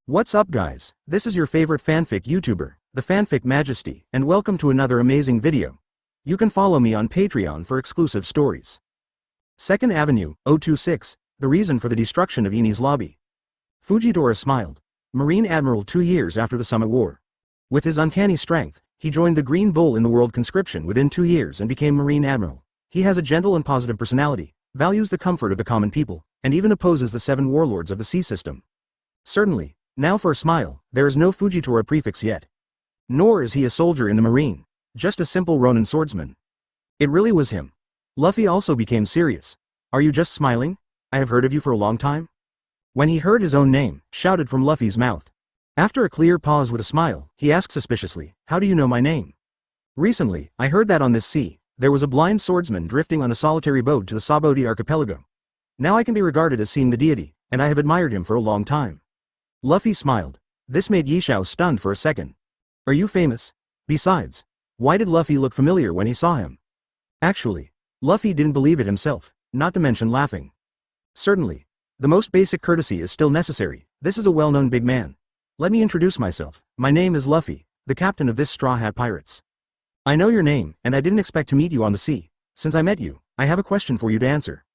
What's up guys, this is your favorite fanfic YouTuber, the Fanfic Majesty, and welcome to another amazing video. You can follow me on Patreon for exclusive stories. 2nd Avenue, 026, the reason for the destruction of Enies lobby. Fujitora smiled. Marine Admiral 2 years after the Summit War. With his uncanny strength, he joined the Green Bull in the world conscription within 2 years and became Marine Admiral. He has a gentle and positive personality, values the comfort of the common people, and even opposes the 7 warlords of the sea system. Certainly. Now for a smile, there is no Fujitora prefix yet. Nor is he a soldier in the marine, just a simple Ronin swordsman. It really was him. Luffy also became serious. Are you just smiling? I have heard of you for a long time. When he heard his own name, shouted from Luffy's mouth. After a clear pause with a smile, he asked suspiciously, how do you know my name? Recently, I heard that on this sea, there was a blind swordsman drifting on a solitary boat to the Sabaody archipelago. Now I can be regarded as seeing the deity, and I have admired him for a long time. Luffy smiled. This made Yishao stunned for a second. Are you famous? Besides, why did Luffy look familiar when he saw him? Actually, Luffy didn't believe it himself, not to mention laughing. Certainly. The most basic courtesy is still necessary. This is a well-known big man. Let me introduce myself. My name is Luffy, the captain of this Straw Hat Pirates. I know your name, and I didn't expect to meet you on the sea. Since I met you, I have a question for you to answer.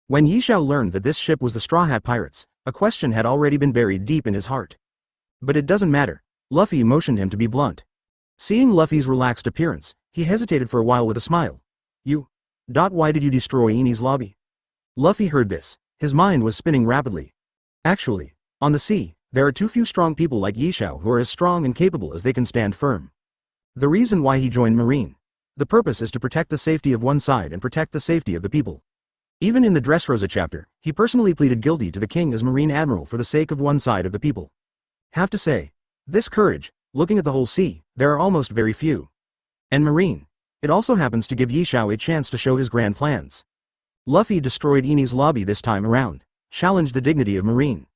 When Yishao learned that this ship was the Straw Hat Pirates, a question had already been buried deep in his heart. But it doesn't matter. Luffy motioned him to be blunt. Seeing Luffy's relaxed appearance, he hesitated for a while with a smile. Why did you destroy Enies lobby? Luffy heard this. His mind was spinning rapidly. Actually, on the sea, there are too few strong people like Yishao who are as strong and capable as they can stand firm. The reason why he joined Marine. The purpose is to protect the safety of one side and protect the safety of the people. Even in the Dressrosa chapter, he personally pleaded guilty to the king as Marine Admiral for the sake of one side of the people. Have to say, this courage, looking at the whole sea, there are almost very few. And Marine. It also happens to give Yishao a chance to show his grand plans. Luffy destroyed Enies lobby this time around, challenged the dignity of Marine.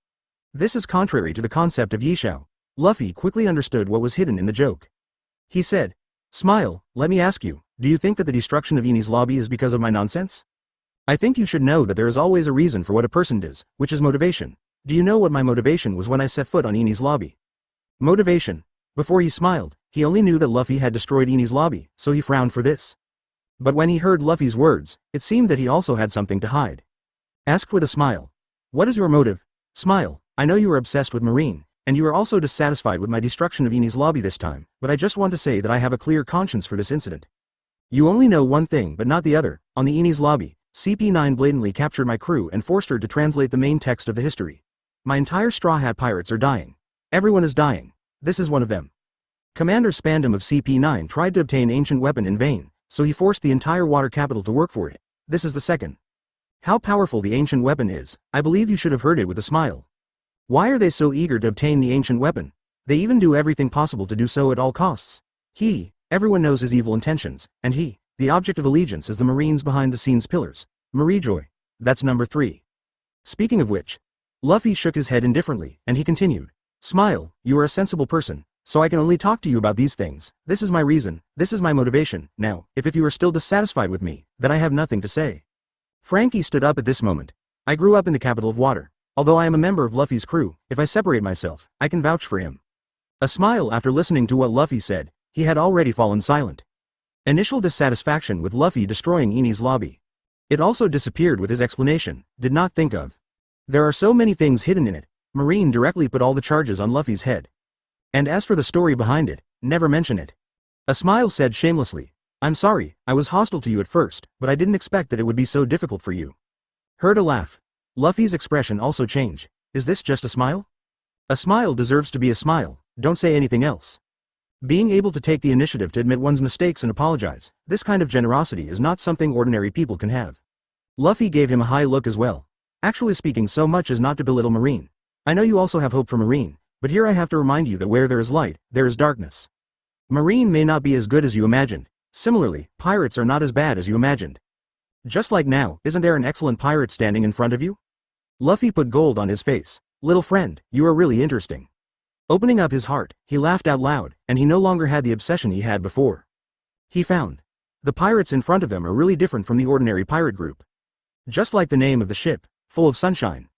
This is contrary to the concept of Yishao. Luffy quickly understood what was hidden in the joke. He said, smile, let me ask you, do you think that the destruction of Enies lobby is because of my nonsense? I think you should know that there is always a reason for what a person does, which is motivation. Do you know what my motivation was when I set foot on Enies lobby? Motivation. Before he smiled, he only knew that Luffy had destroyed Enies lobby, so he frowned for this. But when he heard Luffy's words, it seemed that he also had something to hide. Asked with a smile. What is your motive? Smile, I know you are obsessed with Marine, and you are also dissatisfied with my destruction of Enies lobby this time, but I just want to say that I have a clear conscience for this incident. You only know one thing but not the other. On the Enies lobby, CP9 blatantly captured my crew and forced her to translate the main text of the history. My entire Straw Hat Pirates are dying. Everyone is dying. This is one of them. Commander Spandam of CP9 tried to obtain ancient weapon in vain, so he forced the entire water capital to work for it. This is the second. How powerful the ancient weapon is, I believe you should have heard it with a smile. Why are they so eager to obtain the ancient weapon? They even do everything possible to do so at all costs. Everyone knows his evil intentions, and the object of allegiance is the Marines behind the scenes pillars. Marijoy. That's number 3. Speaking of which, Luffy shook his head indifferently, and he continued. Smile, you are a sensible person, so I can only talk to you about these things. This is my reason, this is my motivation. Now, if you are still dissatisfied with me, then I have nothing to say. Frankie stood up at this moment. I grew up in the capital of water. Although I am a member of Luffy's crew, if I separate myself, I can vouch for him. A smile after listening to what Luffy said, he had already fallen silent. Initial dissatisfaction with Luffy destroying Enies lobby. It also disappeared with his explanation, did not think of. There are so many things hidden in it. Marine directly put all the charges on Luffy's head. And as for the story behind it, never mention it. A smile said shamelessly, I'm sorry, I was hostile to you at first, but I didn't expect that it would be so difficult for you. Heard a laugh. Luffy's expression also changed. Is this just a smile? A smile deserves to be a smile, don't say anything else. Being able to take the initiative to admit one's mistakes and apologize, this kind of generosity is not something ordinary people can have. Luffy gave him a high look as well. Actually speaking so much as not to belittle Marine. I know you also have hope for Marine, but here I have to remind you that where there is light, there is darkness. Marine may not be as good as you imagined. Similarly, pirates are not as bad as you imagined. Just like now, isn't there an excellent pirate standing in front of you? Luffy put gold on his face. Little friend, you are really interesting. Opening up his heart, he laughed out loud, and he no longer had the obsession he had before. He found. The pirates in front of them are really different from the ordinary pirate group. Just like the name of the ship, full of sunshine.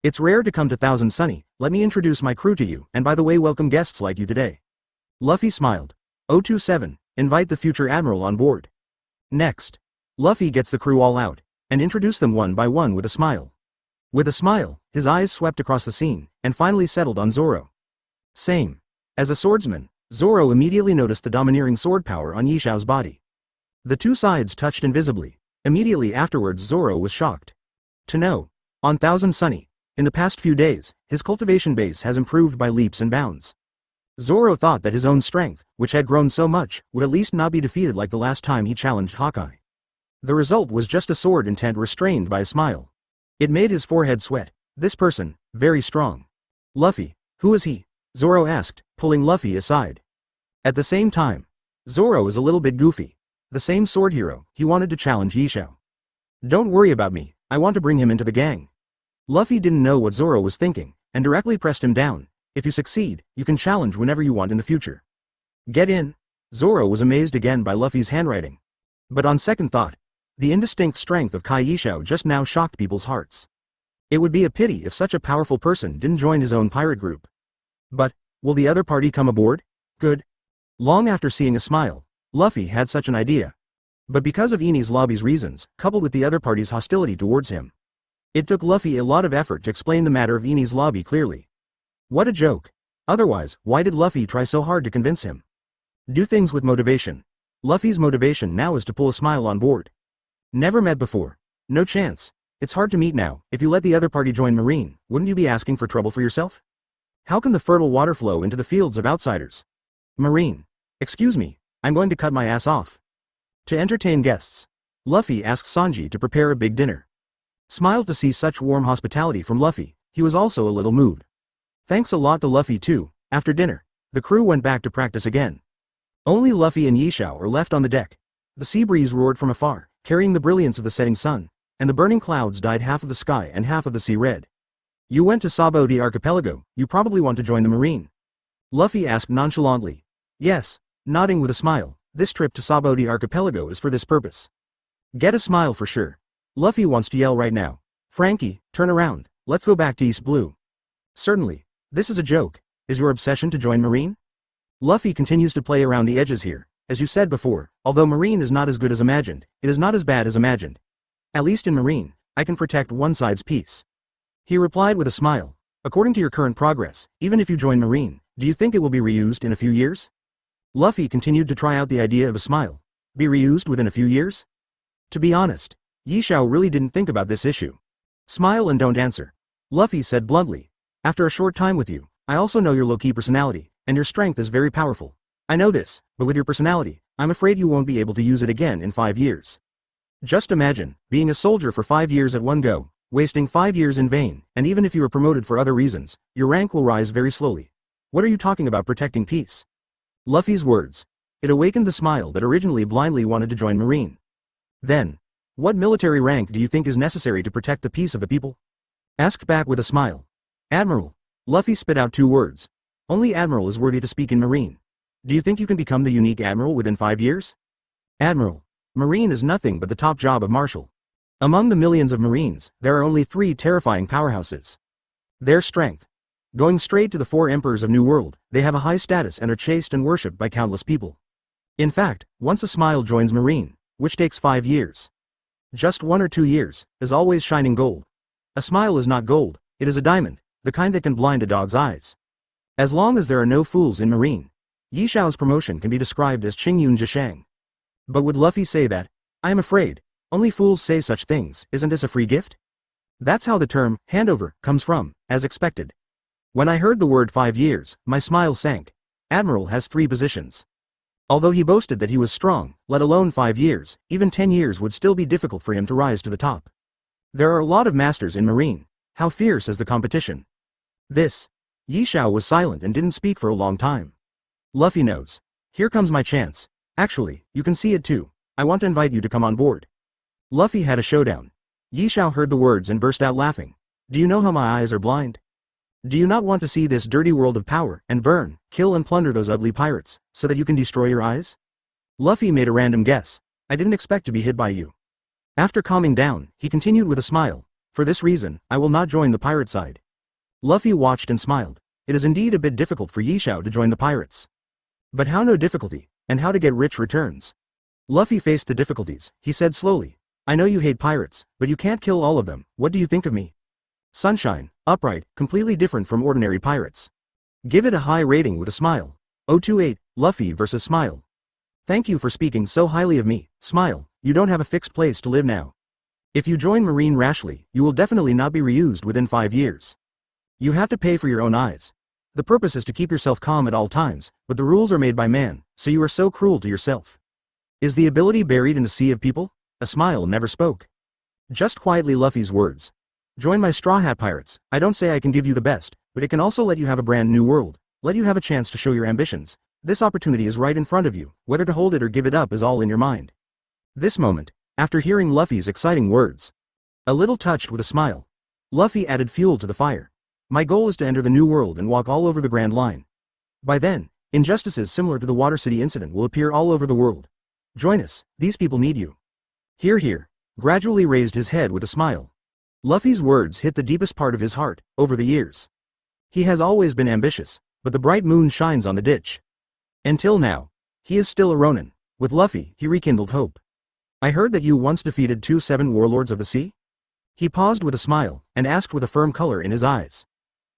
It's rare to come to Thousand Sunny, let me introduce my crew to you, and by the way, welcome guests like you today. Luffy smiled. 027, invite the future Admiral on board. Next. Luffy gets the crew all out, and introduced them one by one with a smile. With a smile, his eyes swept across the scene, and finally settled on Zoro. Same. As a swordsman, Zoro immediately noticed the domineering sword power on Yishao's body. The two sides touched invisibly. Immediately afterwards Zoro was shocked to know, on Thousand Sunny, in the past few days, his cultivation base has improved by leaps and bounds. Zoro thought that his own strength, which had grown so much, would at least not be defeated like the last time he challenged Hawkeye. The result was just a sword intent restrained by a smile. It made his forehead sweat. This person, very strong. Luffy, who is he? Zoro asked, pulling Luffy aside. At the same time, Zoro is a little bit goofy. The same sword hero, he wanted to challenge Yishao. Don't worry about me, I want to bring him into the gang. Luffy didn't know what Zoro was thinking, and directly pressed him down. If you succeed, you can challenge whenever you want in the future. Get in. Zoro was amazed again by Luffy's handwriting. But on second thought, the indistinct strength of Kai Yishao just now shocked people's hearts. It would be a pity if such a powerful person didn't join his own pirate group. But, will the other party come aboard? Good. Long after seeing a smile, Luffy had such an idea. But because of Enies Lobby's reasons, coupled with the other party's hostility towards him, it took Luffy a lot of effort to explain the matter of Enies Lobby clearly. What a joke. Otherwise, why did Luffy try so hard to convince him? Do things with motivation. Luffy's motivation now is to pull a smile on board. Never met before. No chance. It's hard to meet now. If you let the other party join Marine, wouldn't you be asking for trouble for yourself? How can the fertile water flow into the fields of outsiders? Marine. Excuse me, I'm going to cut my ass off. To entertain guests, Luffy asked Sanji to prepare a big dinner. Smiled to see such warm hospitality from Luffy, he was also a little moved. Thanks a lot to Luffy too. After dinner, the crew went back to practice again. Only Luffy and Yishao are left on the deck. The sea breeze roared from afar, carrying the brilliance of the setting sun, and the burning clouds dyed half of the sky and half of the sea red. You went to Sabaody archipelago, you probably want to join the Marine. Luffy asked nonchalantly. Yes, nodding with a smile, this trip to Sabaody archipelago is for this purpose. Get a smile for sure. Luffy wants to yell right now. Frankie, turn around, let's go back to East Blue. Certainly, this is a joke. Is your obsession to join Marine? Luffy continues to play around the edges here. As you said before, although Marine is not as good as imagined, it is not as bad as imagined. At least in Marine, I can protect one side's peace. He replied with a smile. According to your current progress, even if you join Marine, do you think it will be reused in a few years? Luffy continued to try out the idea of a smile. Be reused within a few years? To be honest, Yishao really didn't think about this issue. Smile and don't answer. Luffy said bluntly. After a short time with you, I also know your low-key personality, and your strength is very powerful. I know this, but with your personality, I'm afraid you won't be able to use it again in 5 years. Just imagine, being a soldier for 5 years at one go, wasting 5 years in vain, and even if you are promoted for other reasons, your rank will rise very slowly. What are you talking about protecting peace? Luffy's words. It awakened the smile that originally blindly wanted to join Marine. Then, what military rank do you think is necessary to protect the peace of the people? Asked back with a smile. Admiral. Luffy spit out 2 words. Only Admiral is worthy to speak in Marine. Do you think you can become the unique Admiral within 5 years? Admiral. Marine is nothing but the top job of Marshal. Among the millions of Marines, there are only 3 terrifying powerhouses. Their strength. Going straight to the 4 emperors of New World, they have a high status and are chased and worshipped by countless people. In fact, once a smile joins Marine, which takes 5 years. Just 1 or 2 years, is always shining gold. A smile is not gold, it is a diamond, the kind that can blind a dog's eyes. As long as there are no fools in Marine, Yishao's promotion can be described as Qingyun Zhishang. But would Luffy say that? I am afraid, only fools say such things, isn't this a free gift? That's how the term, handover, comes from, as expected. When I heard the word 5 years, my smile sank. Admiral has 3 positions. Although he boasted that he was strong, let alone 5 years, even 10 years would still be difficult for him to rise to the top. There are a lot of masters in Marine. How fierce is the competition? This. Yishao was silent and didn't speak for a long time. Luffy knows. Here comes my chance. Actually, you can see it too. I want to invite you to come on board. Luffy had a showdown. Yishao heard the words and burst out laughing. Do you know how my eyes are blind? Do you not want to see this dirty world of power, and burn, kill and plunder those ugly pirates, so that you can destroy your eyes? Luffy made a random guess. I didn't expect to be hit by you. After calming down, he continued with a smile. For this reason, I will not join the pirate side. Luffy watched and smiled. It is indeed a bit difficult for Yishao to join the pirates. But how no difficulty, and how to get rich returns? Luffy faced the difficulties. He said slowly, I know you hate pirates, but you can't kill all of them. What do you think of me? Sunshine, upright, completely different from ordinary pirates. Give it a high rating with a smile. 028, Luffy vs. Smile. Thank you for speaking so highly of me, Smile. You don't have a fixed place to live now. If you join Marine rashly, you will definitely not be reused within 5 years. You have to pay for your own eyes. The purpose is to keep yourself calm at all times, but the rules are made by man, so you are so cruel to yourself. Is the ability buried in the sea of people? A smile never spoke. Just quietly Luffy's words. Join my Straw Hat Pirates. I don't say I can give you the best, but it can also let you have a brand new world, let you have a chance to show your ambitions. This opportunity is right in front of you, whether to hold it or give it up is all in your mind. This moment, after hearing Luffy's exciting words, a little touched with a smile, Luffy added fuel to the fire. My goal is to enter the new world and walk all over the Grand Line. By then, injustices similar to the Water City incident will appear all over the world. Join us, these people need you. Here, gradually raised his head with a smile. Luffy's words hit the deepest part of his heart. Over the years, he has always been ambitious, but the bright moon shines on the ditch. Until now, he is still a Ronin. With Luffy, he rekindled hope. I heard that you once defeated 7 warlords of the sea? He paused with a smile, and asked with a firm color in his eyes.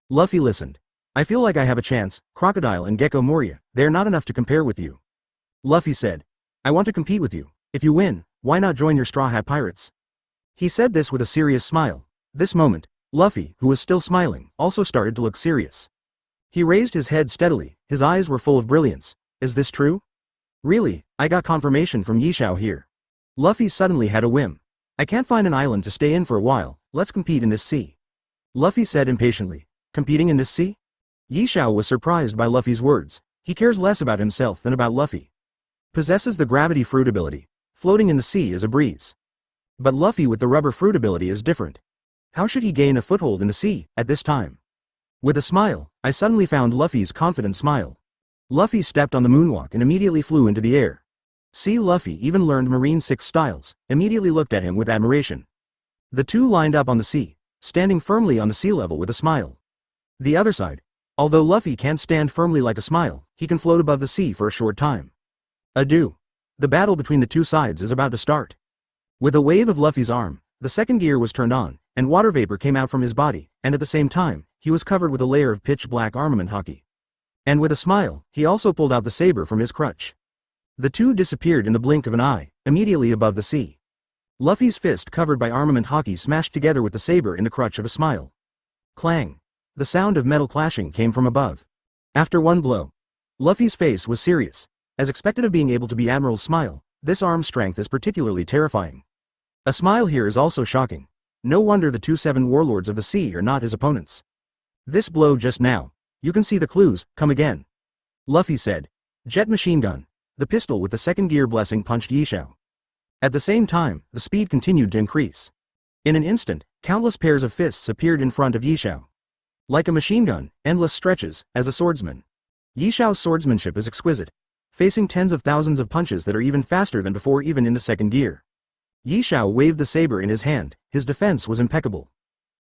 Luffy listened. I feel like I have a chance. Crocodile and Gecko Moria, they are not enough to compare with you. Luffy said, I want to compete with you. If you win, why not join your Straw Hat Pirates? He said this with a serious smile. This moment, Luffy, who was still smiling, also started to look serious. He raised his head steadily, his eyes were full of brilliance. Is this true? Really, I got confirmation from Yishao here. Luffy suddenly had a whim. I can't find an island to stay in for a while, let's compete in this sea. Luffy said impatiently, competing in this sea? Yishao was surprised by Luffy's words. He cares less about himself than about Luffy. Possesses the gravity fruit ability. Floating in the sea is a breeze. But Luffy with the rubber fruit ability is different. How should he gain a foothold in the sea, at this time? With a smile, I suddenly found Luffy's confident smile. Luffy stepped on the moonwalk and immediately flew into the air. See, Luffy even learned Marine 6 styles, immediately looked at him with admiration. The two lined up on the sea, standing firmly on the sea level with a smile. The other side. Although Luffy can't stand firmly like a smile, he can float above the sea for a short time. Adieu. The battle between the two sides is about to start. With a wave of Luffy's arm, the second gear was turned on, and water vapor came out from his body, and at the same time, he was covered with a layer of pitch-black Armament Haki. And with a smile, he also pulled out the saber from his crutch. The two disappeared in the blink of an eye, immediately above the sea. Luffy's fist covered by Armament Haki smashed together with the saber in the crutch of a smile. Clang. The sound of metal clashing came from above. After one blow, Luffy's face was serious. As expected of being able to be Admiral's smile, this arm strength is particularly terrifying. A smile here is also shocking. No wonder the 7 warlords of the sea are not his opponents. This blow just now. You can see the clues, come again. Luffy said. Jet machine gun. The pistol with the second gear blessing punched Yishao. At the same time, the speed continued to increase. In an instant, countless pairs of fists appeared in front of Yishao. Like a machine gun, endless stretches, as a swordsman. Yishao's swordsmanship is exquisite, facing tens of thousands of punches that are even faster than before even in the second gear. Yishao waved the saber in his hand, his defense was impeccable.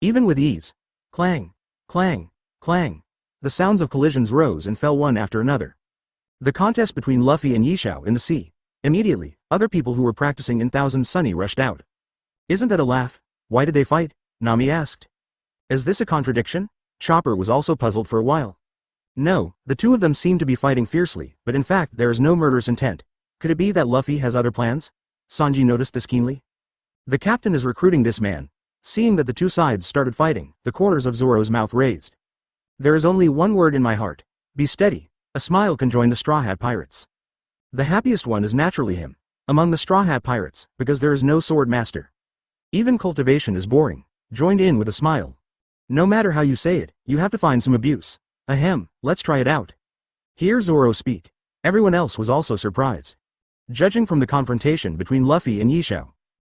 Even with ease. Clang, clang, clang. The sounds of collisions rose and fell one after another. The contest between Luffy and Yishao in the sea. Immediately, other people who were practicing in Thousand Sunny rushed out. Isn't that a laugh? Why did they fight? Nami asked. Is this a contradiction? Chopper was also puzzled for a while. No, the two of them seem to be fighting fiercely, but in fact there is no murderous intent. Could it be that Luffy has other plans? Sanji noticed this keenly. The captain is recruiting this man. Seeing that the two sides started fighting, the corners of Zoro's mouth raised. There is only one word in my heart. Be steady. A smile can join the Straw Hat Pirates. The happiest one is naturally him. Among the Straw Hat Pirates, because there is no sword master. Even cultivation is boring. Joined in with a smile. No matter how you say it, you have to find some abuse. Ahem, let's try it out. Hear Zoro speak. Everyone else was also surprised. Judging from the confrontation between Luffy and Yishao,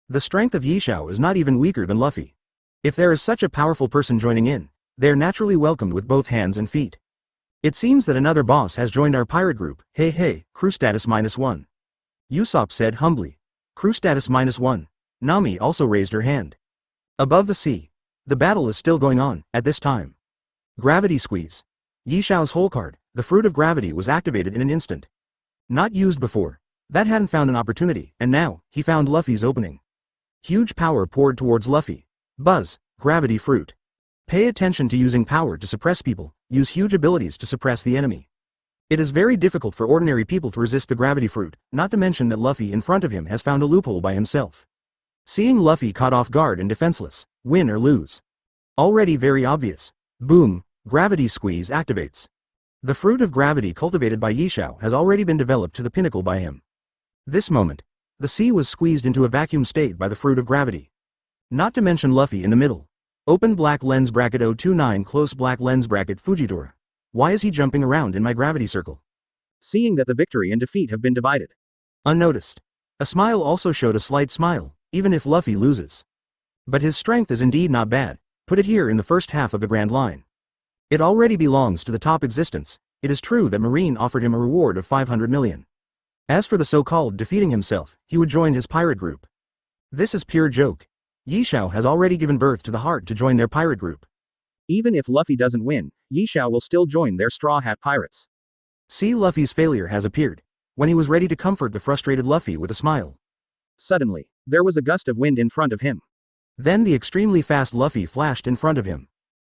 the strength of Yishao is not even weaker than Luffy. If there is such a powerful person joining in, they are naturally welcomed with both hands and feet. It seems that another boss has joined our pirate group. Hey, crew status -1. Usopp said humbly. Crew status -1. Nami also raised her hand. Above the sea. The battle is still going on, at this time. Gravity squeeze. Yi Xiao's whole card, the fruit of gravity, was activated in an instant. Not used before. That hadn't found an opportunity, and now, he found Luffy's opening. Huge power poured towards Luffy. Buzz, gravity fruit. Pay attention to using power to suppress people, use huge abilities to suppress the enemy. It is very difficult for ordinary people to resist the gravity fruit, not to mention that Luffy in front of him has found a loophole by himself. Seeing Luffy caught off guard and defenseless, win or lose. Already very obvious. Boom, gravity squeeze activates. The fruit of gravity cultivated by Yi Xiao has already been developed to the pinnacle by him. This moment, the sea was squeezed into a vacuum state by the fruit of gravity. Not to mention Luffy in the middle. Open black lens bracket 029 close black lens bracket Fujitora. Why is he jumping around in my gravity circle? Seeing that the victory and defeat have been divided. Unnoticed. A smile also showed a slight smile, even if Luffy loses. But his strength is indeed not bad, put it here in the first half of the Grand Line. It already belongs to the top existence. It is true that Marine offered him a reward of 500 million. As for the so-called defeating himself, he would join his pirate group. This is pure joke. Yi Xiao has already given birth to the heart to join their pirate group. Even if Luffy doesn't win, Yi Xiao will still join their Straw Hat Pirates. See, Luffy's failure has appeared. When he was ready to comfort the frustrated Luffy with a smile. Suddenly, there was a gust of wind in front of him. Then the extremely fast Luffy flashed in front of him.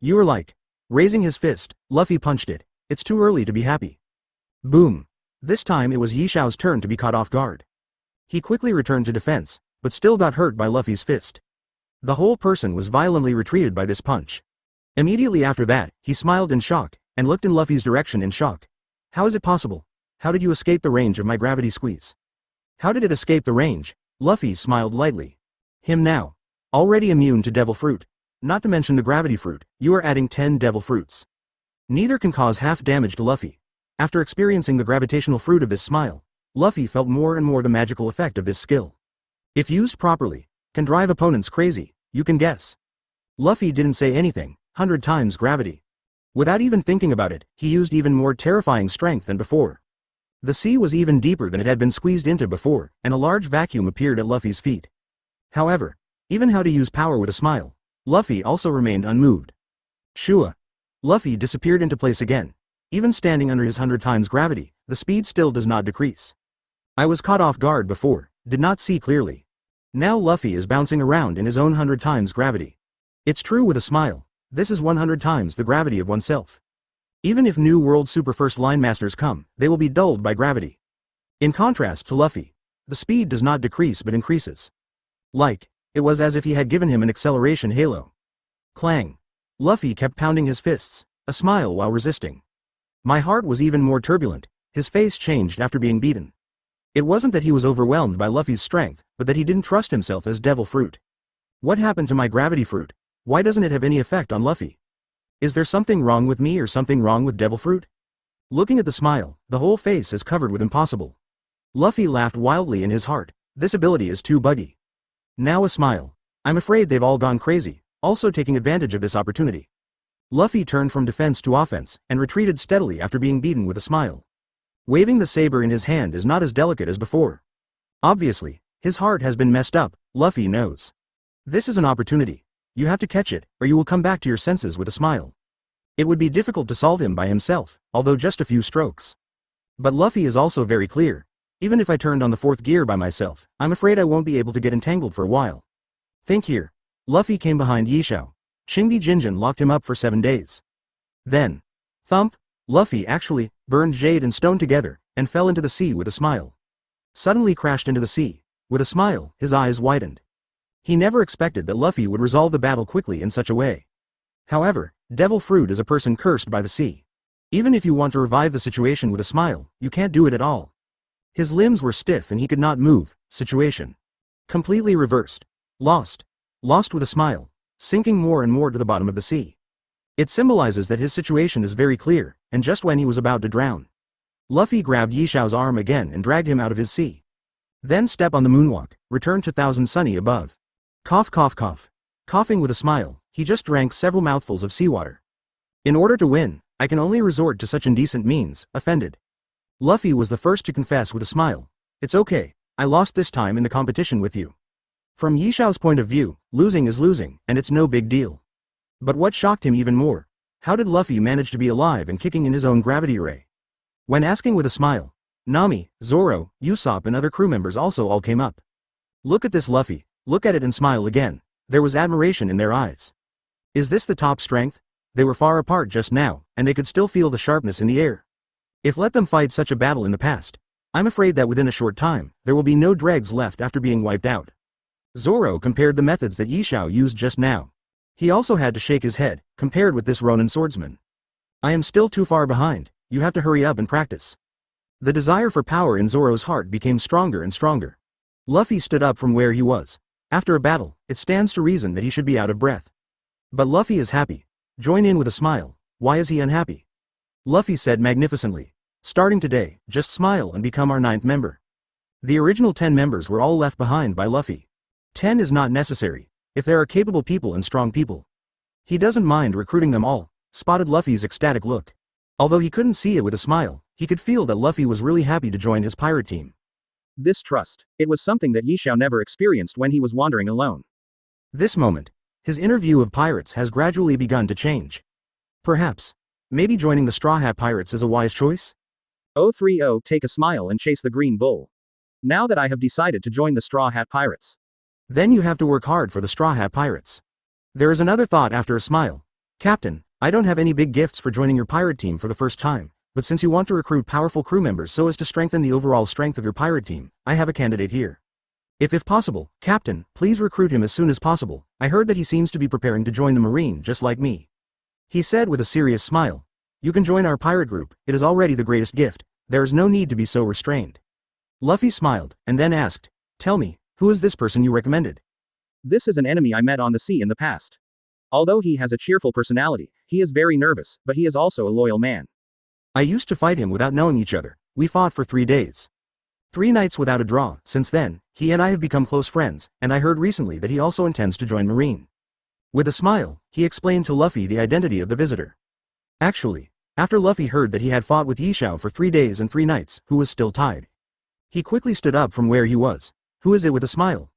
You are like. Raising his fist, Luffy punched it. It's too early to be happy. Boom. This time it was Yi Xiao's turn to be caught off guard. He quickly returned to defense, but still got hurt by Luffy's fist. The whole person was violently retreated by this punch. Immediately after that, he smiled in shock, and looked in Luffy's direction in shock. How is it possible? How did you escape the range of my gravity squeeze? How did it escape the range? Luffy smiled lightly. Him now. Already immune to devil fruit. Not to mention the gravity fruit, you are adding 10 devil fruits. Neither can cause half damage to Luffy. After experiencing the gravitational fruit of this smile, Luffy felt more and more the magical effect of this skill. If used properly, can drive opponents crazy, you can guess. Luffy didn't say anything, 100 times gravity. Without even thinking about it, he used even more terrifying strength than before. The sea was even deeper than it had been squeezed into before, and a large vacuum appeared at Luffy's feet. However, even how to use power with a smile, Luffy also remained unmoved. Shua. Luffy disappeared into place again. Even standing under his 100 times gravity, the speed still does not decrease. I was caught off guard before, did not see clearly. Now Luffy is bouncing around in his own 100 times gravity. It's true with a smile, this is 100 times the gravity of oneself. Even if New World Super First Line Masters come, they will be dulled by gravity. In contrast to Luffy, the speed does not decrease but increases. Like, it was as if he had given him an acceleration halo. Clang. Luffy kept pounding his fists, a smile while resisting. My heart was even more turbulent, his face changed after being beaten. It wasn't that he was overwhelmed by Luffy's strength, but that he didn't trust himself as devil fruit. What happened to my gravity fruit? Why doesn't it have any effect on Luffy? Is there something wrong with me or something wrong with devil fruit? Looking at the smile, the whole face is covered with impossible. Luffy laughed wildly in his heart, this ability is too buggy. Now a smile. I'm afraid they've all gone crazy, also taking advantage of this opportunity. Luffy turned from defense to offense, and retreated steadily after being beaten with a smile. Waving the saber in his hand is not as delicate as before. Obviously, his heart has been messed up, Luffy knows. This is an opportunity. You have to catch it, or you will come back to your senses with a smile. It would be difficult to solve him by himself, although just a few strokes. But Luffy is also very clear. Even if I turned on the 4th gear by myself, I'm afraid I won't be able to get entangled for a while. Think here. Luffy came behind Yi Xiao. Chingy Jinjin locked him up for 7 days. Then, thump, Luffy actually burned jade and stone together, and fell into the sea with a smile. Suddenly crashed into the sea. With a smile, his eyes widened. He never expected that Luffy would resolve the battle quickly in such a way. However, Devil Fruit is a person cursed by the sea. Even if you want to revive the situation with a smile, you can't do it at all. His limbs were stiff and he could not move, situation. Completely reversed. Lost. Lost with a smile. Sinking more and more to the bottom of the sea. It symbolizes that his situation is very clear, and just when he was about to drown. Luffy grabbed Yi Xiao's arm again and dragged him out of his sea. Then step on the moonwalk, return to Thousand Sunny above. Cough cough cough. Coughing with a smile, he just drank several mouthfuls of seawater. In order to win, I can only resort to such indecent means, offended. Luffy was the first to confess with a smile. It's okay, I lost this time in the competition with you. From Yixiao's point of view, losing is losing, and it's no big deal. But what shocked him even more? How did Luffy manage to be alive and kicking in his own gravity ray? When asking with a smile, Nami, Zoro, Usopp and other crew members also all came up. Look at this Luffy, look at it and smile again. There was admiration in their eyes. Is this the top strength? They were far apart just now, and they could still feel the sharpness in the air. If let them fight such a battle in the past, I'm afraid that within a short time, there will be no dregs left after being wiped out. Zoro compared the methods that Yixiao used just now. He also had to shake his head, compared with this Ronin swordsman. I am still too far behind, you have to hurry up and practice. The desire for power in Zoro's heart became stronger and stronger. Luffy stood up from where he was. After a battle, it stands to reason that he should be out of breath. But Luffy is happy. Join in with a smile. Why is he unhappy? Luffy said magnificently. Starting today, just smile and become our 9th member. The original 10 members were all left behind by Luffy. 10 is not necessary, if there are capable people and strong people. He doesn't mind recruiting them all, spotted Luffy's ecstatic look. Although he couldn't see it with a smile, he could feel that Luffy was really happy to join his pirate team. This trust, it was something that Yixiao never experienced when he was wandering alone. This moment, his inner view of pirates has gradually begun to change. Perhaps, maybe joining the Straw Hat Pirates is a wise choice? 030 Take a smile and chase the green bull. Now that I have decided to join the Straw Hat Pirates. Then you have to work hard for the Straw Hat Pirates. There is another thought after a smile. Captain, I don't have any big gifts for joining your pirate team for the first time. But since you want to recruit powerful crew members so as to strengthen the overall strength of your pirate team, I have a candidate here. If possible, Captain, please recruit him as soon as possible. I heard that he seems to be preparing to join the Marine just like me. He said with a serious smile. You can join our pirate group, it is already the greatest gift. There is no need to be so restrained. Luffy smiled, and then asked, tell me, who is this person you recommended? This is an enemy I met on the sea in the past. Although he has a cheerful personality, he is very nervous, but he is also a loyal man. I used to fight him without knowing each other. We fought for 3 days. 3 nights without a draw. Since then, he and I have become close friends, and I heard recently that he also intends to join Marine. With a smile, he explained to Luffy the identity of the visitor. Actually, after Luffy heard that he had fought with Yixiao for 3 days and 3 nights, who was still tied. He quickly stood up from where he was. Who is it with a smile?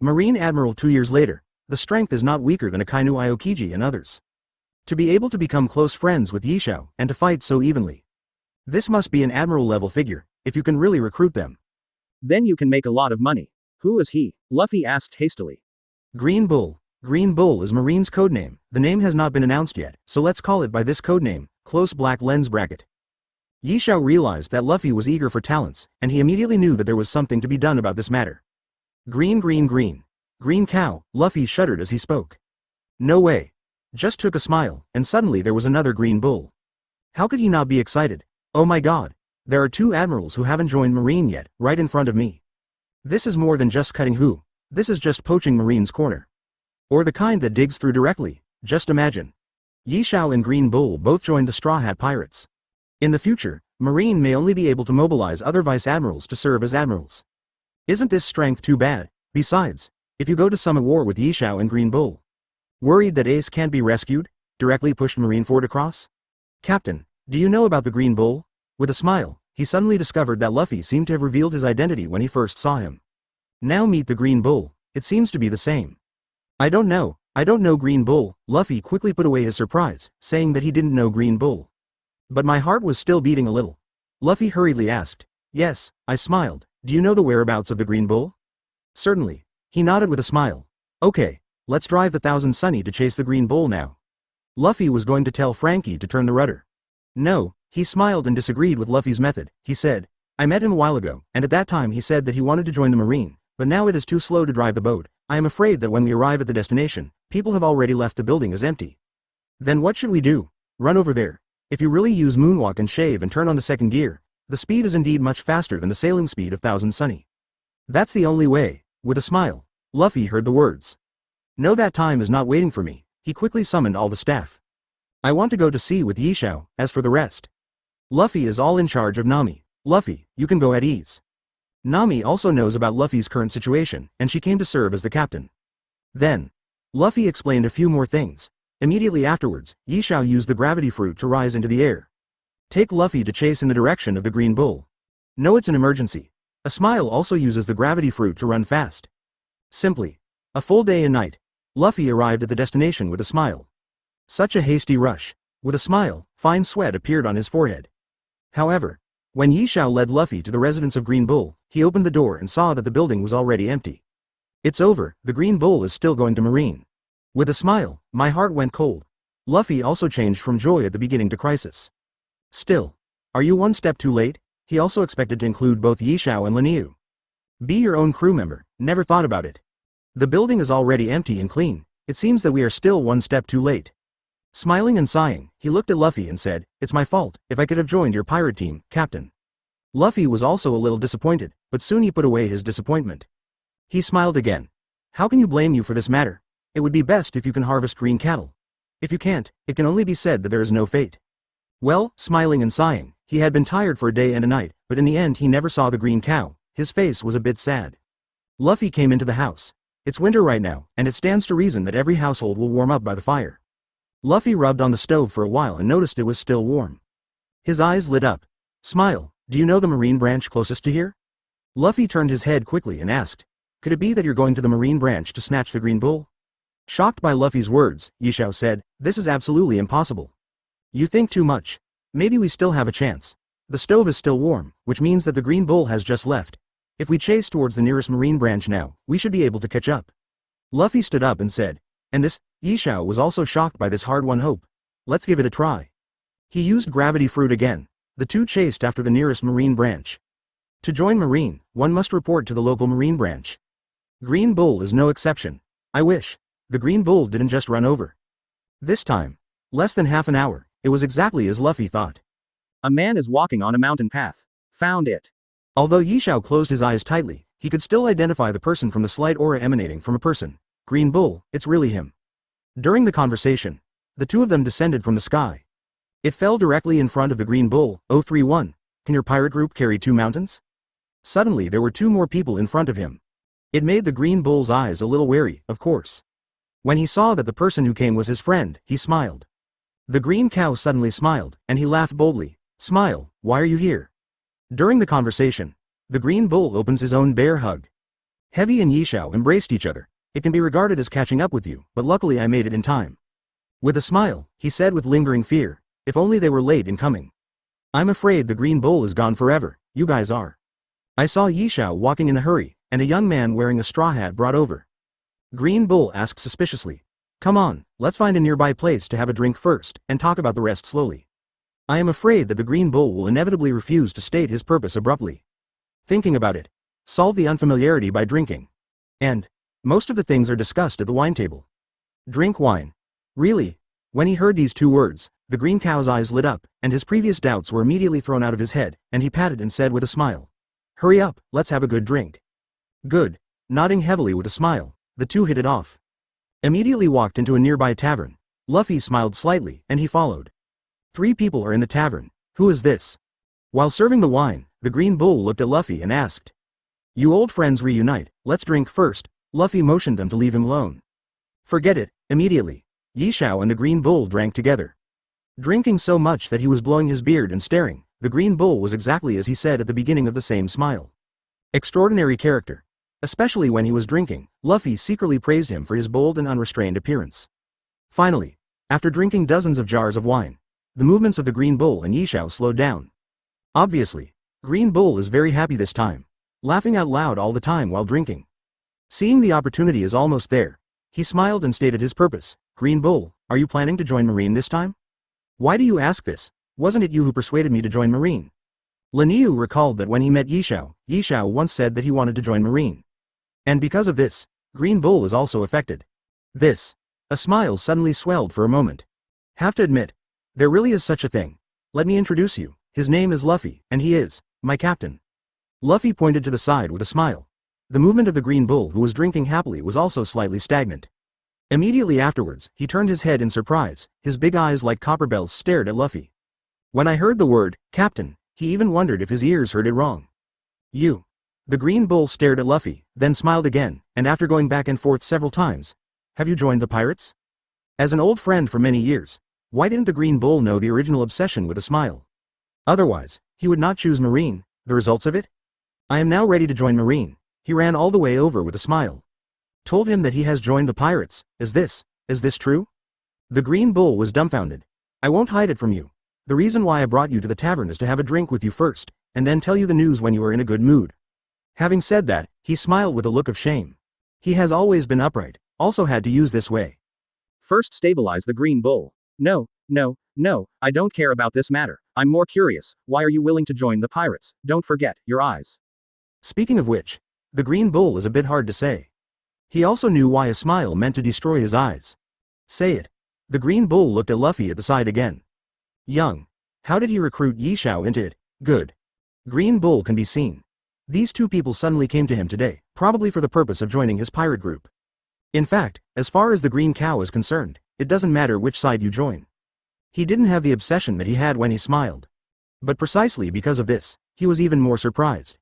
Marine Admiral 2 years later. The strength is not weaker than Akainu Aokiji and others. To be able to become close friends with Yixiao, and to fight so evenly. This must be an admiral level figure, if you can really recruit them. Then you can make a lot of money. Who is he? Luffy asked hastily. Green Bull. Green Bull is Marine's codename. The name has not been announced yet, so let's call it by this codename, Close Black Lens Bracket. Yixiao realized that Luffy was eager for talents, and he immediately knew that there was something to be done about this matter. Green green green. Green cow, Luffy shuddered as he spoke. No way. Just took a smile, and suddenly there was another green bull. How could he not be excited? Oh my god. There are 2 admirals who haven't joined Marine yet, right in front of me. This is more than just cutting who. This is just poaching Marine's corner. Or the kind that digs through directly, just imagine. Yixiao and Green Bull both joined the Straw Hat Pirates. In the future, Marine may only be able to mobilize other vice admirals to serve as admirals. Isn't this strength too bad? Besides, if you go to summit war with Yixiao and Green Bull. Worried that Ace can't be rescued? Directly pushed Marineford across? Captain, do you know about the Green Bull? With a smile, he suddenly discovered that Luffy seemed to have revealed his identity when he first saw him. Now meet the Green Bull, it seems to be the same. I don't know Green Bull. Luffy quickly put away his surprise, saying that he didn't know Green Bull. But my heart was still beating a little. Luffy hurriedly asked. Yes, I smiled. Do you know the whereabouts of the Green Bull? Certainly. He nodded with a smile. Okay, let's drive the Thousand Sunny to chase the Green Bull now. Luffy was going to tell Frankie to turn the rudder. No, he smiled and disagreed with Luffy's method. He said, I met him a while ago, and at that time he said that he wanted to join the Marine, but now it is too slow to drive the boat. I am afraid that when we arrive at the destination, people have already left the building as empty. Then what should we do? Run over there. If you really use moonwalk and shave and turn on the second gear, the speed is indeed much faster than the sailing speed of Thousand Sunny. That's the only way. With a smile, Luffy heard the words. No, that time is not waiting for me. He quickly summoned all the staff. I want to go to sea with Yixiao, as for the rest. Luffy is all in charge of Nami. Luffy, you can go at ease. Nami also knows about Luffy's current situation, and she came to serve as the captain. Then, Luffy explained a few more things. Immediately afterwards, Yixiao used the gravity fruit to rise into the air. Take Luffy to chase in the direction of the Green Bull. No, it's an emergency. A smile also uses the gravity fruit to run fast. Simply, A full day and night. Luffy arrived at the destination with a smile. Such a hasty rush. With a smile, fine sweat appeared on his forehead. However, when Yishao led Luffy to the residence of Green Bull, he opened the door and saw that the building was already empty. It's over, the Green Bull is still going to Marine. With a smile, my heart went cold. Luffy also changed from joy at the beginning to crisis. Still. Are you one step too late? He also expected to include both Yishao and Liniu. Be your own crew member, never thought about it. The building is already empty and clean, it seems that we are still one step too late. Smiling and sighing, he looked at Luffy and said, it's my fault, if I could have joined your pirate team, Captain. Luffy was also a little disappointed, but soon he put away his disappointment. He smiled again. How can you blame you for this matter? It would be best if you can harvest green cattle. If you can't, it can only be said that there is no fate. Well, smiling and sighing, he had been tired for a day and a night, but in the end he never saw the green cow, his face was a bit sad. Luffy came into the house. It's winter right now, and it stands to reason that every household will warm up by the fire. Luffy rubbed on the stove for a while and noticed it was still warm. His eyes lit up. Smile, do you know the marine branch closest to here? Luffy turned his head quickly and asked, could it be that you're going to the marine branch to snatch the green bull? Shocked by Luffy's words, Yishao said, this is absolutely impossible. You think too much. Maybe we still have a chance. The stove is still warm, which means that the green bull has just left. If we chase towards the nearest marine branch now, we should be able to catch up. Luffy stood up and said, and this, Yishao was also shocked by this hard-won hope. Let's give it a try. He used gravity fruit again. The two chased after the nearest marine branch. To join marine, one must report to the local marine branch. Green bull is no exception. I wish. The green bull didn't just run over. This time. Less than half an hour, it was exactly as Luffy thought. A man is walking on a mountain path. Found it. Although Yishao closed his eyes tightly, he could still identify the person from the slight aura emanating from a person. Green bull, it's really him. During the conversation, the two of them descended from the sky. It fell directly in front of the green bull. 031. Can your pirate group carry 2 mountains? Suddenly there were 2 more people in front of him. It made the green bull's eyes a little wary, of course. When he saw that the person who came was his friend, he smiled. The green cow suddenly smiled, and he laughed boldly. Smile, why are you here? During the conversation, the green bull opens his own bear hug. Heavy and Yishao embraced each other. It can be regarded as catching up with you, but luckily I made it in time. With a smile, he said with lingering fear, if only they were late in coming. I'm afraid the green bull is gone forever, you guys are. I saw Yishao walking in a hurry, and a young man wearing a straw hat brought over. Green bull asked suspiciously. Come on, let's find a nearby place to have a drink first, and talk about the rest slowly. I am afraid that the green bull will inevitably refuse to state his purpose abruptly. Thinking about it. Solve the unfamiliarity by drinking. And, most of the things are discussed at the wine table. Drink wine. Really? When he heard these 2 words, the green cow's eyes lit up, and his previous doubts were immediately thrown out of his head, and he patted and said with a smile. Hurry up, let's have a good drink. Good. Nodding heavily with a smile, the 2 hit it off. Immediately walked into a nearby tavern. Luffy smiled slightly, and he followed. 3 people are in the tavern. Who is this? While serving the wine, the green bull looked at Luffy and asked. You old friends reunite, let's drink first. Luffy motioned them to leave him alone. Forget it, immediately. Yishao and the green bull drank together. Drinking so much that he was blowing his beard and staring, the green bull was exactly as he said at the beginning of the same smile. Extraordinary character. Especially when he was drinking, Luffy secretly praised him for his bold and unrestrained appearance. Finally, after drinking dozens of jars of wine, the movements of the green bull and Yishao slowed down. Obviously, Green Bull is very happy this time, laughing out loud all the time while drinking. Seeing the opportunity is almost there, he smiled and stated his purpose. Green Bull, are you planning to join Marine this time? Why do you ask this? Wasn't it you who persuaded me to join Marine? Liniu recalled that when he met Yishao, Yishao once said that he wanted to join Marine. And because of this, Green Bull is also affected. This. A smile suddenly swelled for a moment. Have to admit, there really is such a thing. Let me introduce you. His name is Luffy, and he is my captain. Luffy pointed to the side with a smile. The movement of the Green Bull who was drinking happily was also slightly stagnant. Immediately afterwards, he turned his head in surprise, his big eyes like copper bells stared at Luffy. When I heard the word, Captain, he even wondered if his ears heard it wrong. You. The Green Bull stared at Luffy, then smiled again, and after going back and forth several times, have you joined the pirates? As an old friend for many years, why didn't the Green Bull know the original obsession with a smile? Otherwise, he would not choose Marine. The results of it? I am now ready to join Marine. He ran all the way over with a smile. Told him that he has joined the pirates. Is this true? The Green Bull was dumbfounded. I won't hide it from you. The reason why I brought you to the tavern is to have a drink with you first, and then tell you the news when you are in a good mood. Having said that, he smiled with a look of shame. He has always been upright, also had to use this way. First stabilize the Green Bull. No, I don't care about this matter. I'm more curious, why are you willing to join the pirates? Don't forget, your eyes. Speaking of which, the Green Bull is a bit hard to say. He also knew why a smile meant to destroy his eyes. Say it. The Green Bull looked at Luffy at the side again. Young. How did he recruit Yi Xiao into it? Good. Green Bull can be seen. These two people suddenly came to him today, probably for the purpose of joining his pirate group. In fact, as far as the Green Cow is concerned, it doesn't matter which side you join. He didn't have the obsession that he had when he smiled. But precisely because of this, he was even more surprised.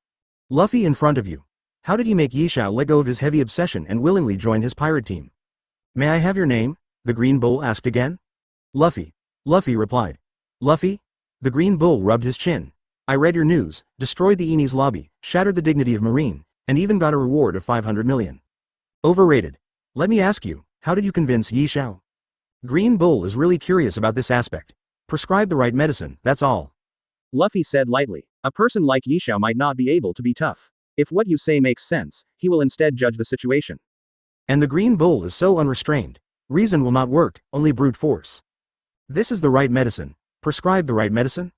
Luffy in front of you. How did he make Yi Xiao let go of his heavy obsession and willingly join his pirate team? May I have your name? The Green Bull asked again. Luffy. Luffy replied. Luffy? The Green Bull rubbed his chin. I read your news, destroyed the Enies lobby, shattered the dignity of Marine, and even got a reward of 500 million. Overrated. Let me ask you, how did you convince Yi Xiao? Green Bull is really curious about this aspect. Prescribe the right medicine, that's all. Luffy said lightly. A person like Yi Xiao might not be able to be tough. If what you say makes sense, he will instead judge the situation. And the Green Bull is so unrestrained. Reason will not work, only brute force. This is the right medicine. Prescribe the right medicine?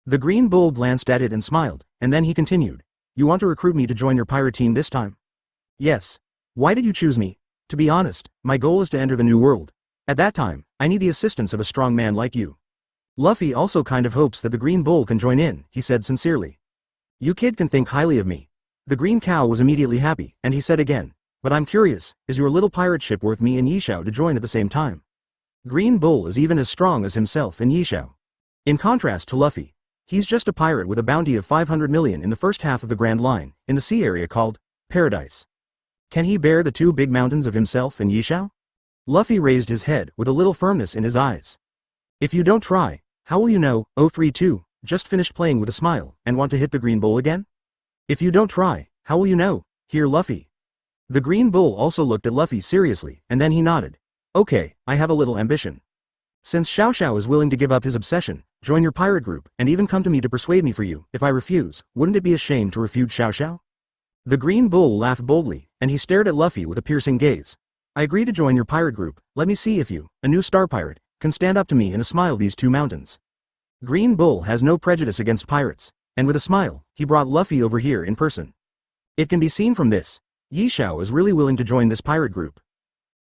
The Green Bull glanced at it and smiled, and then he continued. You want to recruit me to join your pirate team this time? Yes. Why did you choose me? To be honest, my goal is to enter the New World. At that time, I need the assistance of a strong man like you. Luffy also kind of hopes that the Green Bull can join in, he said sincerely. You kid can think highly of me. The Green Cow was immediately happy, and he said again, but I'm curious, is your little pirate ship worth me and Yi Xiao to join at the same time? Green Bull is even as strong as himself and Yi Xiao. In contrast to Luffy, he's just a pirate with a bounty of 500 million in the first half of the Grand Line, in the sea area called Paradise. Can he bear the two big mountains of himself and Yi Xiao? Luffy raised his head with a little firmness in his eyes. If you don't try, how will you know? 032, just finished playing with a smile, and want to hit the Green Bull again? If you don't try, how will you know? Here Luffy. The Green Bull also looked at Luffy seriously, and then he nodded. Okay, I have a little ambition. Since Xiao Xiao is willing to give up his obsession, join your pirate group, and even come to me to persuade me for you, if I refuse, wouldn't it be a shame to refute Xiao Xiao? The Green Bull laughed boldly, and he stared at Luffy with a piercing gaze. I agree to join your pirate group, let me see if you, a new star pirate, can stand up to me in a smile these two mountains. Green Bull has no prejudice against pirates, and with a smile, he brought Luffy over here in person. It can be seen from this. Yi Xiao is really willing to join this pirate group.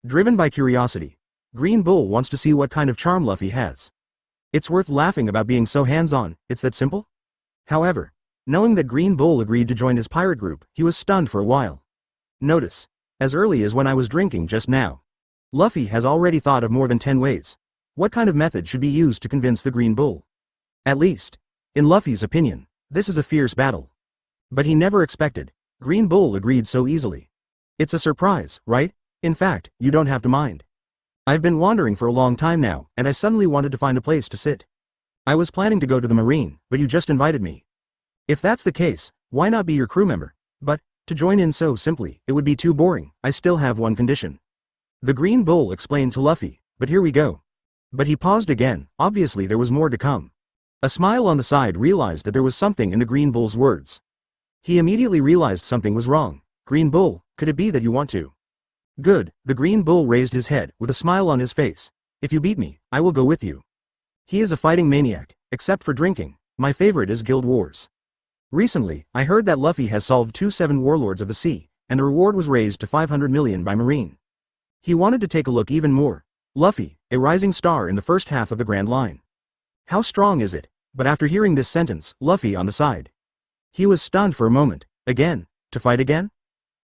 Driven by curiosity, Green Bull wants to see what kind of charm Luffy has. It's worth laughing about being so hands-on, it's that simple? However, knowing that Green Bull agreed to join his pirate group, he was stunned for a while. Notice, as early as when I was drinking just now. Luffy has already thought of more than 10 ways. What kind of method should be used to convince the Green Bull? At least, in Luffy's opinion, this is a fierce battle. But he never expected. Green Bull agreed so easily. It's a surprise, right? In fact, you don't have to mind. I've been wandering for a long time now, and I suddenly wanted to find a place to sit. I was planning to go to the Marine, but you just invited me. If that's the case, why not be your crew member? But, to join in so simply, it would be too boring. I still have one condition. The Green Bull explained to Luffy, but here we go. But he paused again, obviously there was more to come. A smile on the side realized that there was something in the Green Bull's words. He immediately realized something was wrong. Green Bull, could it be that you want to? Good, the Green Bull raised his head, with a smile on his face. If you beat me, I will go with you. He is a fighting maniac, except for drinking. My favorite is Guild Wars. Recently, I heard that Luffy has solved 7 warlords of the sea, and the reward was raised to 500 million by Marine. He wanted to take a look even more. Luffy, a rising star in the first half of the Grand Line. How strong is it? But after hearing this sentence, Luffy on the side. He was stunned for a moment. Again? To fight again?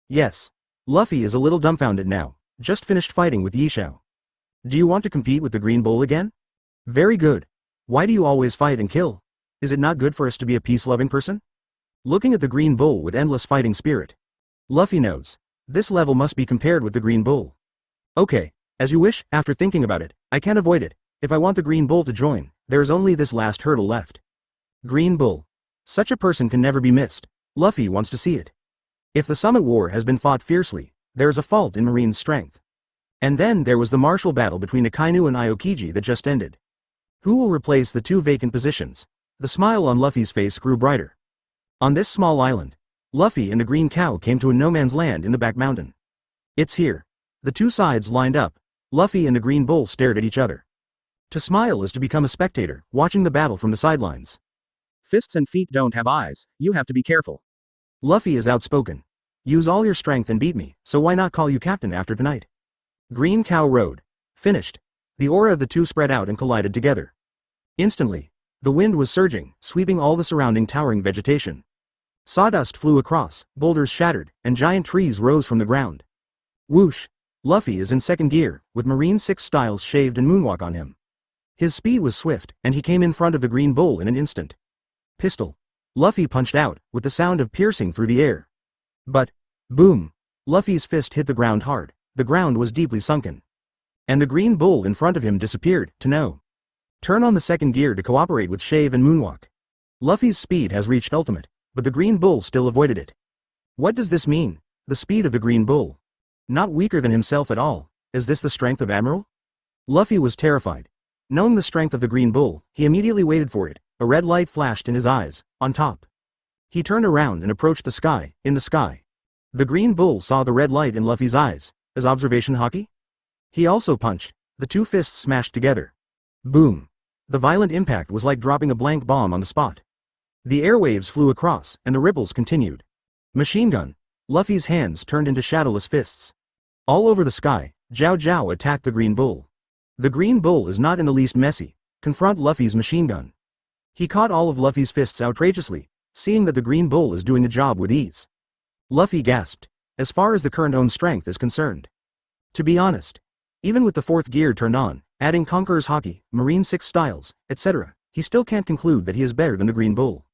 Yes. Luffy is a little dumbfounded now, just finished fighting with Yi Xiao. Do you want to compete with the Green Bull again? Very good. Why do you always fight and kill? Is it not good for us to be a peace-loving person? Looking at the Green Bull with endless fighting spirit. Luffy knows. This level must be compared with the Green Bull. Okay, as you wish. After thinking about it, I can't avoid it. If I want the Green Bull to join, there is only this last hurdle left. Green Bull. Such a person can never be missed. Luffy wants to see it. If the Summit War has been fought fiercely, There's a fault in Marine's strength. And then there was the martial battle between Akainu and Aokiji that just ended. Who will replace the two vacant positions? The smile on Luffy's face grew brighter. On this small island, Luffy and the green cow came to a no-man's land in the back mountain. It's here. The two sides lined up. Luffy and the green bull stared at each other. To smile is to become a spectator, watching the battle from the sidelines. Fists and feet don't have eyes, you have to be careful. Luffy is outspoken. Use all your strength and beat me, so why not call you captain after tonight? Green cow rode. Finished. The aura of the two spread out and collided together. Instantly, the wind was surging, sweeping all the surrounding towering vegetation. Sawdust flew across, boulders shattered, and giant trees rose from the ground. Whoosh! Luffy is in second gear, with Marine 6 styles shaved and moonwalk on him. His speed was swift, and he came in front of the green bull in an instant. Pistol. Luffy punched out, with the sound of piercing through the air. But, boom! Luffy's fist hit the ground hard. The ground was deeply sunken. And the green bull in front of him disappeared, to no. Turn on the second gear to cooperate with shave and moonwalk. Luffy's speed has reached ultimate, but the green bull still avoided it. What does this mean? The speed of the green bull. Not weaker than himself at all. Is this the strength of Admiral? Luffy was terrified. Knowing the strength of the green bull, he immediately waited for it. A red light flashed in his eyes, on top. He turned around and approached the sky, in the sky. The green bull saw the red light in Luffy's eyes. As observation haki? He also punched. The two fists smashed together. Boom. The violent impact was like dropping a blank bomb on the spot. The airwaves flew across, and the ripples continued. Machine gun. Luffy's hands turned into shadowless fists. All over the sky, Zhao Zhao attacked the green bull. The green bull is not in the least messy. Confront Luffy's machine gun. He caught all of Luffy's fists outrageously, seeing that the green bull is doing the job with ease. Luffy gasped. As far as the current own strength is concerned. To be honest, even with the fourth gear turned on, adding Conqueror's Haki, Marine 6 styles, etc., he still can't conclude that he is better than the green bull.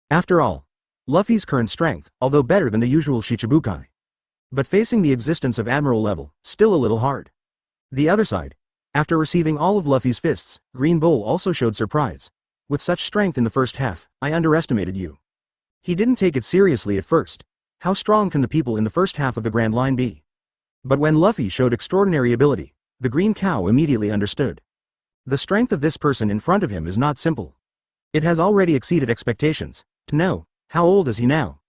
After all, Luffy's current strength, although better than the usual Shichibukai. But facing the existence of Admiral level, still a little hard. The other side. After receiving all of Luffy's fists, Green Bull also showed surprise. With such strength in the first half, I underestimated you. He didn't take it seriously at first. How strong can the people in the first half of the Grand Line be? But when Luffy showed extraordinary ability, the green cow immediately understood. The strength of this person in front of him is not simple. It has already exceeded expectations. To know, how old is he now?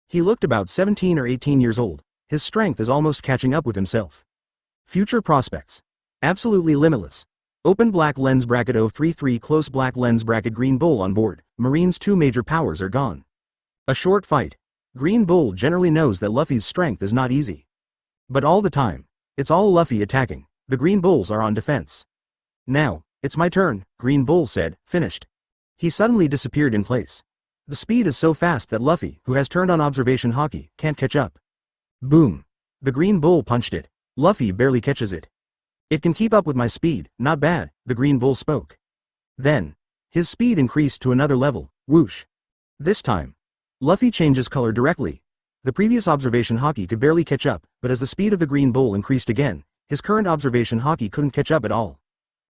He looked about 17 or 18 years old. His strength is almost catching up with himself. Future prospects. Absolutely limitless. Open black lens bracket 033 close black lens bracket green bull on board. Marine's two major powers are gone. A short fight. Green Bull generally knows that Luffy's strength is not easy. But all the time, it's all Luffy attacking. The Green Bulls are on defense. Now, it's my turn, Green Bull said, finished. He suddenly disappeared in place. The speed is so fast that Luffy, who has turned on observation haki, can't catch up. Boom. The Green Bull punched it. Luffy barely catches it. It can keep up with my speed, not bad, the Green Bull spoke. Then, his speed increased to another level, whoosh. This time, Luffy changes color directly. The previous observation haki could barely catch up, but as the speed of the Green Bull increased again, his current observation haki couldn't catch up at all.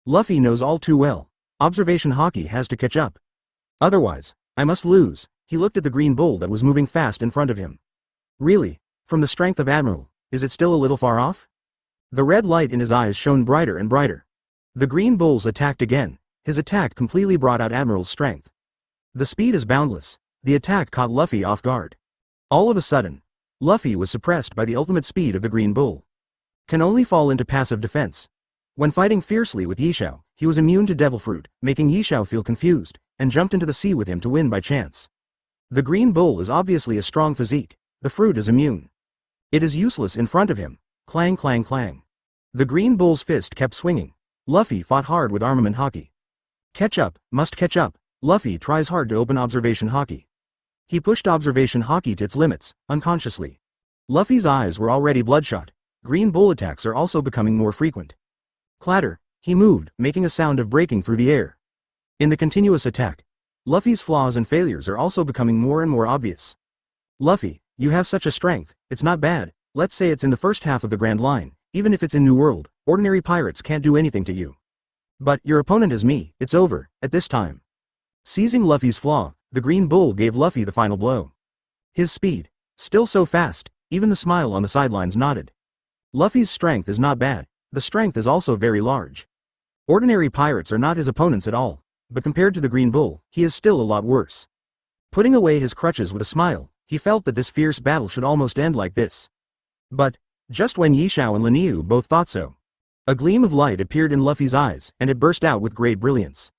Luffy knows all too well. Observation haki has to catch up. Otherwise, I must lose. He looked at the Green Bull that was moving fast in front of him. Really? From the strength of Admiral, is it still a little far off? The red light in his eyes shone brighter and brighter. The Green Bulls attacked again. His attack completely brought out Admiral's strength. The speed is boundless. The attack caught Luffy off guard. All of a sudden, Luffy was suppressed by the ultimate speed of the Green Bull. Can only fall into passive defense. When fighting fiercely with Yishao, he was immune to Devil Fruit, making Yishao feel confused, and jumped into the sea with him to win by chance. The Green Bull is obviously a strong physique. The fruit is immune. It is useless in front of him. Clang clang clang. The Green Bull's fist kept swinging. Luffy fought hard with Armament Haki. Catch up, must catch up. Luffy tries hard to open observation haki. He pushed observation haki to its limits, unconsciously. Luffy's eyes were already bloodshot. Green Bull attacks are also becoming more frequent. Clatter, he moved, making a sound of breaking through the air. In the continuous attack, Luffy's flaws and failures are also becoming more and more obvious. Luffy, you have such a strength, it's not bad. Let's say it's in the first half of the Grand Line, even if it's in New World, ordinary pirates can't do anything to you. But your opponent is me, it's over, at this time. Seizing Luffy's flaw, the Green Bull gave Luffy the final blow. His speed, still so fast, even the smile on the sidelines nodded. Luffy's strength is not bad, the strength is also very large. Ordinary pirates are not his opponents at all, but compared to the Green Bull, he is still a lot worse. Putting away his crutches with a smile, he felt that this fierce battle should almost end like this. But, just when Yishao and Liniu both thought so, a gleam of light appeared in Luffy's eyes, and it burst out with great brilliance.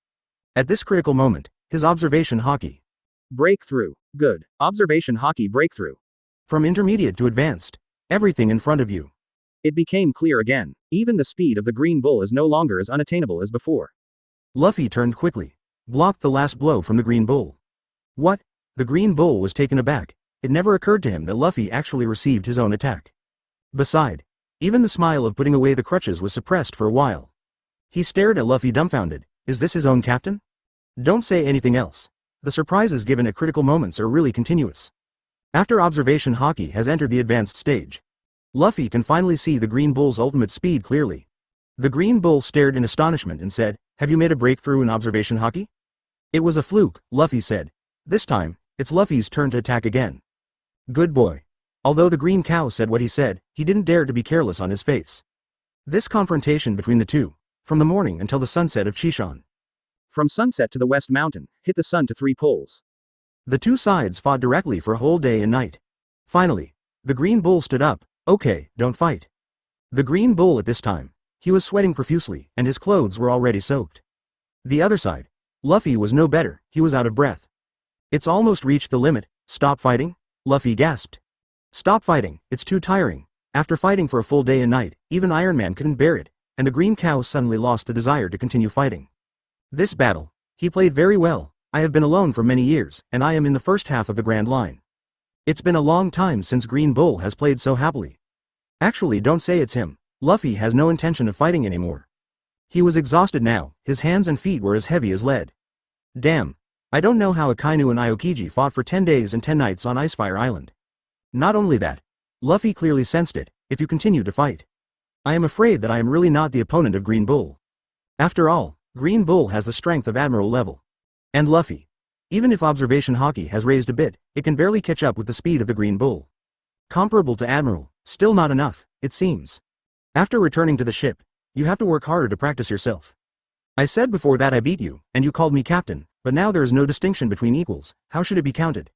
At this critical moment, his observation haki. Breakthrough. Good. Observation haki breakthrough. From intermediate to advanced. Everything in front of you. It became clear again. Even the speed of the Green Bull is no longer as unattainable as before. Luffy turned quickly. Blocked the last blow from the Green Bull. What? The Green Bull was taken aback. It never occurred to him that Luffy actually received his own attack. Beside, even the smile of putting away the crutches was suppressed for a while. He stared at Luffy dumbfounded. Is this his own captain? Don't say anything else. The surprises given at critical moments are really continuous. After observation haki has entered the advanced stage, Luffy can finally see the Green Bull's ultimate speed clearly. The Green Bull stared in astonishment and said, "Have you made a breakthrough in observation haki?" "It was a fluke," Luffy said. "This time, it's Luffy's turn to attack again." Good boy. Although the Green Cow said what he said, he didn't dare to be careless on his face. This confrontation between the two, from the morning until the sunset of Chishan. From sunset to the West Mountain, hit the sun to 3 poles. The two sides fought directly for a whole day and night. Finally, the Green Bull stood up. "Okay, don't fight." The Green Bull at this time, he was sweating profusely, and his clothes were already soaked. The other side, Luffy was no better, he was out of breath. "It's almost reached the limit, stop fighting?" Luffy gasped. "Stop fighting, it's too tiring." After fighting for a full day and night, even Iron Man couldn't bear it, and the Green Cow suddenly lost the desire to continue fighting. This battle, he played very well. I have been alone for many years, and I am in the first half of the Grand Line. It's been a long time since Green Bull has played so happily. Actually, don't say it's him. Luffy has no intention of fighting anymore. He was exhausted now, his hands and feet were as heavy as lead. Damn. I don't know how Akainu and Aokiji fought for 10 days and 10 nights on Icefire Island. Not only that, Luffy clearly sensed it, if you continue to fight. I am afraid that I am really not the opponent of Green Bull. After all, Green Bull has the strength of Admiral level. And Luffy. Even if observation haki has raised a bit, it can barely catch up with the speed of the Green Bull. Comparable to Admiral, still not enough, it seems. After returning to the ship, you have to work harder to practice yourself. I said before that I beat you, and you called me captain, but now there is no distinction between equals, how should it be counted?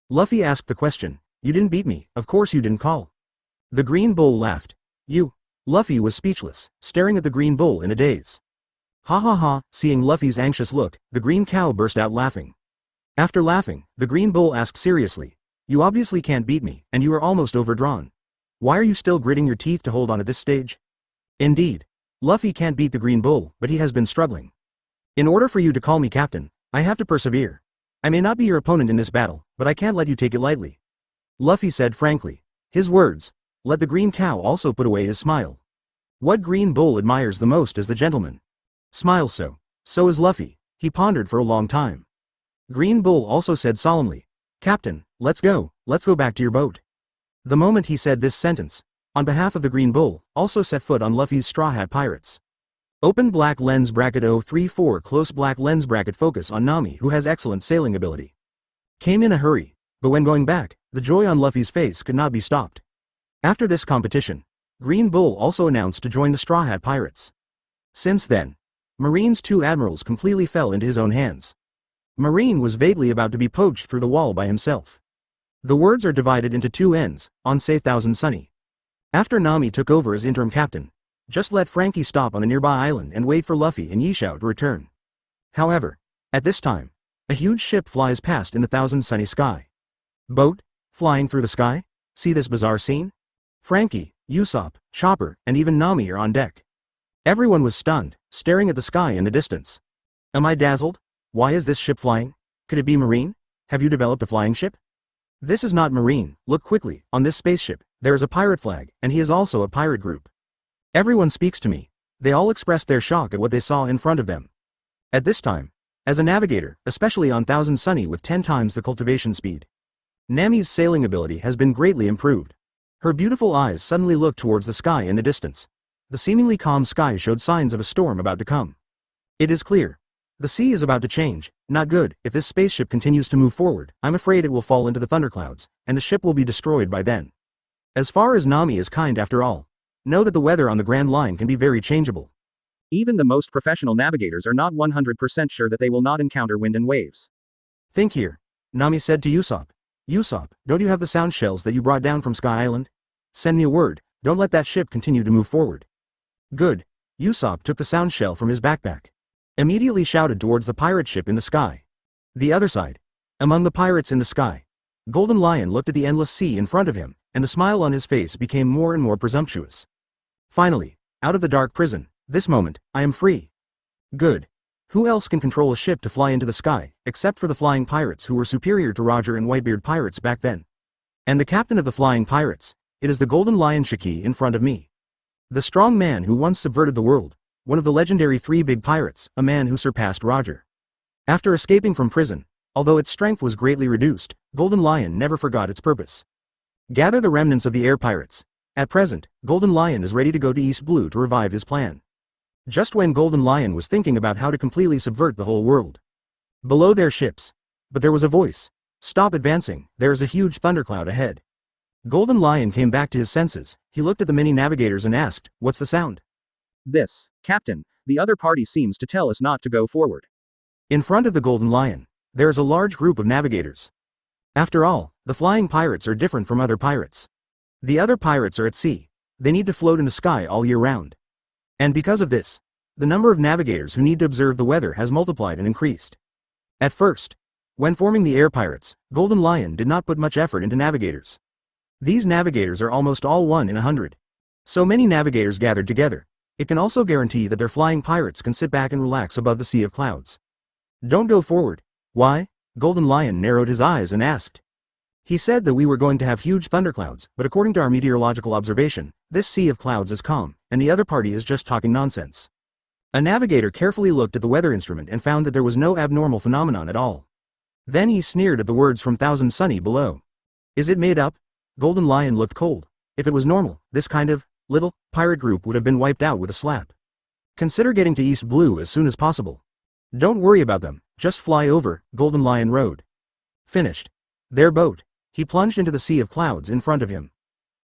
Luffy asked the question. You didn't beat me, of course you didn't call. The Green Bull laughed. You. Luffy was speechless, staring at the Green Bull in a daze. Ha ha ha, seeing Luffy's anxious look, the Green Cow burst out laughing. After laughing, the Green Bull asked seriously. You obviously can't beat me, and you are almost overdrawn. Why are you still gritting your teeth to hold on at this stage? Indeed. Luffy can't beat the Green Bull, but he has been struggling. In order for you to call me captain, I have to persevere. I may not be your opponent in this battle, but I can't let you take it lightly. Luffy said frankly. His words. Let the Green Cow also put away his smile. What Green Bull admires the most is the gentleman. Smile so. So is Luffy. He pondered for a long time. Green Bull also said solemnly. Captain, let's go back to your boat. The moment he said this sentence, on behalf of the Green Bull, also set foot on Luffy's Straw Hat Pirates. Open black lens bracket 034 close black lens bracket focus on Nami who has excellent sailing ability. Came in a hurry, but when going back, the joy on Luffy's face could not be stopped. After this competition, Green Bull also announced to join the Straw Hat Pirates. Since then, Marine's 2 admirals completely fell into his own hands. Marine was vaguely about to be poached through the wall by himself. The words are divided into 2 ends, on say Thousand Sunny. After Nami took over as interim captain, just let Frankie stop on a nearby island and wait for Luffy and Yishao to return. However, at this time, a huge ship flies past in the Thousand Sunny sky. Boat? Flying through the sky? See this bizarre scene? Frankie, Usopp, Chopper, and even Nami are on deck. Everyone was stunned, staring at the sky in the distance. Am I dazzled? Why is this ship flying? Could it be Marine? Have you developed a flying ship? This is not Marine, look quickly, on this spaceship, there is a pirate flag, and he is also a pirate group. Everyone speaks to me. They all expressed their shock at what they saw in front of them. At this time, as a navigator, especially on Thousand Sunny with 10 times the cultivation speed, Nami's sailing ability has been greatly improved. Her beautiful eyes suddenly looked towards the sky in the distance. The seemingly calm sky showed signs of a storm about to come. It is clear. The sea is about to change, not good. If this spaceship continues to move forward, I'm afraid it will fall into the thunderclouds, and the ship will be destroyed by then. As far as Nami is kind after all. Know that the weather on the Grand Line can be very changeable. Even the most professional navigators are not 100% sure that they will not encounter wind and waves. Think here. Nami said to Usopp. Usopp, don't you have the sound shells that you brought down from Sky Island? Send me a word, don't let that ship continue to move forward. Good. Usopp took the sound shell from his backpack. Immediately shouted towards the pirate ship in the sky. The other side. Among the pirates in the sky. Golden Lion looked at the endless sea in front of him, and the smile on his face became more and more presumptuous. Finally, out of the dark prison, this moment, I am free. Good. Who else can control a ship to fly into the sky, except for the flying pirates who were superior to Roger and Whitebeard pirates back then? And the captain of the flying pirates, it is the Golden Lion Shiki in front of me. The strong man who once subverted the world, one of the legendary three big pirates, a man who surpassed Roger. After escaping from prison, although its strength was greatly reduced, Golden Lion never forgot its purpose. Gather the remnants of the air pirates. At present, Golden Lion is ready to go to East Blue to revive his plan. Just when Golden Lion was thinking about how to completely subvert the whole world. Below their ships. But there was a voice. Stop advancing, there is a huge thundercloud ahead. Golden Lion came back to his senses, he looked at the many navigators and asked, what's the sound? This, Captain, the other party seems to tell us not to go forward. In front of the Golden Lion, there is a large group of navigators. After all, the flying pirates are different from other pirates. The other pirates are at sea. They need to float in the sky all year round. And because of this, the number of navigators who need to observe the weather has multiplied and increased. At first, when forming the air pirates, Golden Lion did not put much effort into navigators. These navigators are almost all 1 in 100. So many navigators gathered together, it can also guarantee that their flying pirates can sit back and relax above the sea of clouds. Don't go forward. Why? Golden Lion narrowed his eyes and asked. He said that we were going to have huge thunderclouds, but according to our meteorological observation, this sea of clouds is calm, and the other party is just talking nonsense. A navigator carefully looked at the weather instrument and found that there was no abnormal phenomenon at all. Then he sneered at the words from Thousand Sunny below. Is it made up? Golden Lion looked cold. If it was normal, this kind of little pirate group would have been wiped out with a slap. Consider getting to East Blue as soon as possible. Don't worry about them, just fly over, Golden Lion rowed. Finished. Their boat. He plunged into the sea of clouds in front of him.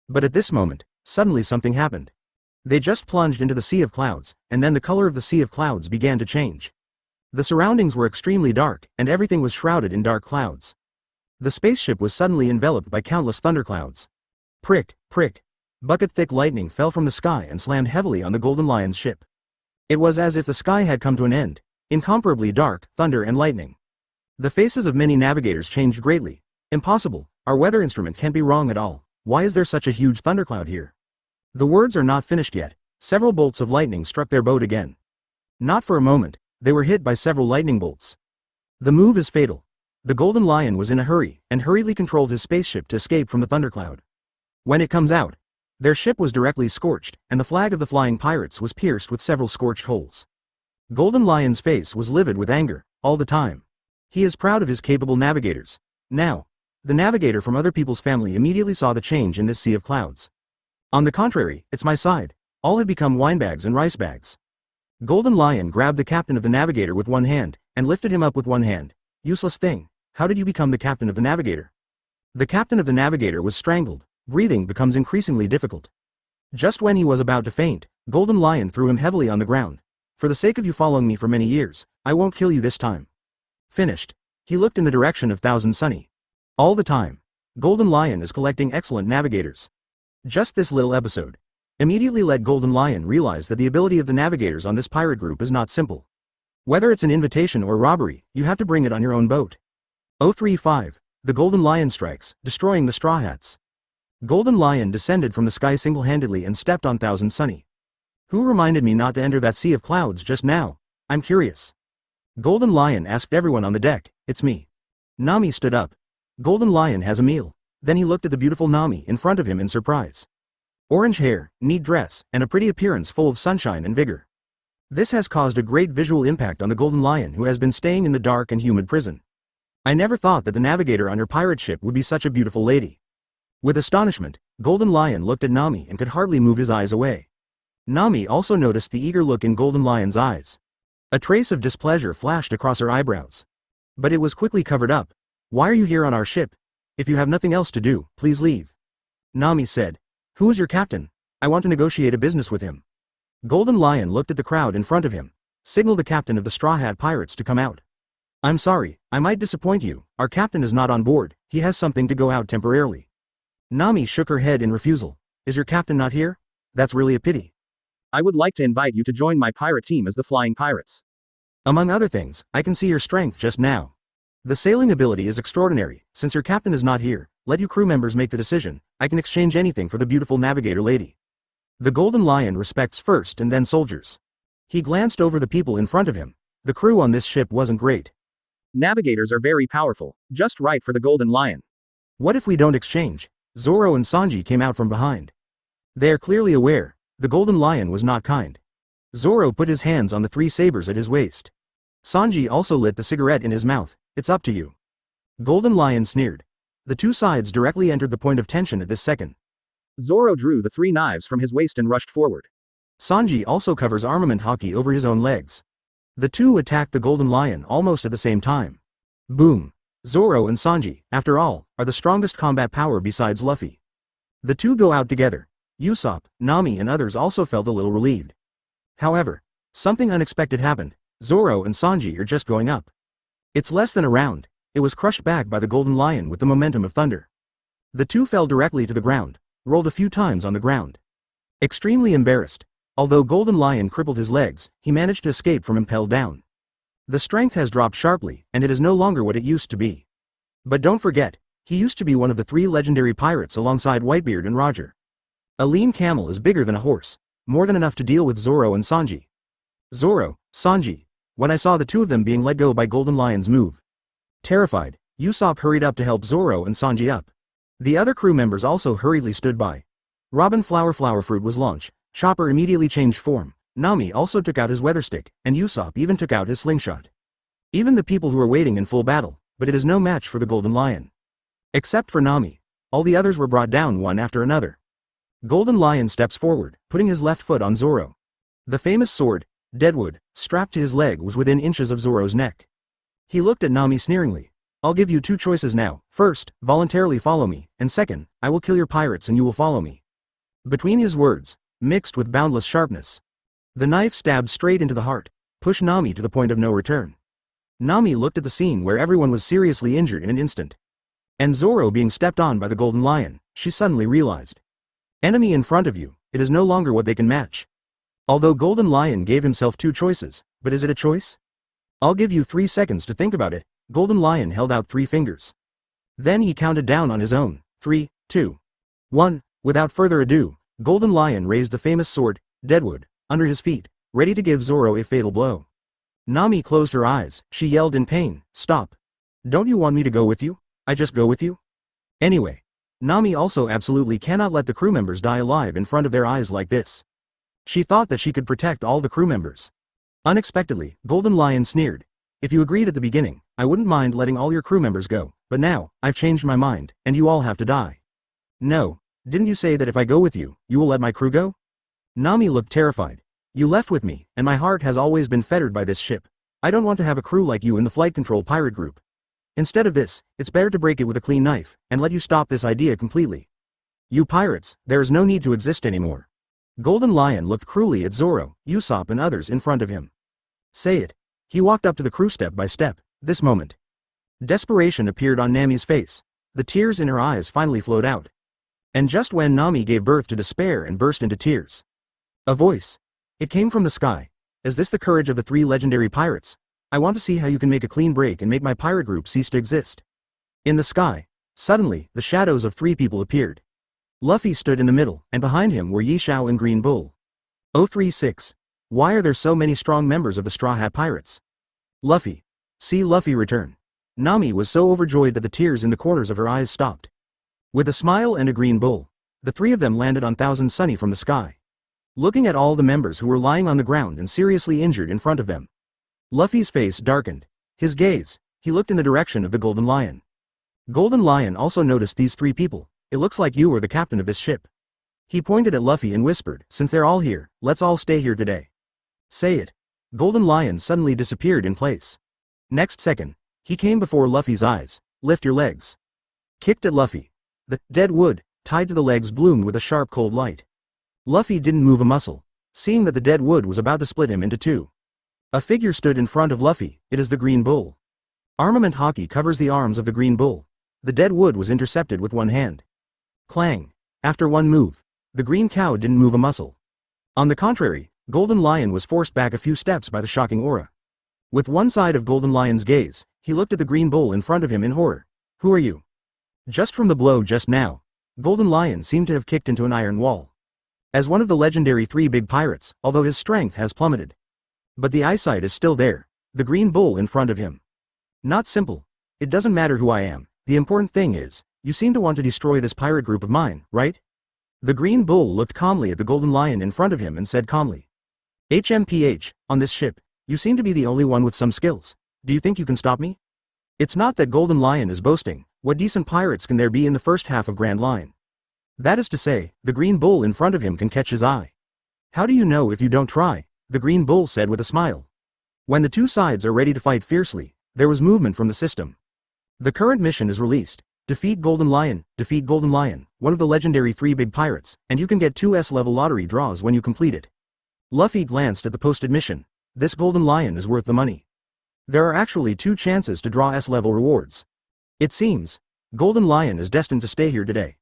But at this moment, suddenly something happened. They just plunged into the sea of clouds, and then the color of the sea of clouds began to change. The surroundings were extremely dark, and everything was shrouded in dark clouds. The spaceship was suddenly enveloped by countless thunderclouds. Prick, prick. Bucket-thick lightning fell from the sky and slammed heavily on the Golden Lion's ship. It was as if the sky had come to an end. Incomparably dark, thunder and lightning. The faces of many navigators changed greatly. Impossible, our weather instrument can't be wrong at all. Why is there such a huge thundercloud here? The words are not finished yet. Several bolts of lightning struck their boat again. Not for a moment, they were hit by several lightning bolts. The move is fatal. The Golden Lion was in a hurry, and hurriedly controlled his spaceship to escape from the thundercloud. When it comes out, their ship was directly scorched, and the flag of the flying pirates was pierced with several scorched holes. Golden Lion's face was livid with anger, all the time. He is proud of his capable navigators. Now, the navigator from other people's family immediately saw the change in this sea of clouds. On the contrary, it's my side. All had become winebags and rice bags. Golden Lion grabbed the captain of the navigator with one hand, and lifted him up with one hand. Useless thing, how did you become the captain of the navigator? The captain of the navigator was strangled. Breathing becomes increasingly difficult. Just when he was about to faint, Golden Lion threw him heavily on the ground. For the sake of you following me for many years, I won't kill you this time. Finished. He looked in the direction of Thousand Sunny. All the time, Golden Lion is collecting excellent navigators. Just this little episode immediately let Golden Lion realize that the ability of the navigators on this pirate group is not simple. Whether it's an invitation or robbery, you have to bring it on your own boat. 035. The Golden Lion strikes, destroying the Straw Hats. Golden Lion descended from the sky single-handedly and stepped on Thousand Sunny. Who reminded me not to enter that sea of clouds just now? I'm curious. Golden Lion asked everyone on the deck. It's me. Nami stood up. Golden Lion has a meal. Then he looked at the beautiful Nami in front of him in surprise. Orange hair, neat dress, and a pretty appearance full of sunshine and vigor. This has caused a great visual impact on the Golden Lion, who has been staying in the dark and humid prison. I never thought that the navigator on her pirate ship would be such a beautiful lady. With astonishment, Golden Lion looked at Nami and could hardly move his eyes away. Nami also noticed the eager look in Golden Lion's eyes. A trace of displeasure flashed across her eyebrows. But it was quickly covered up. Why are you here on our ship? If you have nothing else to do, please leave. Nami said. Who is your captain? I want to negotiate a business with him. Golden Lion looked at the crowd in front of him, signaled the captain of the Straw Hat Pirates to come out. I'm sorry, I might disappoint you, our captain is not on board, he has something to go out temporarily. Nami shook her head in refusal. Is your captain not here? That's really a pity. I would like to invite you to join my pirate team as the Flying Pirates. Among other things, I can see your strength just now. The sailing ability is extraordinary. Since your captain is not here, let you crew members make the decision. I can exchange anything for the beautiful navigator lady. The Golden Lion respects first and then soldiers. He glanced over the people in front of him. The crew on this ship wasn't great. Navigators are very powerful, just right for the Golden Lion. What if we don't exchange? Zoro and Sanji came out from behind. They are clearly aware, the Golden Lion was not kind. Zoro put his hands on the three sabers at his waist. Sanji also lit the cigarette in his mouth. It's up to you. Golden Lion sneered. The two sides directly entered the point of tension at this second. Zoro drew the three knives from his waist and rushed forward. Sanji also covers Armament Haki over his own legs. The two attacked the Golden Lion almost at the same time. Boom. Zoro and Sanji, after all, are the strongest combat power besides Luffy. The two go out together. Usopp, Nami and others also felt a little relieved. However, something unexpected happened. Zoro and Sanji are just going up. It's less than a round. It was crushed back by the Golden Lion with the momentum of thunder. The two fell directly to the ground, rolled a few times on the ground. Extremely embarrassed. Although Golden Lion crippled his legs, he managed to escape from impelled down. The strength has dropped sharply, and it is no longer what it used to be. But don't forget, he used to be one of the three legendary pirates alongside Whitebeard and Roger. A lean camel is bigger than a horse, more than enough to deal with Zoro and Sanji. Zoro, Sanji, when I saw the two of them being let go by Golden Lion's move. Terrified, Usopp hurried up to help Zoro and Sanji up. The other crew members also hurriedly stood by. Robin Flower Fruit was launched. Chopper immediately changed form. Nami also took out his weather stick, and Usopp even took out his slingshot. Even the people who were waiting in full battle, but it is no match for the Golden Lion. Except for Nami. All the others were brought down one after another. Golden Lion steps forward, putting his left foot on Zoro. The famous sword, Deadwood, strapped to his leg was within inches of Zoro's neck. He looked at Nami sneeringly. I'll give you two choices now. First, voluntarily follow me, and second, I will kill your pirates and you will follow me. Between his words, mixed with boundless sharpness, the knife stabbed straight into the heart, pushed Nami to the point of no return. Nami looked at the scene where everyone was seriously injured in an instant. And Zoro being stepped on by the Golden Lion, she suddenly realized. Enemy in front of you, it is no longer what they can match. Although Golden Lion gave himself two choices, but is it a choice? I'll give you 3 seconds to think about it. Golden Lion held out 3 fingers. Then he counted down on his own. 3, 2, 1. Without further ado, Golden Lion raised the famous sword, Deadwood, under his feet, ready to give Zoro a fatal blow. Nami closed her eyes. She yelled in pain, "Stop. Don't you want me to go with you? I just go with you?" Anyway, Nami also absolutely cannot let the crew members die alive in front of their eyes like this. She thought that she could protect all the crew members. Unexpectedly, Golden Lion sneered. If you agreed at the beginning, I wouldn't mind letting all your crew members go, but now, I've changed my mind, and you all have to die. No, didn't you say that if I go with you, you will let my crew go? Nami looked terrified. You left with me, and my heart has always been fettered by this ship. I don't want to have a crew like you in the flight control pirate group. Instead of this, it's better to break it with a clean knife, and let you stop this idea completely. You pirates, there is no need to exist anymore. Golden Lion looked cruelly at Zoro, Usopp and others in front of him. Say it. He walked up to the crew step by step. This moment, desperation appeared on Nami's face. The tears in her eyes finally flowed out. And just when Nami gave birth to despair and burst into tears, a voice. It came from the sky. Is this the courage of the 3 legendary pirates? I want to see how you can make a clean break and make my pirate group cease to exist. In the sky, suddenly, the shadows of 3 people appeared. Luffy stood in the middle, and behind him were Yishao and Green Bull. 036. Why are there so many strong members of the Straw Hat Pirates? Luffy. See Luffy return. Nami was so overjoyed that the tears in the corners of her eyes stopped. With a smile and a Green Bull, the 3 of them landed on Thousand Sunny from the sky. Looking at all the members who were lying on the ground and seriously injured in front of them, Luffy's face darkened. His gaze, he looked in the direction of the Golden Lion. Golden Lion also noticed these 3 people. It looks like you are the captain of this ship. He pointed at Luffy and whispered, since they're all here, let's all stay here today. Say it. Golden Lion suddenly disappeared in place. Next second, he came before Luffy's eyes. Lift your legs. Kicked at Luffy. The dead wood, tied to the legs bloomed with a sharp cold light. Luffy didn't move a muscle, seeing that the dead wood was about to split him into two. A figure stood in front of Luffy. It is the Green Bull. Armament Haki covers the arms of the Green Bull. The dead wood was intercepted with one hand. Clang. After one move, the green cow didn't move a muscle. On the contrary, Golden Lion was forced back a few steps by the shocking aura. With one side of Golden Lion's gaze, he looked at the Green Bull in front of him in horror. Who are you? Just from the blow just now, Golden Lion seemed to have kicked into an iron wall. As one of the legendary three big pirates, although his strength has plummeted. But the eyesight is still there, the Green Bull in front of him. Not simple. It doesn't matter who I am, the important thing is, you seem to want to destroy this pirate group of mine, right? The Green Bull looked calmly at the Golden Lion in front of him and said calmly. HMPH, on this ship, you seem to be the only one with some skills. Do you think you can stop me? It's not that Golden Lion is boasting, what decent pirates can there be in the first half of Grand Line? That is to say, the Green Bull in front of him can catch his eye. How do you know if you don't try? The Green Bull said with a smile. When the two sides are ready to fight fiercely, there was movement from the system. The current mission is released. Defeat Golden Lion, one of the legendary three big pirates, and you can get 2 S-level lottery draws when you complete it. Luffy glanced at the posted mission. This Golden Lion is worth the money. There are actually 2 chances to draw S-level rewards. It seems, Golden Lion is destined to stay here today.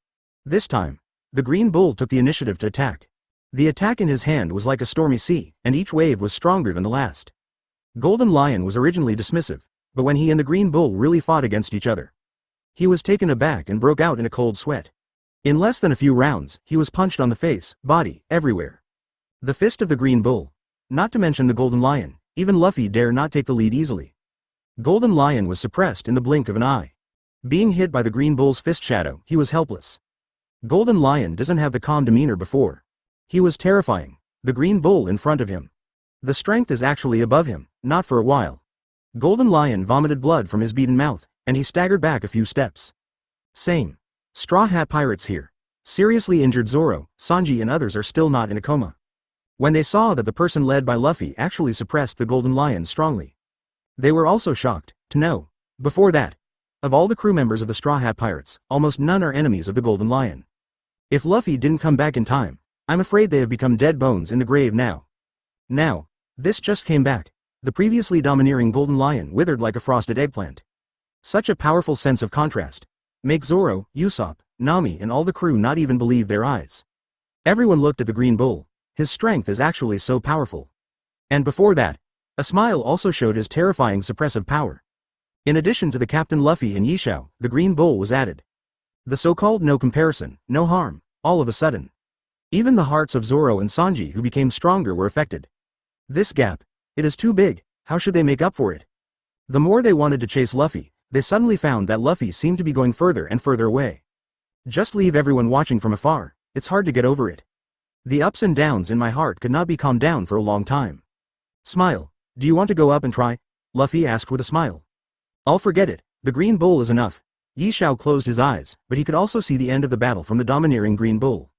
This time, the Green Bull took the initiative to attack. The attack in his hand was like a stormy sea, and each wave was stronger than the last. Golden Lion was originally dismissive, but when he and the Green Bull really fought against each other, he was taken aback and broke out in a cold sweat. In less than a few rounds, he was punched on the face, body, everywhere. The fist of the Green Bull. Not to mention the Golden Lion, even Luffy dare not take the lead easily. Golden Lion was suppressed in the blink of an eye. Being hit by the Green Bull's fist shadow, he was helpless. Golden Lion doesn't have the calm demeanor before. He was terrifying. The Green Bull in front of him. The strength is actually above him, not for a while. Golden Lion vomited blood from his beaten mouth, and he staggered back a few steps. Same. Straw Hat Pirates here. Seriously injured Zoro, Sanji and others are still not in a coma. When they saw that the person led by Luffy actually suppressed the Golden Lion strongly, they were also shocked to know. Before that, of all the crew members of the Straw Hat Pirates, almost none are enemies of the Golden Lion. If Luffy didn't come back in time, I'm afraid they have become dead bones in the grave now. Now, this just came back. The previously domineering Golden Lion withered like a frosted eggplant. Such a powerful sense of contrast. Make Zoro, Usopp, Nami and all the crew not even believe their eyes. Everyone looked at the Green Bull. His strength is actually so powerful. And before that, a smile also showed his terrifying suppressive power. In addition to the Captain Luffy and Yishao, the Green Bull was added. The so-called no comparison, no harm, all of a sudden. Even the hearts of Zoro and Sanji who became stronger were affected. This gap, it is too big, how should they make up for it? The more they wanted to chase Luffy, they suddenly found that Luffy seemed to be going further and further away. Just leave everyone watching from afar, it's hard to get over it. The ups and downs in my heart could not be calmed down for a long time. Smile, do you want to go up and try? Luffy asked with a smile. I'll forget it, the Green Bull is enough. Yishao closed his eyes, but he could also see the end of the battle from the domineering Green Bull.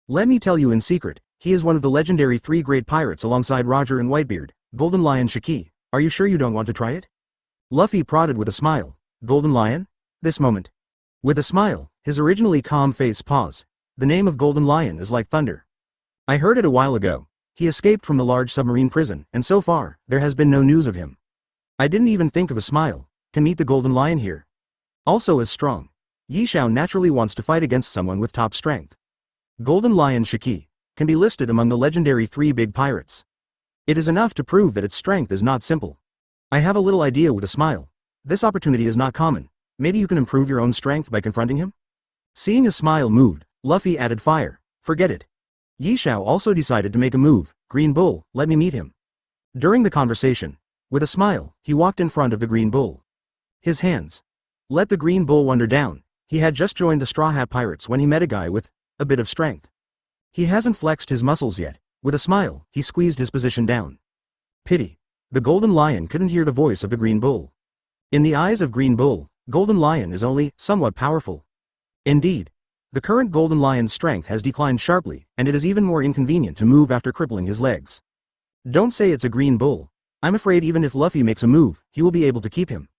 Let me tell you in secret, he is one of the legendary three great pirates alongside Roger and Whitebeard, Golden Lion Shiki. Are you sure you don't want to try it? Luffy prodded with a smile. Golden Lion? This moment. With a smile, his originally calm face paused. The name of Golden Lion is like thunder. I heard it a while ago. He escaped from the large submarine prison, and so far, there has been no news of him. I didn't even think of a smile. Can meet the Golden Lion here. Also as strong. Yishao naturally wants to fight against someone with top strength. Golden Lion Shiki can be listed among the legendary three big pirates. It is enough to prove that its strength is not simple. I have a little idea with a smile. This opportunity is not common. Maybe you can improve your own strength by confronting him? Seeing his smile moved, Luffy added fire. Forget it. Yishao also decided to make a move. Green Bull, let me meet him. During the conversation, with a smile, he walked in front of the Green Bull. His hands. Let the Green Bull wander down. He had just joined the Straw Hat Pirates when he met a guy with a bit of strength. He hasn't flexed his muscles yet. With a smile, he squeezed his position down. Pity. The Golden Lion couldn't hear the voice of the Green Bull. In the eyes of Green Bull, Golden Lion is only somewhat powerful. Indeed, the current Golden Lion's strength has declined sharply, and it is even more inconvenient to move after crippling his legs. Don't say it's a Green Bull. I'm afraid even if Luffy makes a move, he will be able to keep him.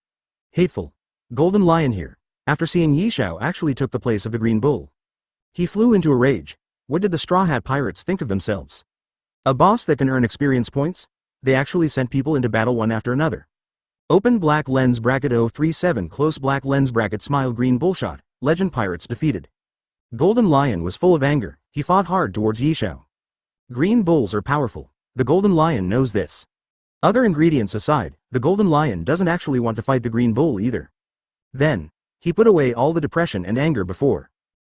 Hateful. Golden Lion here, after seeing Yishao actually took the place of the Green Bull. He flew into a rage. What did the Straw Hat Pirates think of themselves? A boss that can earn experience points? They actually sent people into battle one after another. Open black lens bracket 037 close black lens bracket smile green bullshot, legend pirates defeated. Golden Lion was full of anger, he fought hard towards Yishao. Green bulls are powerful, the Golden Lion knows this. Other ingredients aside, the Golden Lion doesn't actually want to fight the Green Bull either. Then, he put away all the depression and anger before.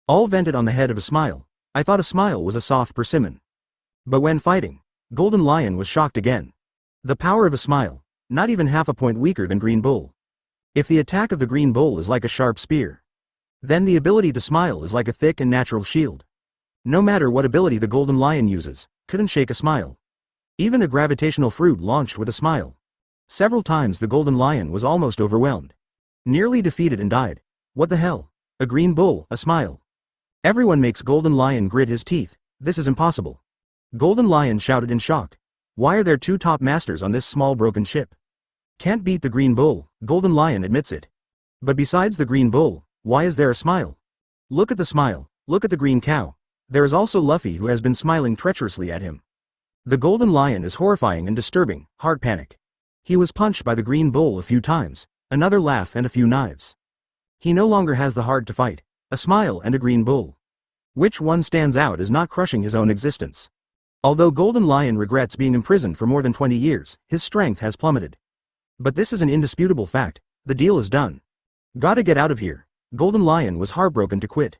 All vented on the head of a smile. I thought a smile was a soft persimmon. But when fighting, Golden Lion was shocked again. The power of a smile, not even half a point weaker than Green Bull. If the attack of the Green Bull is like a sharp spear, then the ability to smile is like a thick and natural shield. No matter what ability the Golden Lion uses, couldn't shake a smile. Even a gravitational fruit launched with a smile. Several times the Golden Lion was almost overwhelmed. Nearly defeated and died. What the hell? A Green Bull, a smile. Everyone makes Golden Lion grit his teeth. This is impossible. Golden Lion shouted in shock. Why are there two top masters on this small broken ship? Can't beat the Green Bull, Golden Lion admits it. But besides the Green Bull, why is there a smile? Look at the smile, look at the green cow. There is also Luffy who has been smiling treacherously at him. The Golden Lion is horrifying and disturbing, heart panic. He was punched by the Green Bull a few times, another laugh and a few knives. He no longer has the heart to fight, a smile and a Green Bull. Which one stands out as not crushing his own existence? Although Golden Lion regrets being imprisoned for more than 20 years, his strength has plummeted. But this is an indisputable fact, the deal is done. Gotta get out of here. Golden Lion was heartbroken to quit.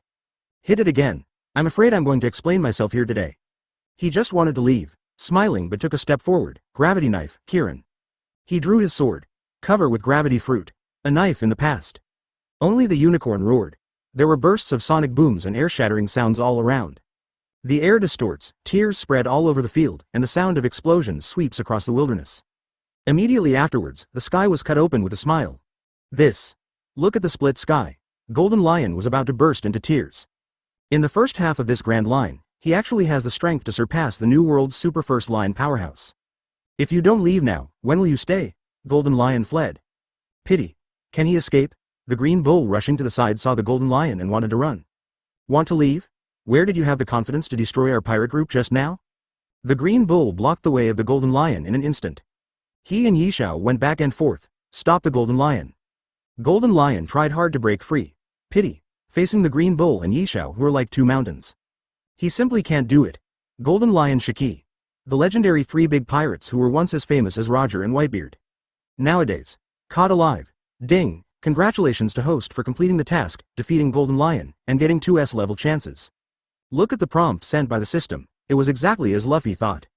Hit it again. I'm afraid I'm going to explain myself here today. He just wanted to leave, smiling but took a step forward, gravity knife, Kirin. He drew his sword, cover with gravity fruit, a knife in the past. Only the unicorn roared. There were bursts of sonic booms and air-shattering sounds all around. The air distorts, tears spread all over the field, and the sound of explosions sweeps across the wilderness. Immediately afterwards, the sky was cut open with a smile. Look at the split sky. Golden Lion was about to burst into tears. In the first half of this grand line, he actually has the strength to surpass the New World's super first line powerhouse. If you don't leave now, when will you stay? Golden Lion fled. Pity. Can he escape? The Green Bull rushing to the side saw the Golden Lion and wanted to run. Want to leave? Where did you have the confidence to destroy our pirate group just now? The Green Bull blocked the way of the Golden Lion in an instant. He and Yishao went back and forth, stop the Golden Lion. Golden Lion tried hard to break free. Pity. Facing the Green Bull and Yishao who are like two mountains. He simply can't do it. Golden Lion Shiki. The legendary three big pirates who were once as famous as Roger and Whitebeard. Nowadays, caught alive. Ding. Congratulations to host for completing the task, defeating Golden Lion, and getting 2 S-level chances. Look at the prompt sent by the system, it was exactly as Luffy thought.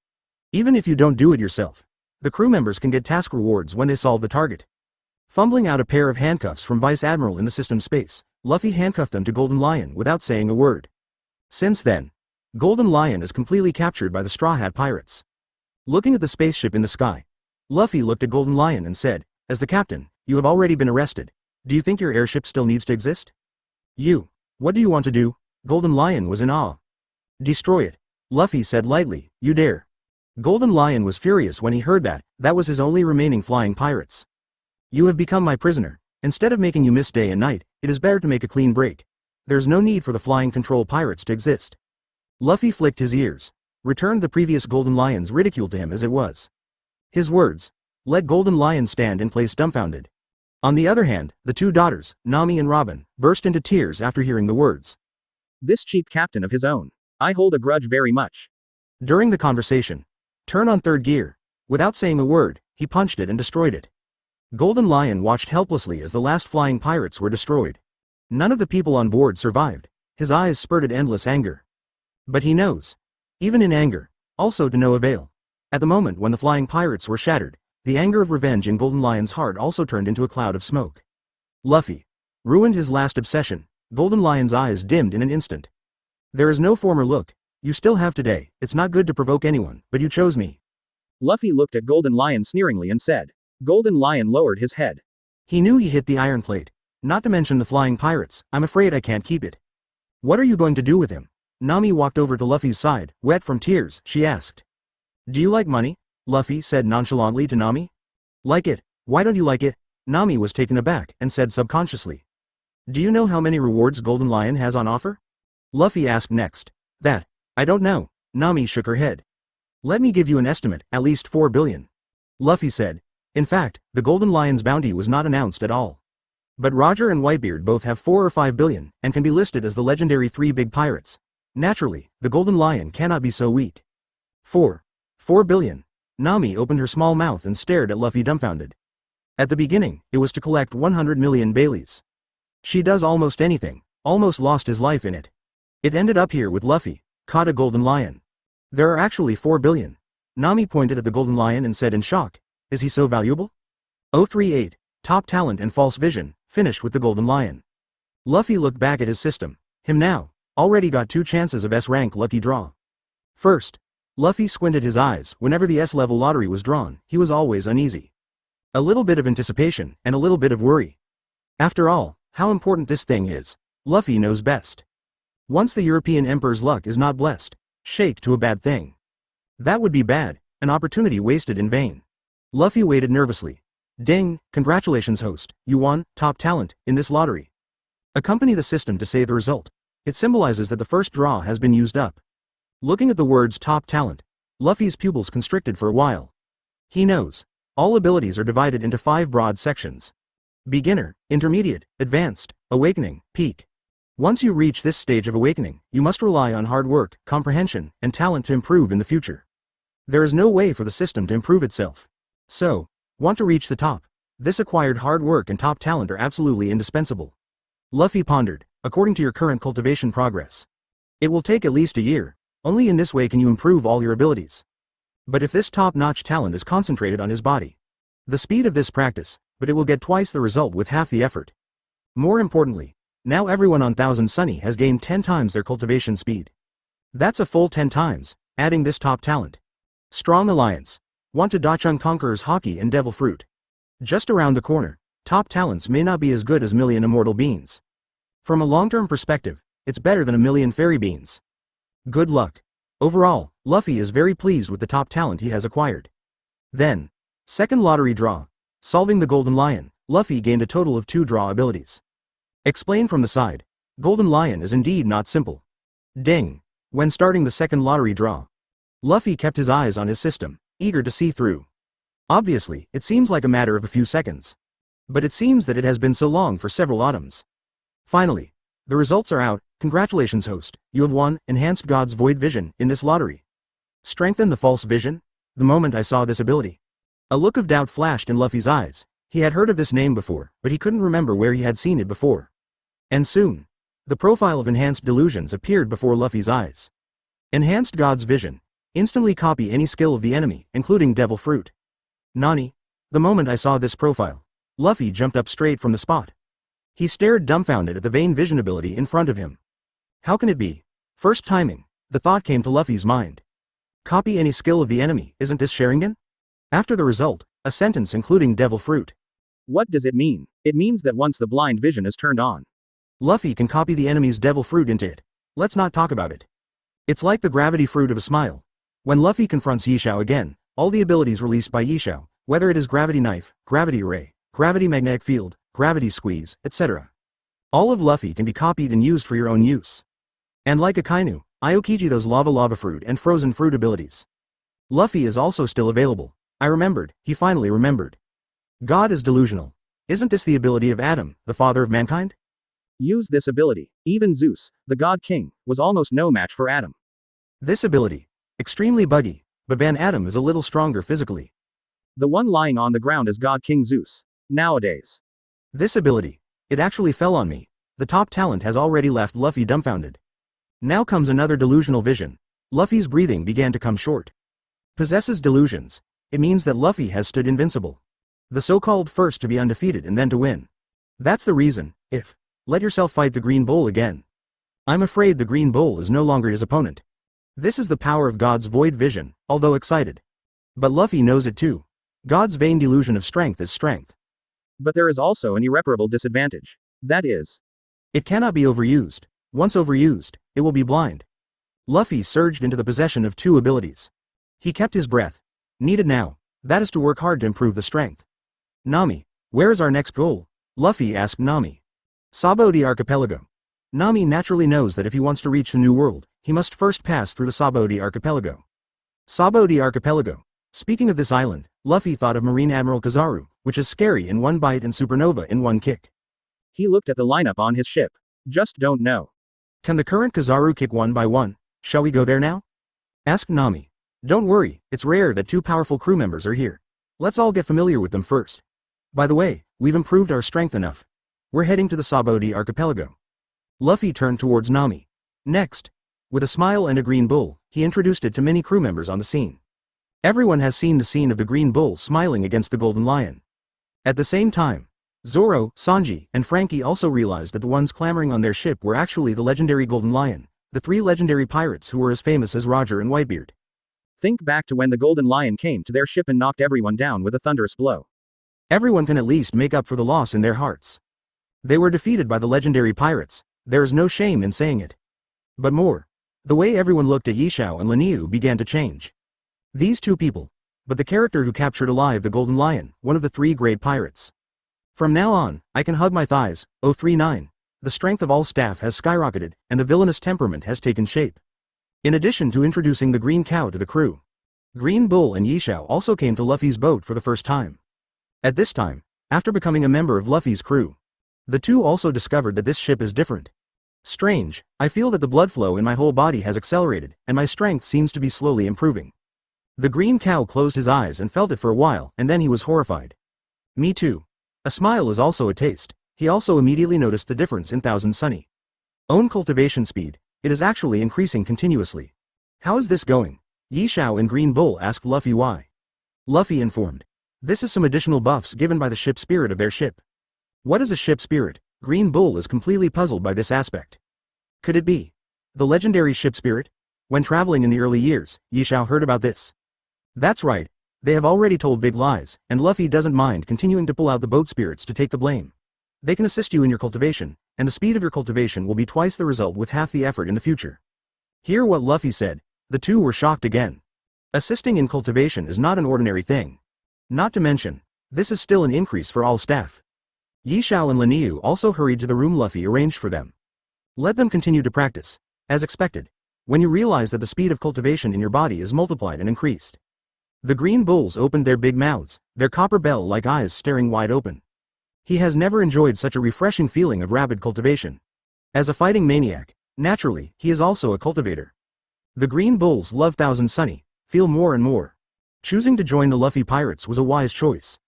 Even if you don't do it yourself, the crew members can get task rewards when they solve the target. Fumbling out a pair of handcuffs from Vice Admiral in the system space, Luffy handcuffed them to Golden Lion without saying a word. Since then, Golden Lion is completely captured by the Straw Hat Pirates. Looking at the spaceship in the sky, Luffy looked at Golden Lion and said, as the captain, you have already been arrested. Do you think your airship still needs to exist? What do you want to do? Golden Lion was in awe. Destroy it. Luffy said lightly, you dare. Golden Lion was furious when he heard that was his only remaining flying pirates. You have become my prisoner. Instead of making you miss day and night, it is better to make a clean break. There's no need for the flying control pirates to exist. Luffy flicked his ears, returned the previous Golden Lion's ridicule to him as it was. His words, let Golden Lion stand in place dumbfounded. On the other hand, the two daughters, Nami and Robin, burst into tears after hearing the words. This cheap captain of his own. I hold a grudge very much. During the conversation, turn on third gear. Without saying a word, he punched it and destroyed it. Golden Lion watched helplessly as the last flying pirates were destroyed. None of the people on board survived. His eyes spurted endless anger. But he knows. Even in anger, also to no avail. At the moment when the flying pirates were shattered, the anger of revenge in Golden Lion's heart also turned into a cloud of smoke. Luffy ruined his last obsession. Golden Lion's eyes dimmed in an instant. There is no former look. You still have today. It's not good to provoke anyone, but you chose me. Luffy looked at Golden Lion sneeringly and said. Golden Lion lowered his head. He knew he hit the iron plate. Not to mention the flying pirates. I'm afraid I can't keep it. What are you going to do with him? Nami walked over to Luffy's side, wet from tears, she asked. Do you like money? Luffy said nonchalantly to Nami. Like it? Why don't you like it? Nami was taken aback and said subconsciously. Do you know how many rewards Golden Lion has on offer? Luffy asked next. I don't know. Nami shook her head. Let me give you an estimate, at least 4 billion. Luffy said. In fact, the Golden Lion's bounty was not announced at all. But Roger and Whitebeard both have 4 or 5 billion, and can be listed as the legendary 3 big pirates. Naturally, the Golden Lion cannot be so weak. 4 billion. Nami opened her small mouth and stared at Luffy dumbfounded. At the beginning, it was to collect 100 million Baileys. She does almost anything, almost lost his life in it. It ended up here with Luffy, caught a Golden Lion. There are actually 4 billion. Nami pointed at the Golden Lion and said in shock, is he so valuable? 038, top talent and false vision, finished with the Golden Lion. Luffy looked back at his system. Him now, already got 2 chances of S-rank lucky draw. First, Luffy squinted his eyes. Whenever the S-level lottery was drawn, he was always uneasy. A little bit of anticipation, and a little bit of worry. After all, how important this thing is, Luffy knows best. Once the European Emperor's luck is not blessed, shake to a bad thing. That would be bad, an opportunity wasted in vain. Luffy waited nervously. Ding, congratulations host, you won, top talent, in this lottery. Accompany the system to say the result. It symbolizes that the first draw has been used up. Looking at the words top talent, Luffy's pupils constricted for a while. He knows. All abilities are divided into 5 broad sections. Beginner, Intermediate, Advanced, Awakening, Peak. Once you reach this stage of awakening, you must rely on hard work, comprehension, and talent to improve in the future. There is no way for the system to improve itself. So, want to reach the top. This acquired hard work and top talent are absolutely indispensable. Luffy pondered, according to your current cultivation progress. It will take at least a year. Only in this way can you improve all your abilities. But if this top-notch talent is concentrated on his body, the speed of this practice, but it will get twice the result with half the effort. More importantly, now everyone on Thousand Sunny has gained 10 times their cultivation speed. That's a full 10 times, adding this top talent. Strong alliance. Want to Dachshund Conqueror's Haki and Devil Fruit. Just around the corner, top talents may not be as good as million immortal beans. From a long-term perspective, it's better than a million fairy beans. Good luck. Overall, Luffy is very pleased with the top talent he has acquired. Then, second lottery draw. Solving the Golden Lion, Luffy gained a total of 2 draw abilities. Explain from the side. Golden Lion is indeed not simple. Ding. When starting the second lottery draw, Luffy kept his eyes on his system, eager to see through. Obviously, it seems like a matter of a few seconds. But it seems that it has been so long for several autumns. Finally, the results are out. Congratulations host, you have won, Enhanced God's Void Vision, in this lottery. Strengthen the false vision? The moment I saw this ability. A look of doubt flashed in Luffy's eyes. He had heard of this name before, but he couldn't remember where he had seen it before. And soon, the profile of Enhanced Delusions appeared before Luffy's eyes. Enhanced God's Vision. Instantly copy any skill of the enemy, including Devil Fruit. Nani? The moment I saw this profile, Luffy jumped up straight from the spot. He stared dumbfounded at the Vain Vision ability in front of him. How can it be? First timing, the thought came to Luffy's mind. Copy any skill of the enemy, isn't this Sharingan? After the result, a sentence including Devil Fruit. What does it mean? It means that once the blind vision is turned on, Luffy can copy the enemy's Devil Fruit into it. Let's not talk about it. It's like the gravity fruit of a smile. When Luffy confronts Yishao again, all the abilities released by Yishao, whether it is Gravity Knife, Gravity Ray, Gravity Magnetic Field, Gravity Squeeze, etc. All of Luffy can be copied and used for your own use. And like Akainu, Aokiji those Lava Fruit and Frozen Fruit abilities. Luffy is also still available. I remembered, he finally remembered. God is delusional. Isn't this the ability of Adam, the father of mankind? Use this ability. Even Zeus, the God King, was almost no match for Adam. This ability, extremely buggy, but Van Adam is a little stronger physically. The one lying on the ground is God King Zeus. Nowadays. This ability, it actually fell on me. The top talent has already left Luffy dumbfounded. Now comes another delusional vision. Luffy's breathing began to come short. Possesses delusions. It means that Luffy has stood invincible. The so-called first to be undefeated and then to win. That's the reason, if. Let yourself fight the Green Bull again. I'm afraid the Green Bull is no longer his opponent. This is the power of God's void vision, although excited. But Luffy knows it too. God's vain delusion of strength is strength. But there is also an irreparable disadvantage. That is, it cannot be overused. Once overused, it will be blind. Luffy surged into the possession of 2 abilities. He kept his breath. Needed now, that is to work hard to improve the strength. Nami, where is our next goal? Luffy asked Nami. Sabaody Archipelago. Nami naturally knows that if he wants to reach the New World, he must first pass through the Sabaody archipelago. Sabaody archipelago. Speaking of this island, Luffy thought of Marine Admiral Kizaru, which is scary in one bite and supernova in one kick. He looked at the lineup on his ship. Just don't know. Can the current Kizaru kick one by one? Shall we go there now? Asked Nami. Don't worry, it's rare that two powerful crew members are here. Let's all get familiar with them first. By the way, we've improved our strength enough. We're heading to the Sabaody archipelago. Luffy turned towards Nami. Next, with a smile and a green bull, he introduced it to many crew members on the scene. Everyone has seen the scene of the green bull smiling against the golden lion. At the same time, Zoro, Sanji, and Frankie also realized that the ones clamoring on their ship were actually the legendary golden lion, the three legendary pirates who were as famous as Roger and Whitebeard. Think back to when the golden lion came to their ship and knocked everyone down with a thunderous blow. Everyone can at least make up for the loss in their hearts. They were defeated by the legendary pirates, there is no shame in saying it. But more, the way everyone looked at Yishao and Liniu began to change. These two people, but the character who captured alive the golden lion, one of the three great pirates. From now on, I can hug my thighs, 039. The strength of all staff has skyrocketed, and the villainous temperament has taken shape. In addition to introducing the green cow to the crew, Green Bull and Yishao also came to Luffy's boat for the first time. At this time, after becoming a member of Luffy's crew, the two also discovered that this ship is different. Strange, I feel that the blood flow in my whole body has accelerated, and my strength seems to be slowly improving. The green cow closed his eyes and felt it for a while, and then he was horrified. Me too. A smile is also a taste. He also immediately noticed the difference in Thousand Sunny. Own cultivation speed, it is actually increasing continuously. How is this going? Yishao and Green Bull asked Luffy why. Luffy informed. This is some additional buffs given by the ship spirit of their ship. What is a ship spirit? Green Bull is completely puzzled by this aspect. Could it be the legendary ship spirit? When traveling in the early years, Yishao heard about this. That's right, they have already told big lies, and Luffy doesn't mind continuing to pull out the boat spirits to take the blame. They can assist you in your cultivation, and the speed of your cultivation will be twice the result with half the effort in the future. Hear what Luffy said, the two were shocked again. Assisting in cultivation is not an ordinary thing. Not to mention, this is still an increase for all staff. Yishao and Liniu also hurried to the room Luffy arranged for them. Let them continue to practice, as expected, when you realize that the speed of cultivation in your body is multiplied and increased. The green bulls opened their big mouths, their copper bell-like eyes staring wide open. He has never enjoyed such a refreshing feeling of rapid cultivation. As a fighting maniac, naturally, he is also a cultivator. The green bulls love Thousand Sunny, feel more and more. Choosing to join the Luffy pirates was a wise choice.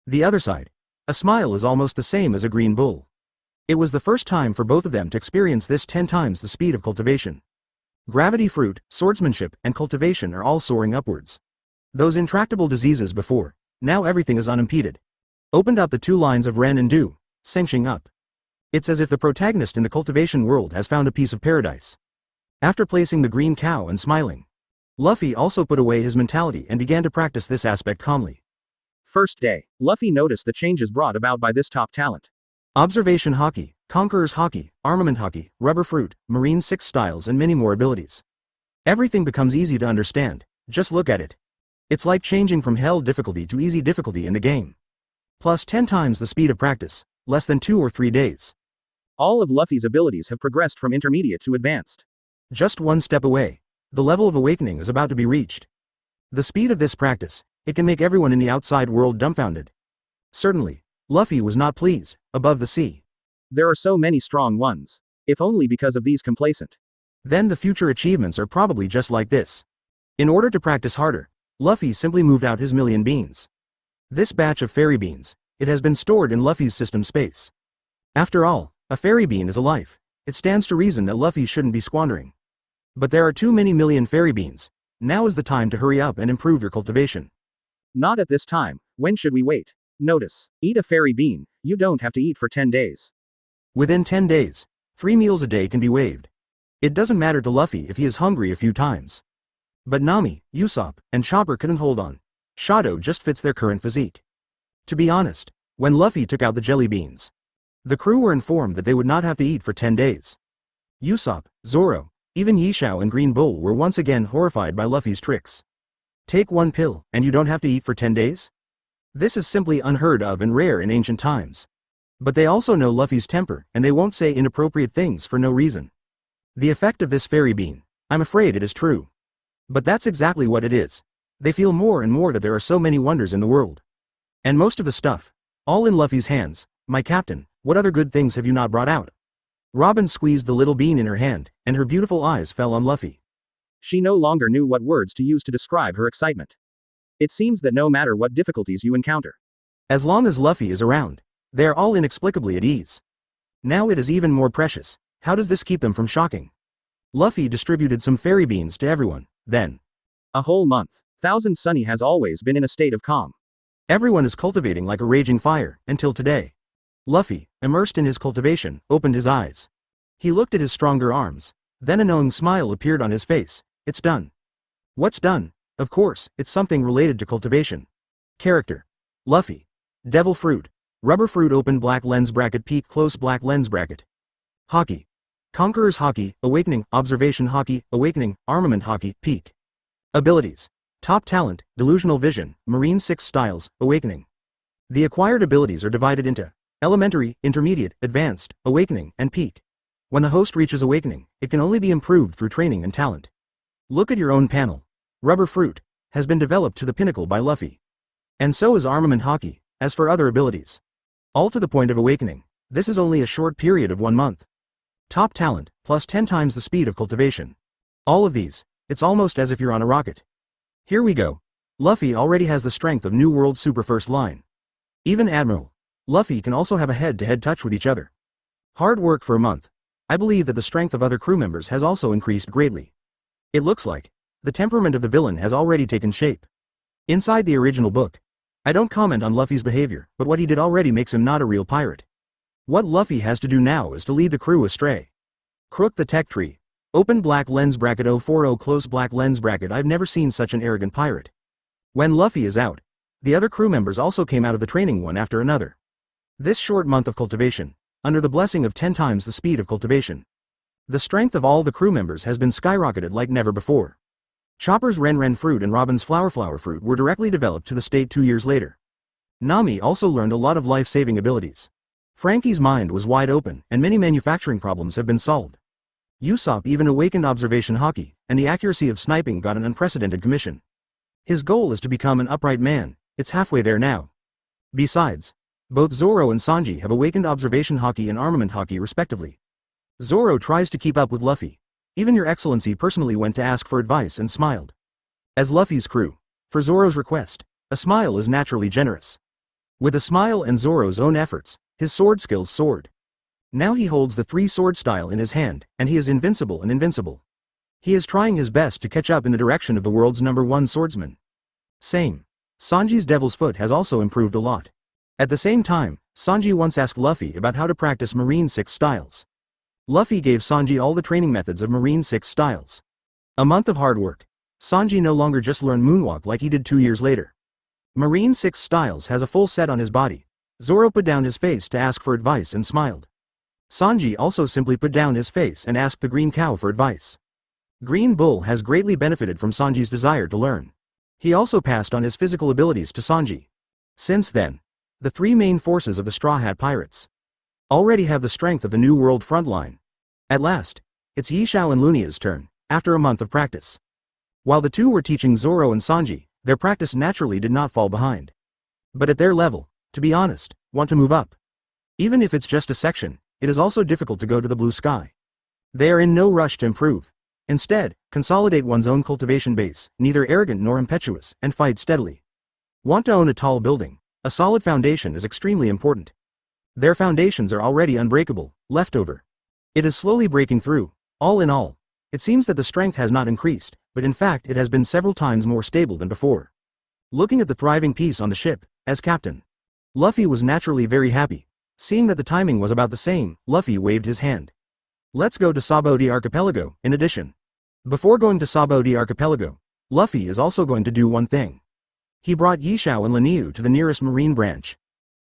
The other side, a smile is almost the same as a green bull. It was the first time for both of them to experience this 10 times the speed of cultivation. Gravity fruit, swordsmanship, and cultivation are all soaring upwards. Those intractable diseases before, now everything is unimpeded. Opened up the two lines of Ren and Du, cinching up. It's as if the protagonist in the cultivation world has found a piece of paradise. After placing the green cow and smiling, Luffy also put away his mentality and began to practice this aspect calmly. First day, Luffy noticed the changes brought about by this top talent. Observation Haki, Conqueror's Haki, Armament Haki, Rubber Fruit, Marine 6 styles and many more abilities. Everything becomes easy to understand, just look at it. It's like changing from hell difficulty to easy difficulty in the game. Plus 10 times the speed of practice, less than 2 or 3 days. All of Luffy's abilities have progressed from intermediate to advanced. Just one step away, the level of awakening is about to be reached. The speed of this practice, it can make everyone in the outside world dumbfounded. Certainly, Luffy was not pleased, above the sea. There are so many strong ones. If only because of these complacent. Then the future achievements are probably just like this. In order to practice harder, Luffy simply moved out his million beans. This batch of fairy beans, it has been stored in Luffy's system space. After all, a fairy bean is a life. It stands to reason that Luffy shouldn't be squandering. But there are too many million fairy beans. Now is the time to hurry up and improve your cultivation. Not at this time, when should we wait? Notice, eat a fairy bean, you don't have to eat for 10 days. Within 10 days, 3 meals a day can be waived. It doesn't matter to Luffy if he is hungry a few times. But Nami, Usopp, and Chopper couldn't hold on. Shadow just fits their current physique. To be honest, when Luffy took out the jelly beans, the crew were informed that they would not have to eat for 10 days. Usopp, Zoro, even Yishao and Green Bull were once again horrified by Luffy's tricks. Take one pill, and you don't have to eat for 10 days? This is simply unheard of and rare in ancient times. But they also know Luffy's temper, and they won't say inappropriate things for no reason. The effect of this fairy bean, I'm afraid it is true. But that's exactly what it is. They feel more and more that there are so many wonders in the world. And most of the stuff, all in Luffy's hands. My captain, what other good things have you not brought out? Robin squeezed the little bean in her hand, and her beautiful eyes fell on Luffy. She no longer knew what words to use to describe her excitement. It seems that no matter what difficulties you encounter, as long as Luffy is around, they are all inexplicably at ease. Now it is even more precious. How does this keep them from shocking? Luffy distributed some fairy beans to everyone, then. A whole month. Thousand Sunny has always been in a state of calm. Everyone is cultivating like a raging fire, until today. Luffy, immersed in his cultivation, opened his eyes. He looked at his stronger arms. Then a knowing smile appeared on his face. It's done. What's done? Of course, it's something related to cultivation. Character. Luffy. Devil fruit. Rubber fruit open black lens bracket peak close black lens bracket. Haki. Conqueror's Haki, Awakening, Observation Haki, Awakening, Armament Haki, Peak. Abilities. Top Talent, Delusional Vision, Marine 6 Styles, Awakening. The acquired abilities are divided into Elementary, Intermediate, Advanced, Awakening, and Peak. When the host reaches Awakening, it can only be improved through training and talent. Look at your own panel. Rubber Fruit has been developed to the pinnacle by Luffy. And so is Armament Haki. As for other abilities, all to the point of Awakening. This is only a short period of 1 month. Top Talent, plus 10 times the speed of cultivation. All of these, it's almost as if you're on a rocket. Here we go. Luffy already has the strength of New World Super First Line. Even Admiral. Luffy can also have a head-to-head touch with each other. Hard work for a month. I believe that the strength of other crew members has also increased greatly. It looks like the temperament of the villain has already taken shape. Inside the original book, I don't comment on Luffy's behavior, but what he did already makes him not a real pirate. What Luffy has to do now is to lead the crew astray. Crook the tech tree. Open black lens bracket 040 close black lens bracket. I've never seen such an arrogant pirate. When Luffy is out, the other crew members also came out of the training one after another. This short month of cultivation, under the blessing of 10 times the speed of cultivation, the strength of all the crew members has been skyrocketed like never before. Chopper's Ren fruit and Robin's Flower fruit were directly developed to the state 2 years later. Nami also learned a lot of life-saving abilities. Frankie's mind was wide open, and many manufacturing problems have been solved. Usopp even awakened Observation Haki, and the accuracy of sniping got an unprecedented commission. His goal is to become an upright man. It's halfway there now. Besides, both Zoro and Sanji have awakened Observation Haki and Armament Haki respectively. Zoro tries to keep up with Luffy. Even Your Excellency personally went to ask for advice and smiled. As Luffy's crew, for Zoro's request, a smile is naturally generous. With a smile and Zoro's own efforts, his sword skills soared. Now he holds the 3-sword style in his hand, and he is invincible and invincible. He is trying his best to catch up in the direction of the world's #1 swordsman. Same. Sanji's Devil's Foot has also improved a lot. At the same time, Sanji once asked Luffy about how to practice Marine 6 styles. Luffy gave Sanji all the training methods of Marine 6 styles. A month of hard work. Sanji no longer just learned Moonwalk like he did 2 years later. Marine 6 styles has a full set on his body. Zoro put down his face to ask for advice and smiled. Sanji also simply put down his face and asked the Green Cow for advice. Green Bull has greatly benefited from Sanji's desire to learn. He also passed on his physical abilities to Sanji. Since then, the 3 main forces of the Straw Hat Pirates already have the strength of the New World front line. At last, it's Yishao and Lunia's turn, after a month of practice. While the two were teaching Zoro and Sanji, their practice naturally did not fall behind. But at their level, to be honest, want to move up. Even if it's just a section, it is also difficult to go to the blue sky. They are in no rush to improve. Instead, consolidate one's own cultivation base, neither arrogant nor impetuous, and fight steadily. Want to own a tall building? A solid foundation is extremely important. Their foundations are already unbreakable, leftover. It is slowly breaking through. All in all, it seems that the strength has not increased, but in fact it has been several times more stable than before. Looking at the thriving peace on the ship, as captain, Luffy was naturally very happy. Seeing that the timing was about the same, Luffy waved his hand. Let's go to Sabaody Archipelago, in addition. Before going to Sabaody Archipelago, Luffy is also going to do one thing. He brought Yishao and Liniu to the nearest marine branch.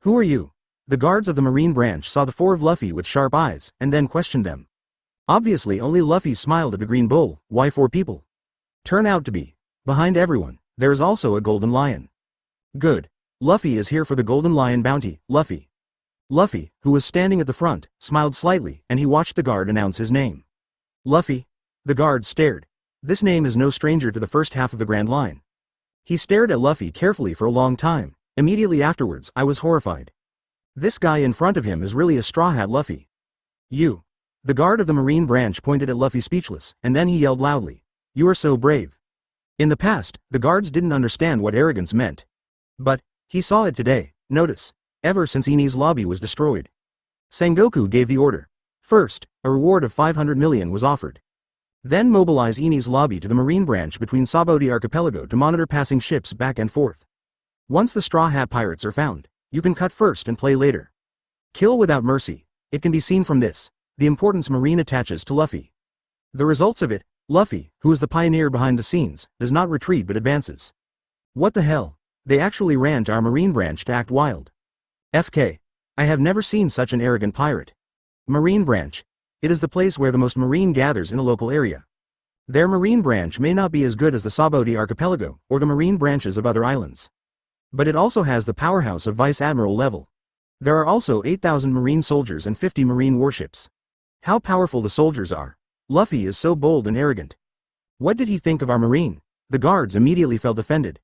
Who are you? The guards of the marine branch saw the 4 of Luffy with sharp eyes, and then questioned them. Obviously only Luffy smiled at the Green Bull. Why 4 people? Turn out to be, behind everyone, there is also a golden lion. Good. Luffy is here for the golden lion bounty. Luffy. Luffy, who was standing at the front, smiled slightly and he watched the guard announce his name. Luffy? The guard stared. This name is no stranger to the first half of the Grand Line. He stared at Luffy carefully for a long time. Immediately afterwards, I was horrified. This guy in front of him is really a Straw Hat Luffy. You. The guard of the Marine branch pointed at Luffy speechless, and then he yelled loudly. You are so brave. In the past, the guards didn't understand what arrogance meant. But, he saw it today. Notice. Ever since Enies lobby was destroyed. Sengoku gave the order. First, a reward of 500 million was offered. Then mobilize Enies lobby to the Marine branch between Sabaody archipelago to monitor passing ships back and forth. Once the Straw Hat Pirates are found, you can cut first and play later. Kill without mercy. It can be seen from this, the importance Marine attaches to Luffy. The results of it, Luffy, who is the pioneer behind the scenes, does not retreat but advances. What the hell? They actually ran to our Marine branch to act wild. FK. I have never seen such an arrogant pirate. Marine branch. It is the place where the most Marine gathers in a local area. Their Marine branch may not be as good as the Sabaody archipelago, or the Marine branches of other islands. But it also has the powerhouse of Vice Admiral level. There are also 8,000 Marine soldiers and 50 Marine warships. How powerful the soldiers are. Luffy is so bold and arrogant. What did he think of our Marine? The guards immediately felt offended.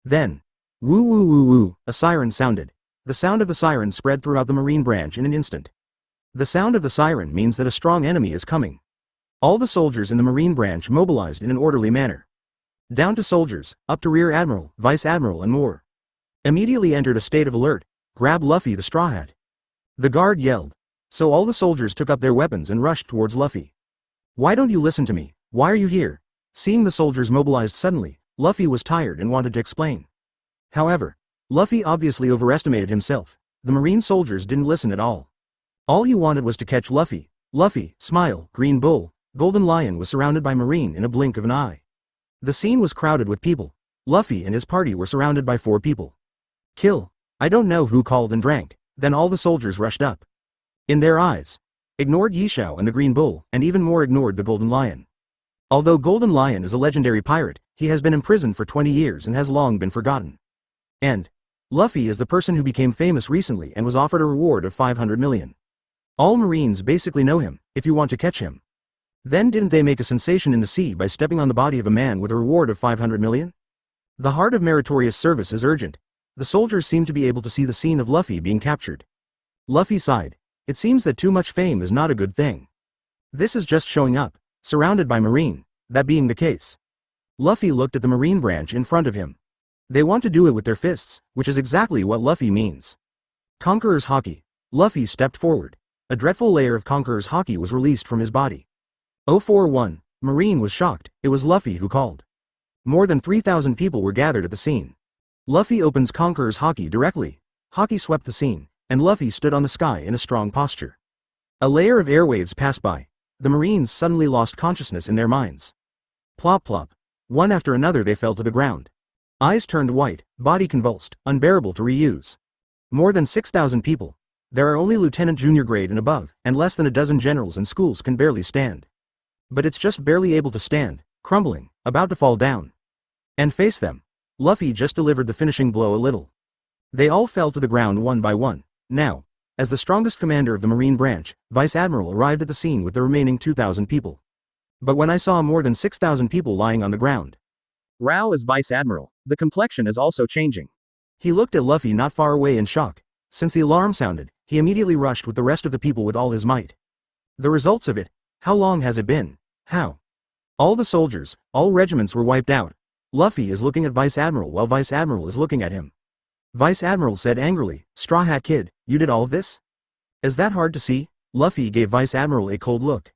Then, woo woo woo woo, a siren sounded. The sound of the siren spread throughout the Marine branch in an instant. The sound of the siren means that a strong enemy is coming. All the soldiers in the Marine branch mobilized in an orderly manner. Down to soldiers, up to Rear Admiral, Vice Admiral and more. Immediately entered a state of alert. Grab Luffy the Straw Hat. The guard yelled. So all the soldiers took up their weapons and rushed towards Luffy. Why don't you listen to me? Why are you here? Seeing the soldiers mobilized suddenly, Luffy was tired and wanted to explain. However, Luffy obviously overestimated himself. The Marine soldiers didn't listen at all. All he wanted was to catch Luffy. Luffy, Smile, Green Bull, Golden Lion was surrounded by Marine in a blink of an eye. The scene was crowded with people. Luffy and his party were surrounded by 4 people. Kill. I don't know who called and drank. Then all the soldiers rushed up. In their eyes. Ignored Yishao and the Green Bull, and even more ignored the Golden Lion. Although Golden Lion is a legendary pirate, he has been imprisoned for 20 years and has long been forgotten. And Luffy is the person who became famous recently and was offered a reward of 500 million. All Marines basically know him, if you want to catch him. Then didn't they make a sensation in the sea by stepping on the body of a man with a reward of 500 million? The heart of meritorious service is urgent. The soldiers seem to be able to see the scene of Luffy being captured. Luffy sighed. It seems that too much fame is not a good thing. This is just showing up, surrounded by Marine, that being the case. Luffy looked at the Marine branch in front of him. They want to do it with their fists, which is exactly what Luffy means. Conqueror's Haki. Luffy stepped forward. A dreadful layer of Conqueror's Haki was released from his body. 041. Marine was shocked. It was Luffy who called. More than 3,000 people were gathered at the scene. Luffy opens Conqueror's Haki directly. Haki swept the scene, and Luffy stood on the sky in a strong posture. A layer of airwaves passed by. The Marines suddenly lost consciousness in their minds. Plop plop. One after another they fell to the ground. Eyes turned white, body convulsed, unbearable to reuse. More than 6,000 people. There are only lieutenant junior grade and above, and less than a dozen generals and schools can barely stand. But it's just barely able to stand, crumbling, about to fall down. And face them. Luffy just delivered the finishing blow a little. They all fell to the ground one by one. Now, as the strongest commander of the Marine branch, Vice Admiral arrived at the scene with the remaining 2,000 people. But when I saw more than 6,000 people lying on the ground. Rao is Vice Admiral. The complexion is also changing. He looked at Luffy not far away in shock. Since the alarm sounded, he immediately rushed with the rest of the people with all his might. The results of it. How long has it been? How? All the soldiers, all regiments were wiped out. Luffy is looking at Vice Admiral while Vice Admiral is looking at him. Vice Admiral said angrily, Straw Hat Kid, you did all of this? Is that hard to see? Luffy gave Vice Admiral a cold look.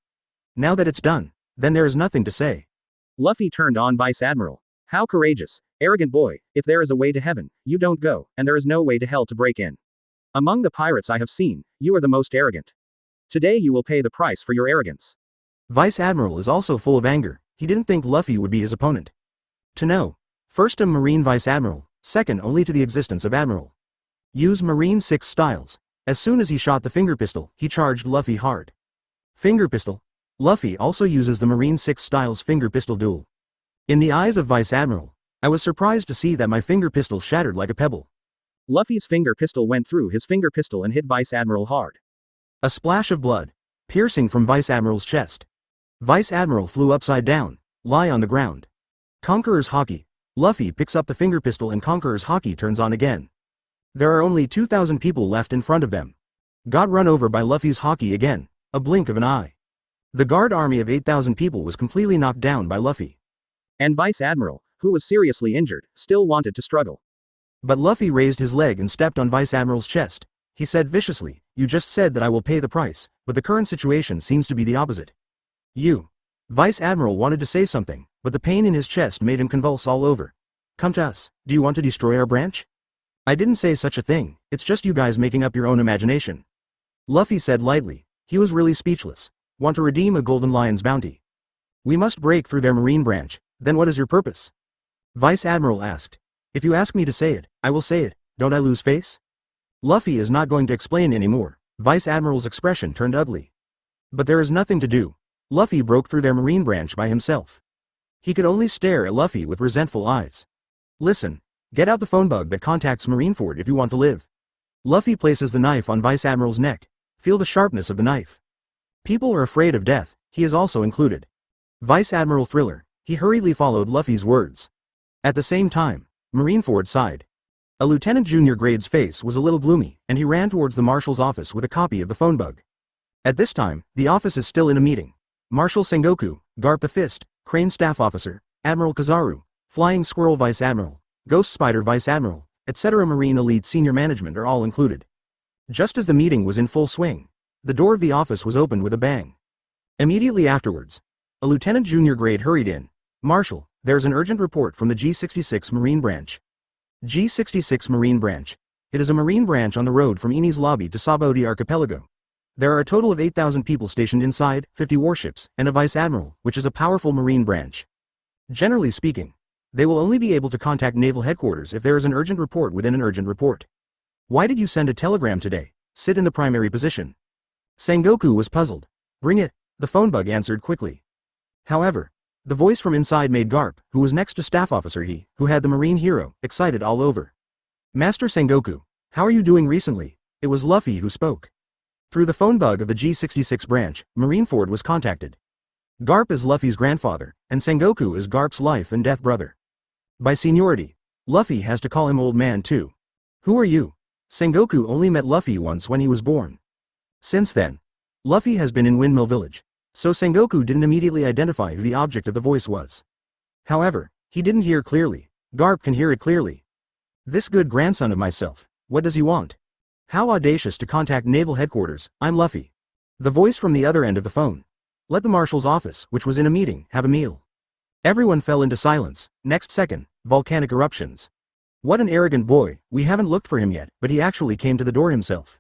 Now that it's done, then there is nothing to say. Luffy turned on Vice Admiral. How courageous, arrogant boy, if there is a way to heaven, you don't go, and there is no way to hell to break in. Among the pirates I have seen, you are the most arrogant. Today you will pay the price for your arrogance. Vice Admiral is also full of anger. He didn't think Luffy would be his opponent. To know. First a Marine Vice Admiral, second only to the existence of Admiral. Use Marine 6 styles. As soon as he shot the finger pistol, he charged Luffy hard. Finger pistol. Luffy also uses the Marine 6 styles finger pistol duel. In the eyes of Vice Admiral, I was surprised to see that my finger pistol shattered like a pebble. Luffy's finger pistol went through his finger pistol and hit Vice Admiral hard. A splash of blood, piercing from Vice Admiral's chest. Vice Admiral flew upside down, lie on the ground. Conqueror's Haki. Luffy picks up the finger pistol and Conqueror's Haki turns on again. There are only 2,000 people left in front of them. Got run over by Luffy's Haki again, a blink of an eye. The guard army of 8,000 people was completely knocked down by Luffy. And Vice Admiral, who was seriously injured, still wanted to struggle. But Luffy raised his leg and stepped on Vice Admiral's chest. He said viciously, "You just said that I will pay the price, but the current situation seems to be the opposite." You. Vice Admiral wanted to say something, but the pain in his chest made him convulse all over. "Come to us, do you want to destroy our branch?" "I didn't say such a thing, it's just you guys making up your own imagination." Luffy said lightly. He was really speechless. "Want to redeem a Golden Lion's bounty? We must break through their marine branch, then what is your purpose?" Vice Admiral asked. "If you ask me to say it, I will say it, don't I lose face?" Luffy is not going to explain anymore. Vice Admiral's expression turned ugly. But there is nothing to do. Luffy broke through their marine branch by himself. He could only stare at Luffy with resentful eyes. "Listen, get out the phone bug that contacts Marineford if you want to live." Luffy places the knife on Vice Admiral's neck. Feel the sharpness of the knife. People are afraid of death, he is also included. Vice Admiral Thriller, he hurriedly followed Luffy's words. At the same time, Marineford sighed. A Lieutenant Junior Grade's face was a little gloomy, and he ran towards the Marshal's office with a copy of the phone bug. At this time, the office is still in a meeting. Marshal Sengoku, Garp the Fist, Crane Staff Officer, Admiral Kizaru, Flying Squirrel Vice Admiral, Ghost Spider Vice Admiral, etc. Marine Elite Senior Management are all included. Just as the meeting was in full swing, the door of the office was opened with a bang. Immediately afterwards, a Lieutenant Junior Grade hurried in. "Marshal, there's an urgent report from the G66 Marine Branch." G66 Marine Branch. It is a marine branch on the road from Enies Lobby to Sabaody Archipelago. There are a total of 8,000 people stationed inside, 50 warships, and a Vice Admiral, which is a powerful marine branch. Generally speaking, they will only be able to contact Naval Headquarters if there is an urgent report within an urgent report. "Why did you send a telegram today? Sit in the primary position." Sengoku was puzzled. "Bring it," the phone bug answered quickly. However, the voice from inside made Garp, who was next to Staff Officer He, who had the marine hero, excited all over. "Master Sengoku, how are you doing recently?" It was Luffy who spoke. Through the phone bug of the G66 branch, Marineford was contacted. Garp is Luffy's grandfather, and Sengoku is Garp's life and death brother. By seniority, Luffy has to call him old man too. "Who are you?" Sengoku only met Luffy once when he was born. Since then, Luffy has been in Windmill Village, so Sengoku didn't immediately identify who the object of the voice was. However, he didn't hear clearly. Garp can hear it clearly. "This good grandson of myself, what does he want? How audacious to contact Naval Headquarters, I'm Luffy." The voice from the other end of the phone. "Let the Marshal's office, which was in a meeting, have a meal." Everyone fell into silence. Next second, volcanic eruptions. "What an arrogant boy, we haven't looked for him yet, but he actually came to the door himself.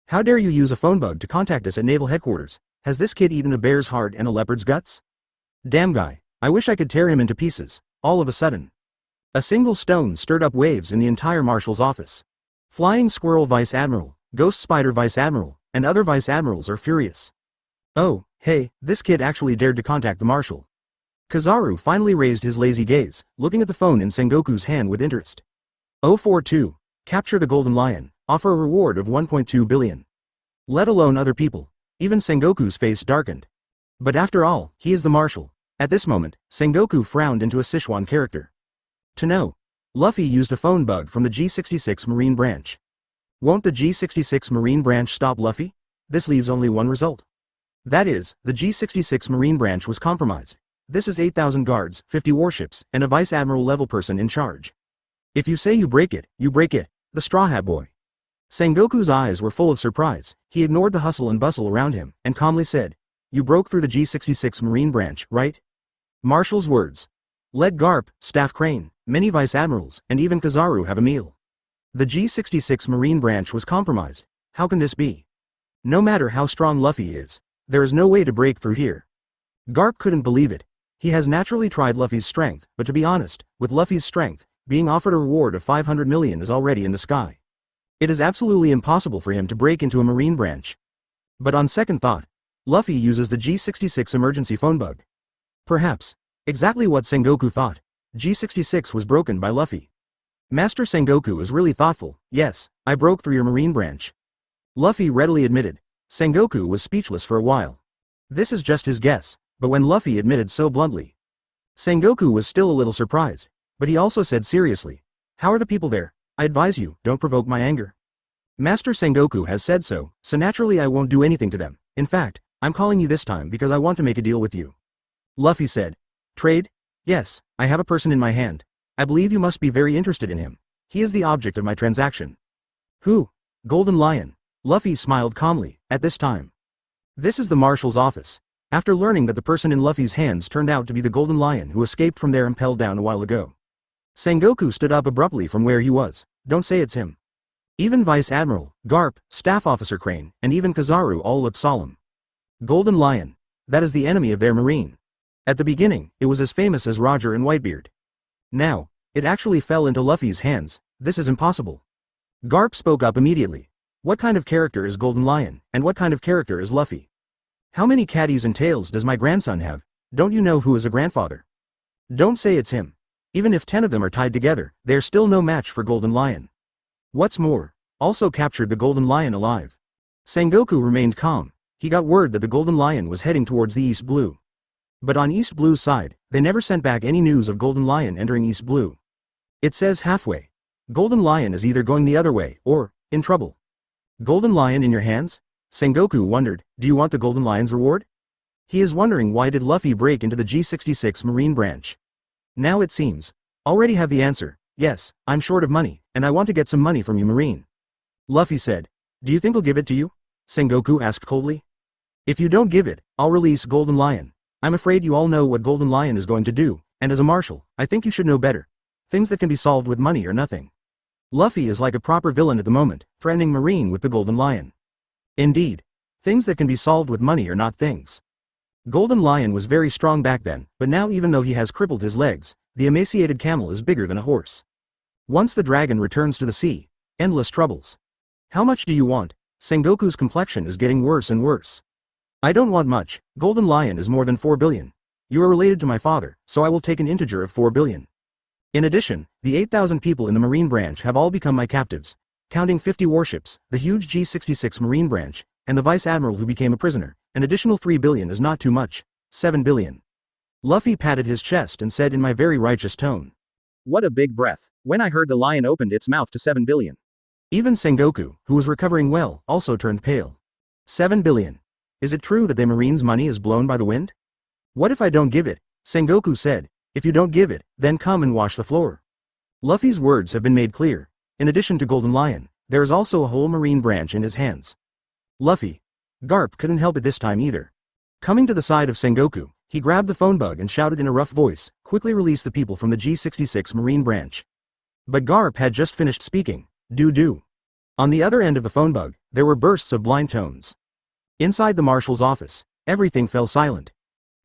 How dare you use a phone bug to contact us at Naval Headquarters? Has this kid eaten a bear's heart and a leopard's guts? Damn guy, I wish I could tear him into pieces." All of a sudden, a single stone stirred up waves in the entire Marshal's office. Flying Squirrel Vice Admiral, Ghost Spider Vice Admiral, and other Vice Admirals are furious. "Oh, hey, this kid actually dared to contact the Marshal." Kizaru finally raised his lazy gaze, looking at the phone in Sengoku's hand with interest. 042. Capture the Golden Lion, offer a reward of 1.2 billion. Let alone other people. Even Sengoku's face darkened. But after all, he is the Marshal. At this moment, Sengoku frowned into a Sichuan character. To know. Luffy used a phone bug from the G66 Marine Branch. Won't the G66 Marine Branch stop Luffy? This leaves only one result. That is, the G66 Marine Branch was compromised. This is 8,000 guards, 50 warships, and a Vice Admiral level person in charge. If you say you break it, the Straw Hat Boy. Sengoku's eyes were full of surprise. He ignored the hustle and bustle around him, and calmly said, "You broke through the G66 Marine Branch, right?" Marshal's words. "Let Garp, Staff Crane, many Vice Admirals, and even Kizaru have a meal." The G66 Marine Branch was compromised. How can this be? No matter how strong Luffy is, there is no way to break through here. Garp couldn't believe it. He has naturally tried Luffy's strength, but to be honest, with Luffy's strength, being offered a reward of 500 million is already in the sky. It is absolutely impossible for him to break into a marine branch. But on second thought, Luffy uses the G66 emergency phone bug. Perhaps, exactly what Sengoku thought, G66 was broken by Luffy. Master Sengoku is really thoughtful. Yes, I broke through your marine branch. Luffy readily admitted. Sengoku was speechless for a while. This is just his guess, but when Luffy admitted so bluntly, Sengoku was still a little surprised, but he also said seriously, "How are the people there? I advise you, don't provoke my anger. Master Sengoku has said so naturally I won't do anything to them. In fact, I'm calling you this time because I want to make a deal with you." Luffy said. "Trade? Yes, I have a person in my hand. I believe you must be very interested in him. He is the object of my transaction." "Who?" "Golden Lion." Luffy smiled calmly. At this time, this is the Marshal's office. After learning that the person in Luffy's hands turned out to be the Golden Lion who escaped from there impelled down a while ago, Sengoku stood up abruptly from where he was. "Don't say it's him." Even Vice Admiral, Garp, Staff Officer Crane, and even Kizaru all looked solemn. Golden Lion. That is the enemy of their marine. At the beginning, it was as famous as Roger and Whitebeard. Now, it actually fell into Luffy's hands. This is impossible. Garp spoke up immediately. "What kind of character is Golden Lion, and what kind of character is Luffy? How many caddies and tails does my grandson have? Don't you know who is a grandfather? Don't say it's him. Even if 10 of them are tied together, they're still no match for Golden Lion. What's more, also captured the Golden Lion alive." Sengoku remained calm. He got word that the Golden Lion was heading towards the East Blue. But on East Blue's side, they never sent back any news of Golden Lion entering East Blue. It says halfway. Golden Lion is either going the other way, or, in trouble. Golden Lion in your hands? Sengoku wondered, do you want the Golden Lion's reward? He is wondering why did Luffy break into the G66 Marine branch. Now it seems. Already have the answer. Yes, I'm short of money, and I want to get some money from you Marine. Luffy said. Do you think I'll give it to you? Sengoku asked coldly. If you don't give it, I'll release Golden Lion. I'm afraid you all know what Golden Lion is going to do, and as a marshal, I think you should know better. Things that can be solved with money or nothing. Luffy is like a proper villain at the moment, threatening Marine with the Golden Lion. Indeed. Things that can be solved with money are not things. Golden Lion was very strong back then, but now even though he has crippled his legs, the emaciated camel is bigger than a horse. Once the dragon returns to the sea, endless troubles. How much do you want? Sengoku's complexion is getting worse and worse. I don't want much. Golden Lion is more than 4 billion. You are related to my father, so I will take an integer of 4 billion. In addition, the 8,000 people in the Marine branch have all become my captives, counting 50 warships, the huge G66 Marine branch, and the Vice Admiral who became a prisoner. An additional 3 billion is not too much. 7 billion. Luffy patted his chest and said in my very righteous tone. What a big breath. When I heard the lion opened its mouth to 7 billion. Even Sengoku, who was recovering well, also turned pale. 7 billion. Is it true that the Marine's money is blown by the wind? What if I don't give it? Sengoku said. If you don't give it, then come and wash the floor. Luffy's words have been made clear. In addition to Golden Lion, there is also a whole Marine branch in his hands. Luffy. Garp couldn't help it this time either. Coming to the side of Sengoku, he grabbed the phone bug and shouted in a rough voice, quickly release the people from the G66 Marine branch. But Garp had just finished speaking. Do. On the other end of the phone bug, there were bursts of blind tones. Inside the marshal's office, everything fell silent.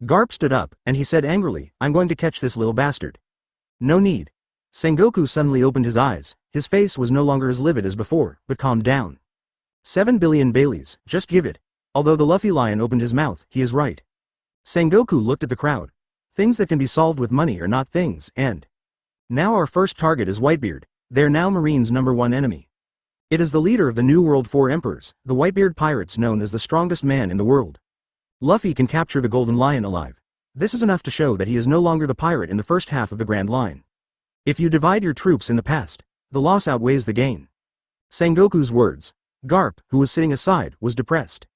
Garp stood up, and he said angrily, I'm going to catch this little bastard. No need. Sengoku suddenly opened his eyes. His face was no longer as livid as before, but calmed down. 7 billion Baileys, just give it. Although the Luffy lion opened his mouth, he is right. Sengoku looked at the crowd. Things that can be solved with money are not things, and now our first target is Whitebeard. They're now Marine's #1 enemy. It is the leader of the New World 4 Emperors, the Whitebeard pirates known as the strongest man in the world. Luffy can capture the Golden Lion alive. This is enough to show that he is no longer the pirate in the first half of the Grand Line. If you divide your troops in the past, the loss outweighs the gain. Sengoku's words. Garp, who was sitting aside, was depressed.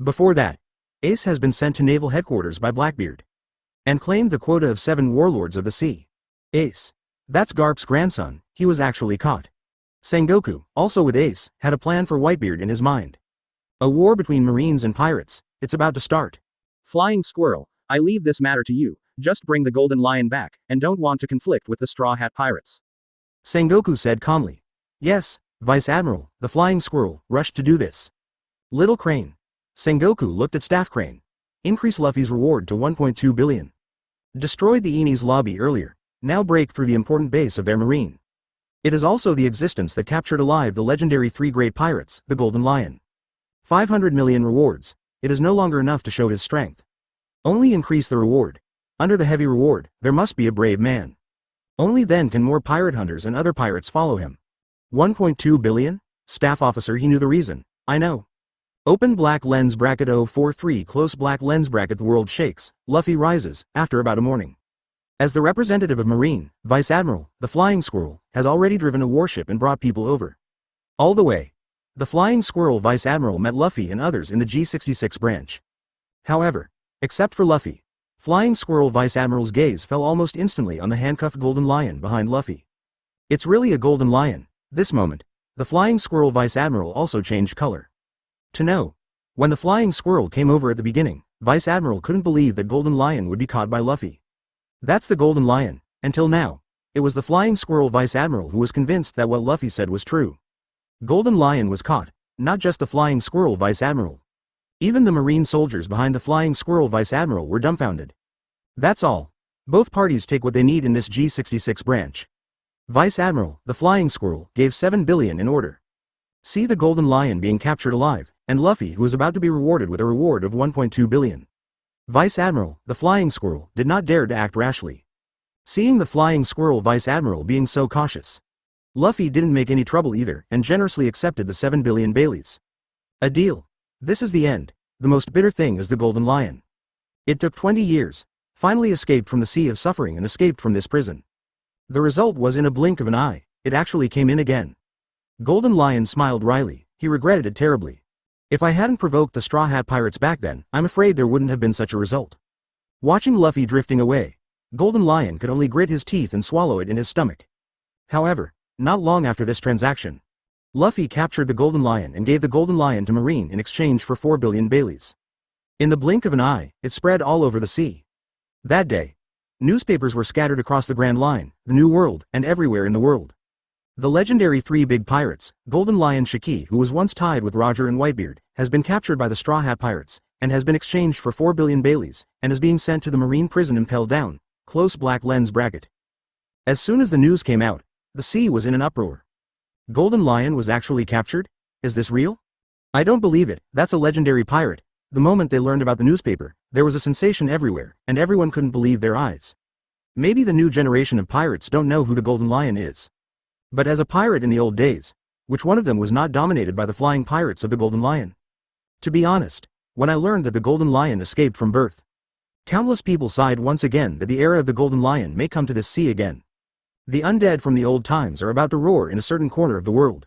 Before that, Ace has been sent to naval headquarters by Blackbeard and claimed the quota of 7 warlords of the sea. Ace. That's Garp's grandson, he was actually caught. Sengoku, also with Ace, had a plan for Whitebeard in his mind. A war between Marines and pirates, it's about to start. Flying Squirrel, I leave this matter to you, just bring the Golden Lion back, and don't want to conflict with the Straw Hat Pirates. Sengoku said calmly. Yes, Vice Admiral, the Flying Squirrel, rushed to do this. Little Crane. Sengoku looked at Staff Crane. Increase Luffy's reward to 1.2 billion. Destroyed the Enies lobby earlier, now break through the important base of their marine. It is also the existence that captured alive the legendary 3 great pirates, the Golden Lion. 500 million rewards. It is no longer enough to show his strength. Only increase the reward. Under the heavy reward, there must be a brave man. Only then can more pirate hunters and other pirates follow him. 1.2 billion? Staff officer, he knew the reason. I know. Open black lens bracket 043 close black lens bracket. The world shakes. Luffy rises, after about a morning. As the representative of Marine, Vice Admiral, the Flying Squirrel, has already driven a warship and brought people over. All the way. The Flying Squirrel Vice Admiral met Luffy and others in the G66 branch. However, except for Luffy, Flying Squirrel Vice Admiral's gaze fell almost instantly on the handcuffed golden lion behind Luffy. It's really a golden lion. This moment, the Flying Squirrel Vice Admiral also changed color. To know. When the Flying Squirrel came over at the beginning, Vice Admiral couldn't believe that Golden Lion would be caught by Luffy. That's the Golden Lion. Until now, it was the Flying Squirrel Vice Admiral who was convinced that what Luffy said was true. Golden Lion was caught, not just the Flying Squirrel Vice Admiral. Even the Marine soldiers behind the Flying Squirrel Vice Admiral were dumbfounded. That's all. Both parties take what they need in this G66 branch. Vice Admiral, the Flying Squirrel, gave 7 billion in order. See the Golden Lion being captured alive, and Luffy who is about to be rewarded with a reward of 1.2 billion. Vice Admiral, the Flying Squirrel, did not dare to act rashly. Seeing the Flying Squirrel Vice Admiral being so cautious, Luffy didn't make any trouble either and generously accepted the 7 billion Baileys. A deal. This is the end. The most bitter thing is the Golden Lion. It took 20 years, finally escaped from the sea of suffering and escaped from this prison. The result was in a blink of an eye, it actually came in again. Golden Lion smiled wryly, he regretted it terribly. If I hadn't provoked the Straw Hat Pirates back then, I'm afraid there wouldn't have been such a result. Watching Luffy drifting away, Golden Lion could only grit his teeth and swallow it in his stomach. However, not long after this transaction, Luffy captured the Golden Lion and gave the Golden Lion to Marine in exchange for 4 billion Baileys. In the blink of an eye, it spread all over the sea. That day, newspapers were scattered across the Grand Line, the New World, and everywhere in the world. The legendary three big pirates, Golden Lion Shiki, who was once tied with Roger and Whitebeard, has been captured by the Straw Hat Pirates, and has been exchanged for 4 billion Baileys, and is being sent to the Marine prison impelled down, close black lens bracket. As soon as the news came out, the sea was in an uproar. Golden Lion was actually captured? Is this real? I don't believe it, that's a legendary pirate. The moment they learned about the newspaper, there was a sensation everywhere, and everyone couldn't believe their eyes. Maybe the new generation of pirates don't know who the Golden Lion is. But as a pirate in the old days, which one of them was not dominated by the flying pirates of the Golden Lion? To be honest, when I learned that the Golden Lion escaped from birth, countless people sighed once again that the era of the Golden Lion may come to this sea again. The undead from the old times are about to roar in a certain corner of the world.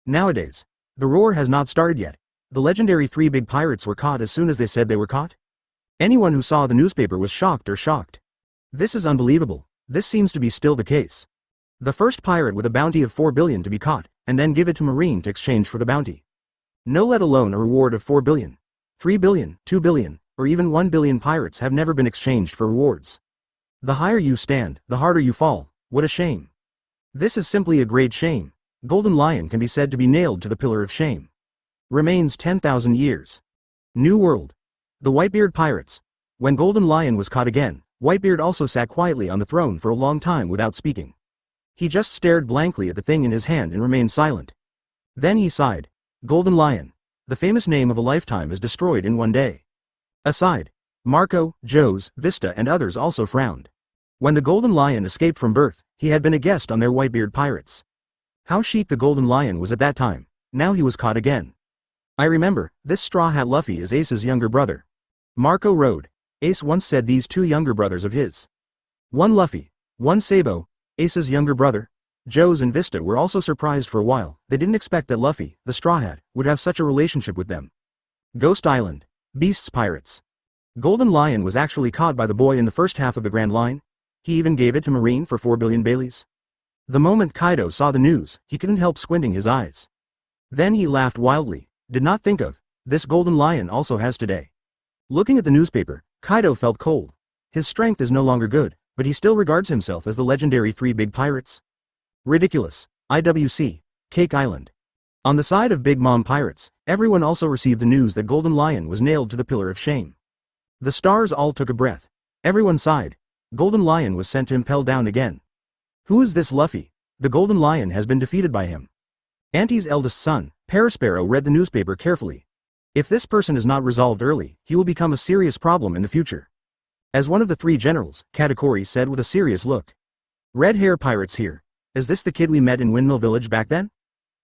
Nowadays, the roar has not started yet. The legendary three big pirates were caught as soon as they said they were caught. Anyone who saw the newspaper was shocked or shocked. This is unbelievable. This seems to be still the case. The first pirate with a bounty of 4 billion to be caught, and then give it to Marine to exchange for the bounty. No, let alone a reward of 4 billion. 3 billion, 2 billion, or even 1 billion pirates have never been exchanged for rewards. The higher you stand, the harder you fall. What a shame. This is simply a great shame. Golden Lion can be said to be nailed to the pillar of shame. Remains 10,000 years. New World. The Whitebeard Pirates. When Golden Lion was caught again, Whitebeard also sat quietly on the throne for a long time without speaking. He just stared blankly at the thing in his hand and remained silent. Then he sighed. Golden Lion. The famous name of a lifetime is destroyed in one day. Aside, Marco, Joes, Vista and others also frowned. When the Golden Lion escaped from birth, he had been a guest on their Whitebeard Pirates. How chic the Golden Lion was at that time. Now he was caught again. I remember, this Straw Hat Luffy is Ace's younger brother. Marco rode. Ace once said these two younger brothers of his. One Luffy, one Sabo, Ace's younger brother. Joes and Vista were also surprised for a while. They didn't expect that Luffy, the Straw Hat, would have such a relationship with them. Ghost Island. Beasts Pirates. Golden Lion was actually caught by the boy in the first half of the Grand Line. He even gave it to Marine for 4 billion Baileys. The moment Kaido saw the news, he couldn't help squinting his eyes. Then he laughed wildly. Did not think of, this Golden Lion also has today. Looking at the newspaper, Kaido felt cold. His strength is no longer good, but he still regards himself as the legendary three big pirates. Ridiculous. IWC. Cake Island. On the side of Big Mom Pirates, everyone also received the news that Golden Lion was nailed to the pillar of shame. The stars all took a breath. Everyone sighed. Golden Lion was sent to impel down again. Who is this Luffy? The Golden Lion has been defeated by him. Auntie's eldest son, Parasparrow, read the newspaper carefully. If this person is not resolved early, he will become a serious problem in the future. As one of the three generals, Katakuri said with a serious look. Red hair pirates here. Is this the kid we met in Windmill Village back then?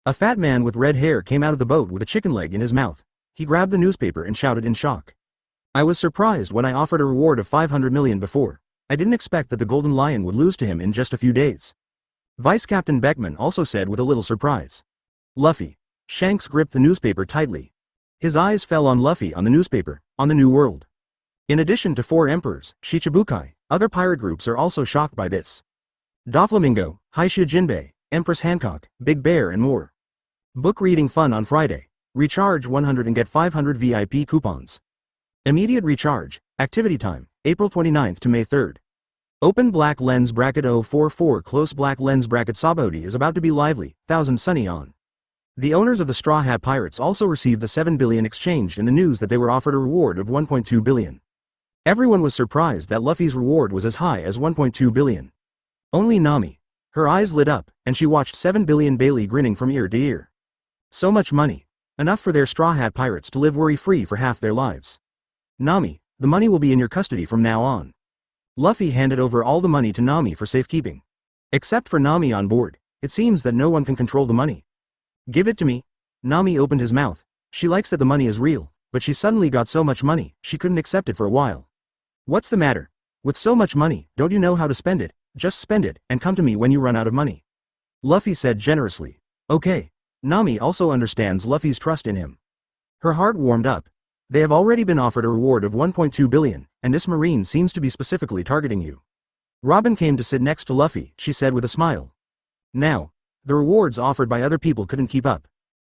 A fat man with red hair came out of the boat with a chicken leg in his mouth. He grabbed the newspaper and shouted in shock. I was surprised when I offered a reward of 500 million before. I didn't expect that the Golden Lion would lose to him in just a few days. Vice Captain Beckman also said with a little surprise. Luffy. Shanks gripped the newspaper tightly. His eyes fell on Luffy on the newspaper, on the New World. In addition to 4 emperors, Shichibukai, other pirate groups are also shocked by this. Doflamingo, Haisha Jinbei, Empress Hancock, Big Bear and more. Book reading fun on Friday. Recharge 100 and get 500 VIP coupons. Immediate recharge, activity time, April 29th to May 3rd. Open black lens bracket 044 close black lens bracket Sabaody is about to be lively, 1000 sunny on. The owners of the Straw Hat Pirates also received the 7 billion exchanged in the news that they were offered a reward of 1.2 billion. Everyone was surprised that Luffy's reward was as high as 1.2 billion. Only Nami. Her eyes lit up, and she watched 7 billion Bailey grinning from ear to ear. So much money. Enough for their Straw Hat Pirates to live worry-free for half their lives. Nami, the money will be in your custody from now on. Luffy handed over all the money to Nami for safekeeping. Except for Nami on board, it seems that no one can control the money. Give it to me. Nami opened his mouth. She likes that the money is real, but she suddenly got so much money, she couldn't accept it for a while. What's the matter? With so much money, don't you know how to spend it? Just spend it, and come to me when you run out of money. Luffy said generously. Okay. Nami also understands Luffy's trust in him. Her heart warmed up. They have already been offered a reward of 1.2 billion, and this marine seems to be specifically targeting you. Robin came to sit next to Luffy, she said with a smile. Now, the rewards offered by other people couldn't keep up.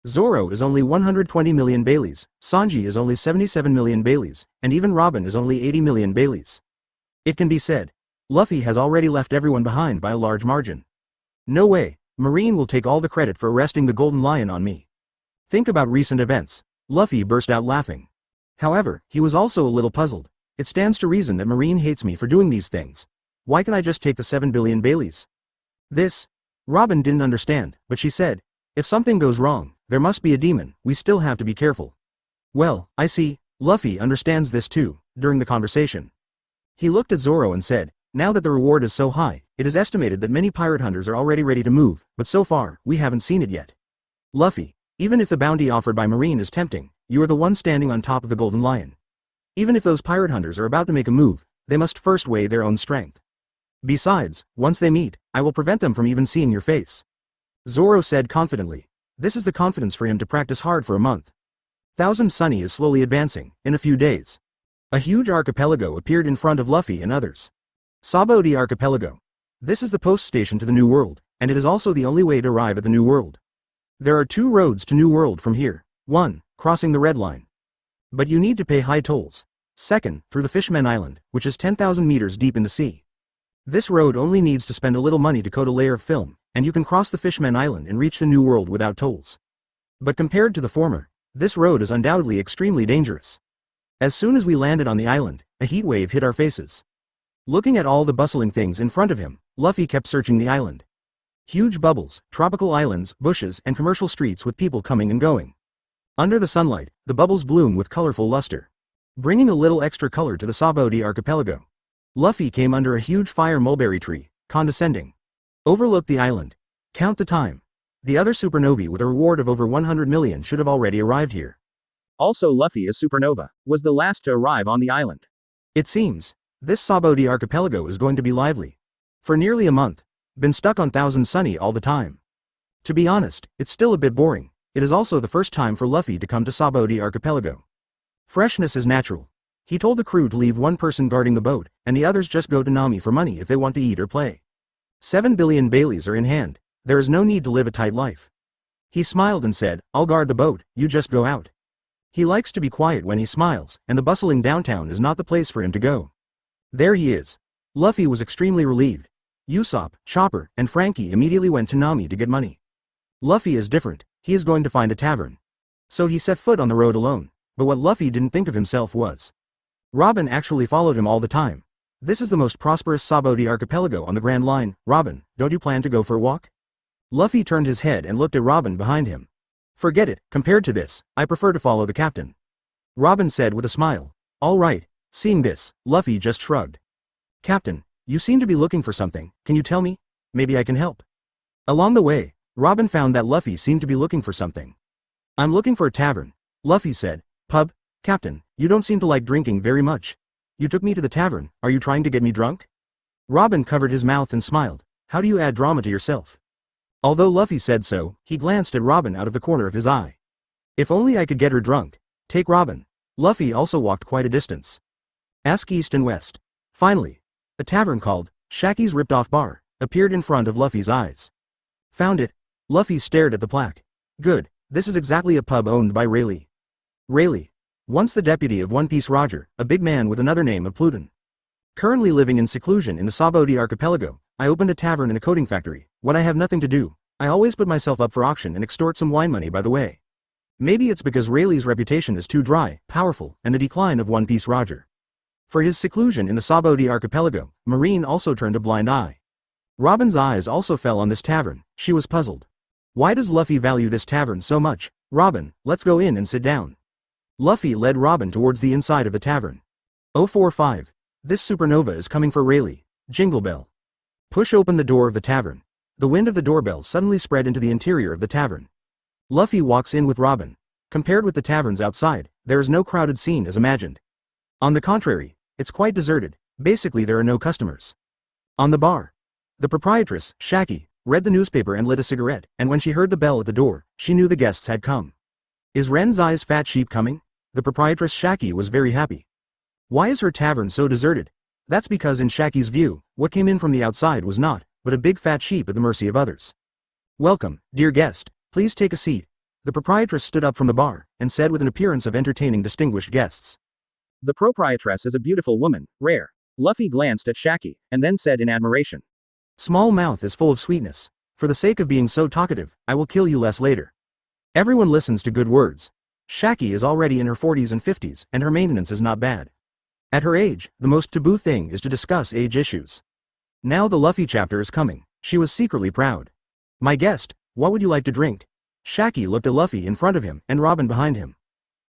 Zoro is only 120 million Baileys, Sanji is only 77 million Baileys, and even Robin is only 80 million Baileys. It can be said, Luffy has already left everyone behind by a large margin. No way, Marine will take all the credit for arresting the Golden Lion on me. Think about recent events. Luffy burst out laughing. However, he was also a little puzzled. It stands to reason that Marine hates me for doing these things. Why can't I just take the 7 billion Baileys? This? Robin didn't understand, but she said, if something goes wrong, there must be a demon, we still have to be careful. Well, I see, Luffy understands this too, during the conversation. He looked at Zoro and said, now that the reward is so high, it is estimated that many pirate hunters are already ready to move, but so far, we haven't seen it yet. Luffy, even if the bounty offered by Marine is tempting, you are the one standing on top of the Golden Lion. Even if those pirate hunters are about to make a move, they must first weigh their own strength. Besides, once they meet, I will prevent them from even seeing your face. Zoro said confidently. This is the confidence for him to practice hard for a month. 1000 Sunny is slowly advancing, in a few days. A huge archipelago appeared in front of Luffy and others. Sabaody Archipelago. This is the post station to the New World, and it is also the only way to arrive at the New World. There are 2 roads to New World from here. 1, crossing the Red Line. But you need to pay high tolls. 2nd, through the Fishmen Island, which is 10,000 meters deep in the sea. This road only needs to spend a little money to coat a layer of film, and you can cross the Fishmen Island and reach the New World without tolls. But compared to the former, this road is undoubtedly extremely dangerous. As soon as we landed on the island, a heat wave hit our faces. Looking at all the bustling things in front of him, Luffy kept searching the island. Huge bubbles, tropical islands, bushes, and commercial streets with people coming and going. Under the sunlight, the bubbles bloom with colorful luster, bringing a little extra color to the Sabaody Archipelago. Luffy came under a huge fire mulberry tree, condescending. Overlooked the island. Count the time. The other supernovae with a reward of over 100 million should have already arrived here. Also Luffy as supernova, was the last to arrive on the island. It seems, this Sabaody Archipelago is going to be lively. For nearly a month, been stuck on 1000 Sunny all the time. To be honest, it's still a bit boring. It is also the first time for Luffy to come to Sabaody Archipelago. Freshness is natural. He told the crew to leave one person guarding the boat, and the others just go to Nami for money if they want to eat or play. 7 billion Baileys are in hand, there is no need to live a tight life. He smiled and said, I'll guard the boat, you just go out. He likes to be quiet when he smiles, and the bustling downtown is not the place for him to go. There he is. Luffy was extremely relieved. Usopp, Chopper, and Frankie immediately went to Nami to get money. Luffy is different, he is going to find a tavern. So he set foot on the road alone, but what Luffy didn't think of himself was, Robin actually followed him all the time. This is the most prosperous Sabaody Archipelago on the Grand Line. Robin, don't you plan to go for a walk? Luffy turned his head and looked at Robin behind him. Forget it, compared to this, I prefer to follow the captain. Robin said with a smile. All right. Seeing this, Luffy just shrugged. Captain, You seem to be looking for something, can you tell me? Maybe I can help. Along the way, Robin found that Luffy seemed to be looking for something. I'm looking for a tavern, Luffy said. Pub? Captain, you don't seem to like drinking very much. You took me to the tavern, are you trying to get me drunk? Robin covered his mouth and smiled. How do you add drama to yourself? Although Luffy said so, he glanced at Robin out of the corner of his eye. If only I could get her drunk. Take Robin. Luffy also walked quite a distance. Ask east and west. Finally, a tavern called Shaki's Ripped Off Bar appeared in front of Luffy's eyes. Found it. Luffy stared at the plaque. Good, this is exactly a pub owned by Rayleigh. Rayleigh, once the deputy of One Piece Roger, a big man with another name of Pluton. Currently living in seclusion in the Sabaody archipelago, I opened a tavern and a coating factory. When I have nothing to do, I always put myself up for auction and extort some wine money by the way. Maybe it's because Rayleigh's reputation is too dry, powerful, and the decline of One Piece Roger. For his seclusion in the Sabaody archipelago, Marine also turned a blind eye. Robin's eyes also fell on this tavern. She was puzzled. Why does Luffy value this tavern so much? Robin, let's go in and sit down. Luffy led Robin towards the inside of the tavern. 045. This supernova is coming for Rayleigh. Jingle bell. Push open the door of the tavern. The wind of the doorbell suddenly spread into the interior of the tavern. Luffy walks in with Robin. Compared with the taverns outside, there is no crowded scene as imagined. On the contrary, it's quite deserted. Basically there are no customers. On the bar, the proprietress, Shiki, read the newspaper and lit a cigarette, and when she heard the bell at the door, she knew the guests had come. Is Renzai's fat sheep coming? The proprietress Shiki was very happy. Why is her tavern so deserted? That's because in Shaki's view, what came in from the outside was not, but a big fat sheep at the mercy of others. Welcome, dear guest, please take a seat. The proprietress stood up from the bar, and said with an appearance of entertaining distinguished guests. The proprietress is a beautiful woman, rare. Luffy glanced at Shiki, and then said in admiration. Small mouth is full of sweetness. For the sake of being so talkative, I will kill you less later. Everyone listens to good words. Shiki is already in her 40s and 50s, and her maintenance is not bad. At her age, the most taboo thing is to discuss age issues. Now the Luffy chapter is coming. She was secretly proud. My guest, what would you like to drink? Shiki looked at Luffy in front of him and Robin behind him.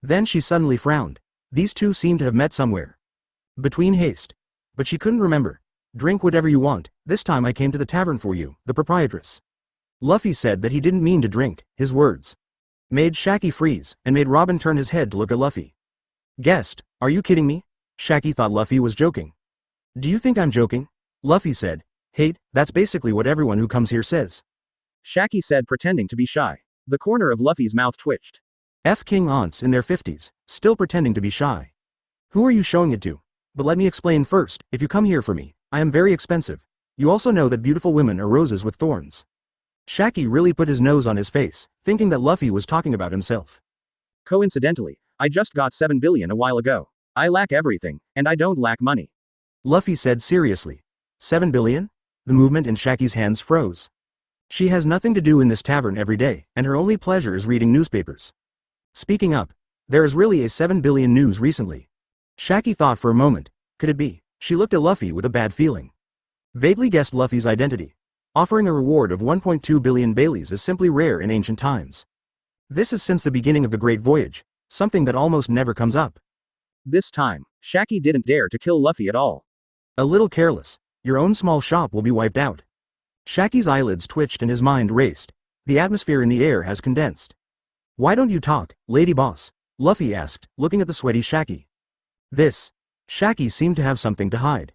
Then she suddenly frowned. These two seemed to have met somewhere. Between haste. But she couldn't remember. Drink whatever you want, this time I came to the tavern for you, the proprietress. Luffy said that he didn't mean to drink. His words made Shiki freeze, and made Robin turn his head to look at Luffy. Guest, are you kidding me? Shiki thought Luffy was joking. Do you think I'm joking? Luffy said. Hate, that's basically what everyone who comes here says. Shiki said, pretending to be shy. The corner of Luffy's mouth twitched. King aunts in their 50s, still pretending to be shy. Who are you showing it to? But let me explain first, if you come here for me, I am very expensive. You also know that beautiful women are roses with thorns. Shiki really put his nose on his face, thinking that Luffy was talking about himself. Coincidentally, I just got 7 billion a while ago. I lack everything, and I don't lack money. Luffy said seriously. 7 billion? The movement in Shaki's hands froze. She has nothing to do in this tavern every day, and her only pleasure is reading newspapers. Speaking up, there is really a 7 billion news recently. Shiki thought for a moment. Could it be? She looked at Luffy with a bad feeling. Vaguely guessed Luffy's identity. Offering a reward of 1.2 billion Baileys is simply rare in ancient times. This is since the beginning of the Great Voyage, something that almost never comes up. This time, Shiki didn't dare to kill Luffy at all. A little careless. Your own small shop will be wiped out. Shaki's eyelids twitched and his mind raced. The atmosphere in the air has condensed. Why don't you talk, lady boss? Luffy asked, looking at the sweaty Shiki. This. Shiki seemed to have something to hide.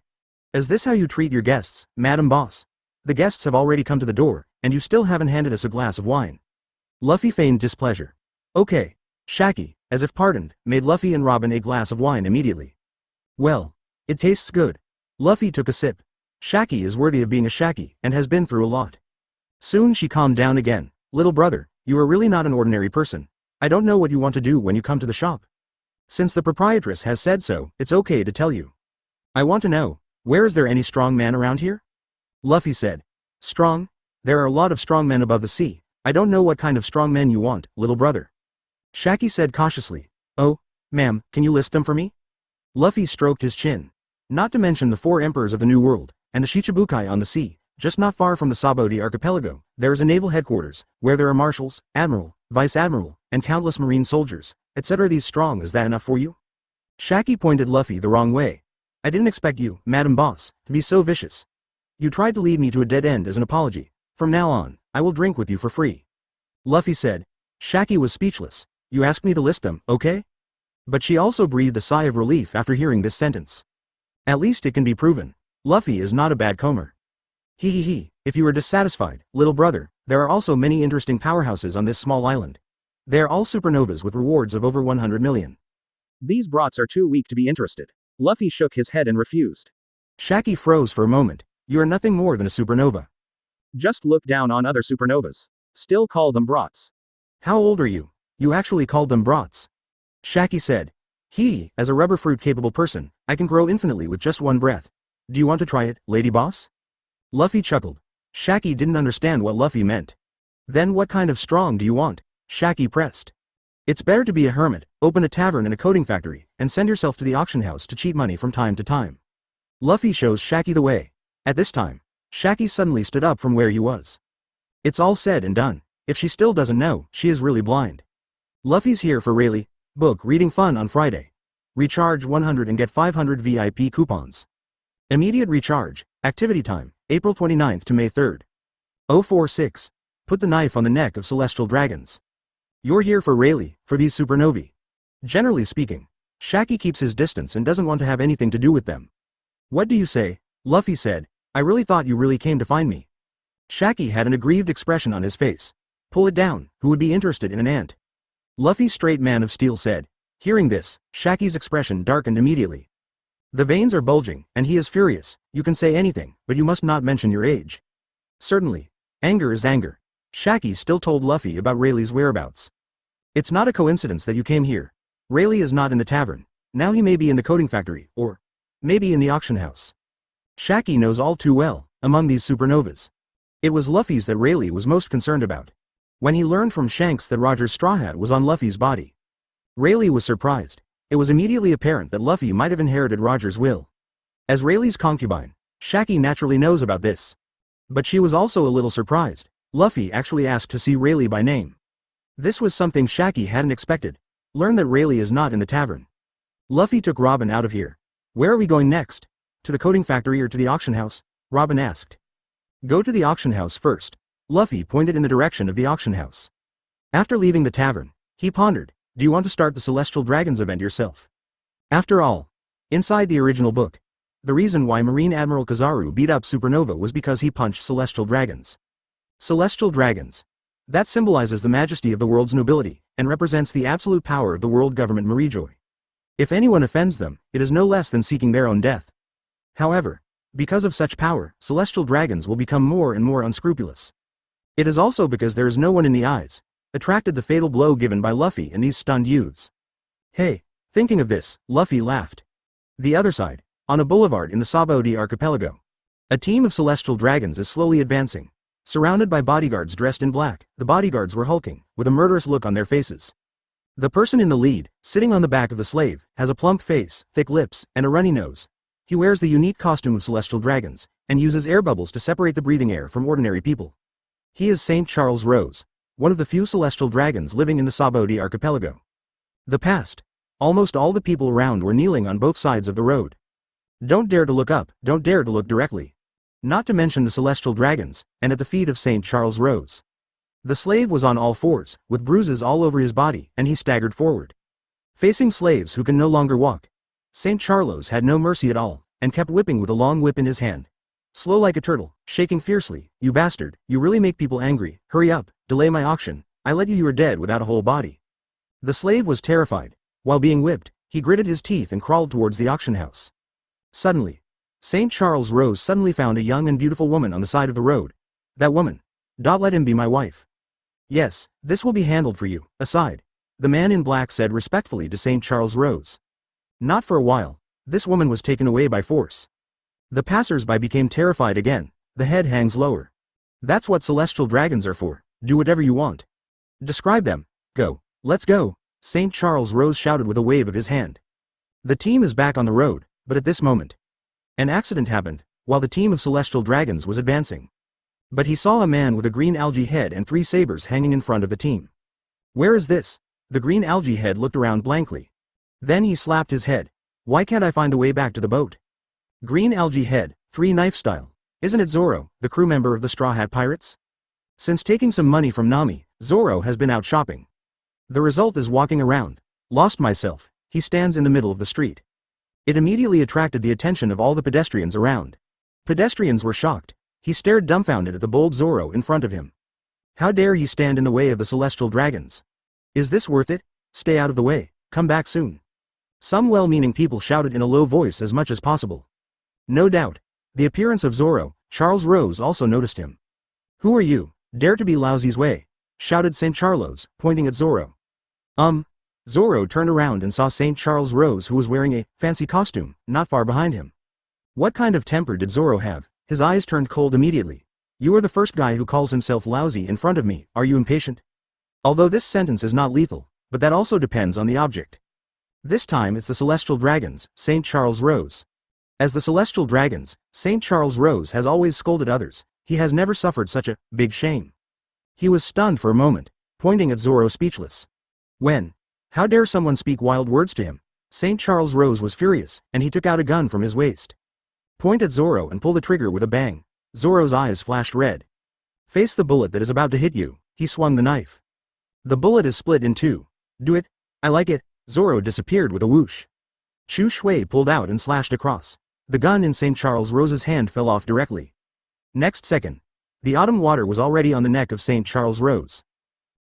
Is this how you treat your guests, Madam Boss? The guests have already come to the door, and you still haven't handed us a glass of wine. Luffy feigned displeasure. Okay. Shiki, as if pardoned, made Luffy and Robin a glass of wine immediately. Well, it tastes good. Luffy took a sip. Shiki is worthy of being a Shiki, and has been through a lot. Soon she calmed down again. Little brother, you are really not an ordinary person. I don't know what you want to do when you come to the shop. Since the proprietress has said so, it's okay to tell you. I want to know, where is there any strong man around here? Luffy said. Strong? There are a lot of strong men above the sea. I don't know what kind of strong men you want, little brother. Shiki said cautiously. Oh, ma'am, can you list them for me? Luffy stroked his chin. Not to mention the 4 emperors of the New World, and the Shichibukai on the sea, just not far from the Sabaody archipelago, there is a naval headquarters, where there are marshals, admiral, vice admiral, and countless marine soldiers, etc. These strong, is that enough for you? Shiki pointed Luffy the wrong way. I didn't expect you, Madam Boss, to be so vicious. You tried to lead me to a dead end as an apology. From now on, I will drink with you for free. Luffy said. Shiki was speechless. You asked me to list them, okay? But she also breathed a sigh of relief after hearing this sentence. At least it can be proven. Luffy is not a bad comer. He. If you are dissatisfied, little brother, there are also many interesting powerhouses on this small island. They are all supernovas with rewards of over 100 million. These brats are too weak to be interested. Luffy shook his head and refused. Shiki froze for a moment. You are nothing more than a supernova. Just look down on other supernovas. Still call them brats. How old are you? You actually called them brats. Shiki said. As a rubber fruit capable person, I can grow infinitely with just one breath. Do you want to try it, lady boss? Luffy chuckled. Shiki didn't understand what Luffy meant. Then what kind of strong do you want? Shiki pressed. It's better to be a hermit, open a tavern and a coating factory, and send yourself to the auction house to cheat money from time to time. Luffy shows Shiki the way. At this time, Shiki suddenly stood up from where he was. It's all said and done. If she still doesn't know, she is really blind. Luffy's here for Rayleigh. Book reading fun on Friday. Recharge 100 and get 500 VIP coupons. Immediate recharge. Activity time, April 29th to May 3rd. 046. Put the knife on the neck of celestial dragons. You're here for Rayleigh, for these supernovae. Generally speaking, Shiki keeps his distance and doesn't want to have anything to do with them. What do you say? Luffy said. I really thought you really came to find me. Shiki had an aggrieved expression on his face. Pull it down, who would be interested in an ant? Luffy's straight man of steel said. Hearing this, Shaki's expression darkened immediately. The veins are bulging, and he is furious. You can say anything, but you must not mention your age. Certainly. Anger is anger. Shiki still told Luffy about Rayleigh's whereabouts. It's not a coincidence that you came here. Rayleigh is not in the tavern. Now he may be in the coating factory, or maybe in the auction house. Shiki knows all too well, among these supernovas. It was Luffy's that Rayleigh was most concerned about. When he learned from Shanks that Roger's straw hat was on Luffy's body, Rayleigh was surprised. It was immediately apparent that Luffy might have inherited Roger's will. As Rayleigh's concubine, Shiki naturally knows about this. But she was also a little surprised. Luffy actually asked to see Rayleigh by name. This was something Shiki hadn't expected. Learn that Rayleigh is not in the tavern. Luffy took Robin out of here. Where are we going next? To the coating factory or to the auction house? Robin asked. Go to the auction house first. Luffy pointed in the direction of the auction house. After leaving the tavern, he pondered. Do you want to start the Celestial Dragons event yourself? After all, inside the original book, the reason why Marine Admiral Kizaru beat up Supernova was because he punched Celestial Dragons. Celestial Dragons. That symbolizes the majesty of the world's nobility, and represents the absolute power of the world government Marijoy. If anyone offends them, it is no less than seeking their own death. However, because of such power, Celestial Dragons will become more and more unscrupulous. It is also because there is no one in the eyes, attracted the fatal blow given by Luffy and these stunned youths. Hey, thinking of this, Luffy laughed. The other side, on a boulevard in the Sabaody archipelago. A team of Celestial Dragons is slowly advancing. Surrounded by bodyguards dressed in black, the bodyguards were hulking, with a murderous look on their faces. The person in the lead, sitting on the back of the slave, has a plump face, thick lips, and a runny nose. He wears the unique costume of Celestial Dragons, and uses air bubbles to separate the breathing air from ordinary people. He is Saint Charles Rose, one of the few Celestial Dragons living in the Sabaody archipelago. The past. Almost all the people around were kneeling on both sides of the road. Don't dare to look up, don't dare to look directly. Not to mention the Celestial Dragons, and at the feet of Saint Charles Rose. The slave was on all fours, with bruises all over his body, and he staggered forward. Facing slaves who can no longer walk, Saint Charles had no mercy at all, and kept whipping with a long whip in his hand. Slow like a turtle, shaking fiercely. You bastard, you really make people angry. Hurry up, delay my auction. I let you are dead without a whole body. The slave was terrified. While being whipped, he gritted his teeth and crawled towards the auction house. Suddenly, Saint Charles Rose suddenly found a young and beautiful woman on the side of the road. That woman. Let him be my wife. Yes, this will be handled for you. Aside. The man in black said respectfully to Saint Charles Rose. Not for a while. This woman was taken away by force. The passers-by became terrified again. The head hangs lower. That's what Celestial Dragons are for. Do whatever you want. Describe them. Go. Let's go. Saint Charles Rose shouted with a wave of his hand. The team is back on the road, but at this moment, an accident happened, while the team of Celestial Dragons was advancing. But he saw a man with a green algae head and 3 sabers hanging in front of the team. Where is this? The green algae head looked around blankly. Then he slapped his head. Why can't I find the way back to the boat? Green algae head, 3 knife style. Isn't it Zoro, the crew member of the Straw Hat Pirates? Since taking some money from Nami, Zoro has been out shopping. The result is walking around. Lost myself, he stands in the middle of the street. It immediately attracted the attention of all the pedestrians around. Pedestrians were shocked. He stared dumbfounded at the bold Zoro in front of him. How dare he stand in the way of the celestial dragons? Is this worth it? Stay out of the way, come back soon. Some well-meaning people shouted in a low voice as much as possible. No doubt, the appearance of Zoro, Charles Rose also noticed him. Who are you, dare to be Lousy's way? Shouted St. Charles, pointing at Zoro. Zoro turned around and saw St. Charles Rose, who was wearing a fancy costume, not far behind him. What kind of temper did Zoro have? His eyes turned cold immediately. You are the first guy who calls himself lousy in front of me, are you impatient? Although this sentence is not lethal, but that also depends on the object. This time it's the celestial dragons, St. Charles Rose. As the celestial dragons, St. Charles Rose has always scolded others, he has never suffered such a big shame. He was stunned for a moment, pointing at Zoro speechless. How dare someone speak wild words to him? St. Charles Rose was furious, and he took out a gun from his waist. Point at Zoro and pull the trigger with a bang. Zoro's eyes flashed red. Face the bullet that is about to hit you, he swung the knife. The bullet is split in two. Do it. I like it. Zoro disappeared with a whoosh. Chu Shui pulled out and slashed across. The gun in St. Charles Rose's hand fell off directly. Next second, the autumn water was already on the neck of St. Charles Rose.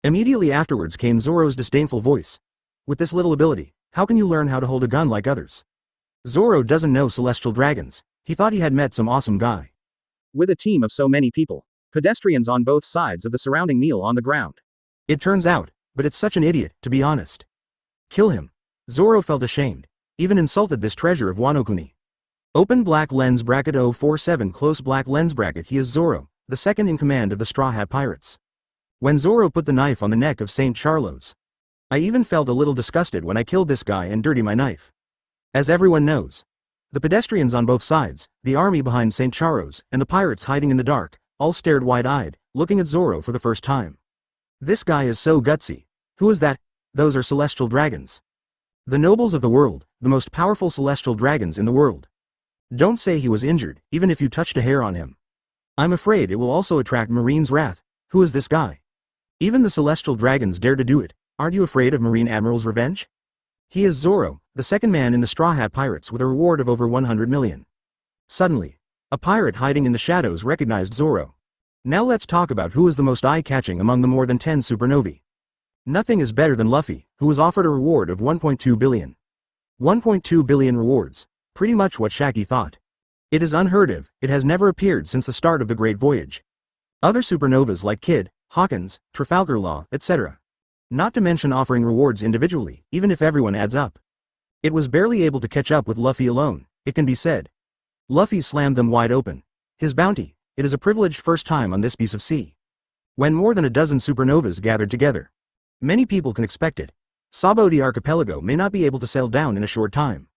Immediately afterwards came Zoro's disdainful voice. With this little ability, how can you learn how to hold a gun like others? Zoro doesn't know celestial dragons. He thought he had met some awesome guy. With a team of so many people, pedestrians on both sides of the surrounding kneel on the ground. It turns out, but it's such an idiot, to be honest. Kill him. Zoro felt ashamed, even insulted this treasure of Wano Kuni. Open black lens bracket 047 close black lens bracket. He is Zoro, the second in command of the Straw Hat Pirates. When Zoro put the knife on the neck of St. Charles, I even felt a little disgusted when I killed this guy and dirty my knife. As everyone knows, the pedestrians on both sides, the army behind St. Charles, and the pirates hiding in the dark, all stared wide-eyed, looking at Zoro for the first time. This guy is so gutsy. Who is that? Those are celestial dragons. The nobles of the world, the most powerful celestial dragons in the world. Don't say he was injured, even if you touched a hair on him. I'm afraid it will also attract Marine's wrath. Who is this guy? Even the celestial dragons dare to do it. Aren't you afraid of Marine Admiral's revenge? He is Zoro, the second man in the Straw Hat Pirates with a reward of over 100 million. Suddenly, a pirate hiding in the shadows recognized Zoro. Now let's talk about who is the most eye-catching among the more than 10 supernovae. Nothing is better than Luffy, who was offered a reward of 1.2 billion. 1.2 billion rewards, pretty much what Shiki thought. It is unheard of, it has never appeared since the start of the Great Voyage. Other supernovas like Kid, Hawkins, Trafalgar Law, etc. Not to mention offering rewards individually, even if everyone adds up. It was barely able to catch up with Luffy alone, it can be said. Luffy slammed them wide open. His bounty, it is a privileged first time on this piece of sea. When more than a dozen supernovas gathered together, many people can expect it. Sabaody Archipelago may not be able to sail down in a short time.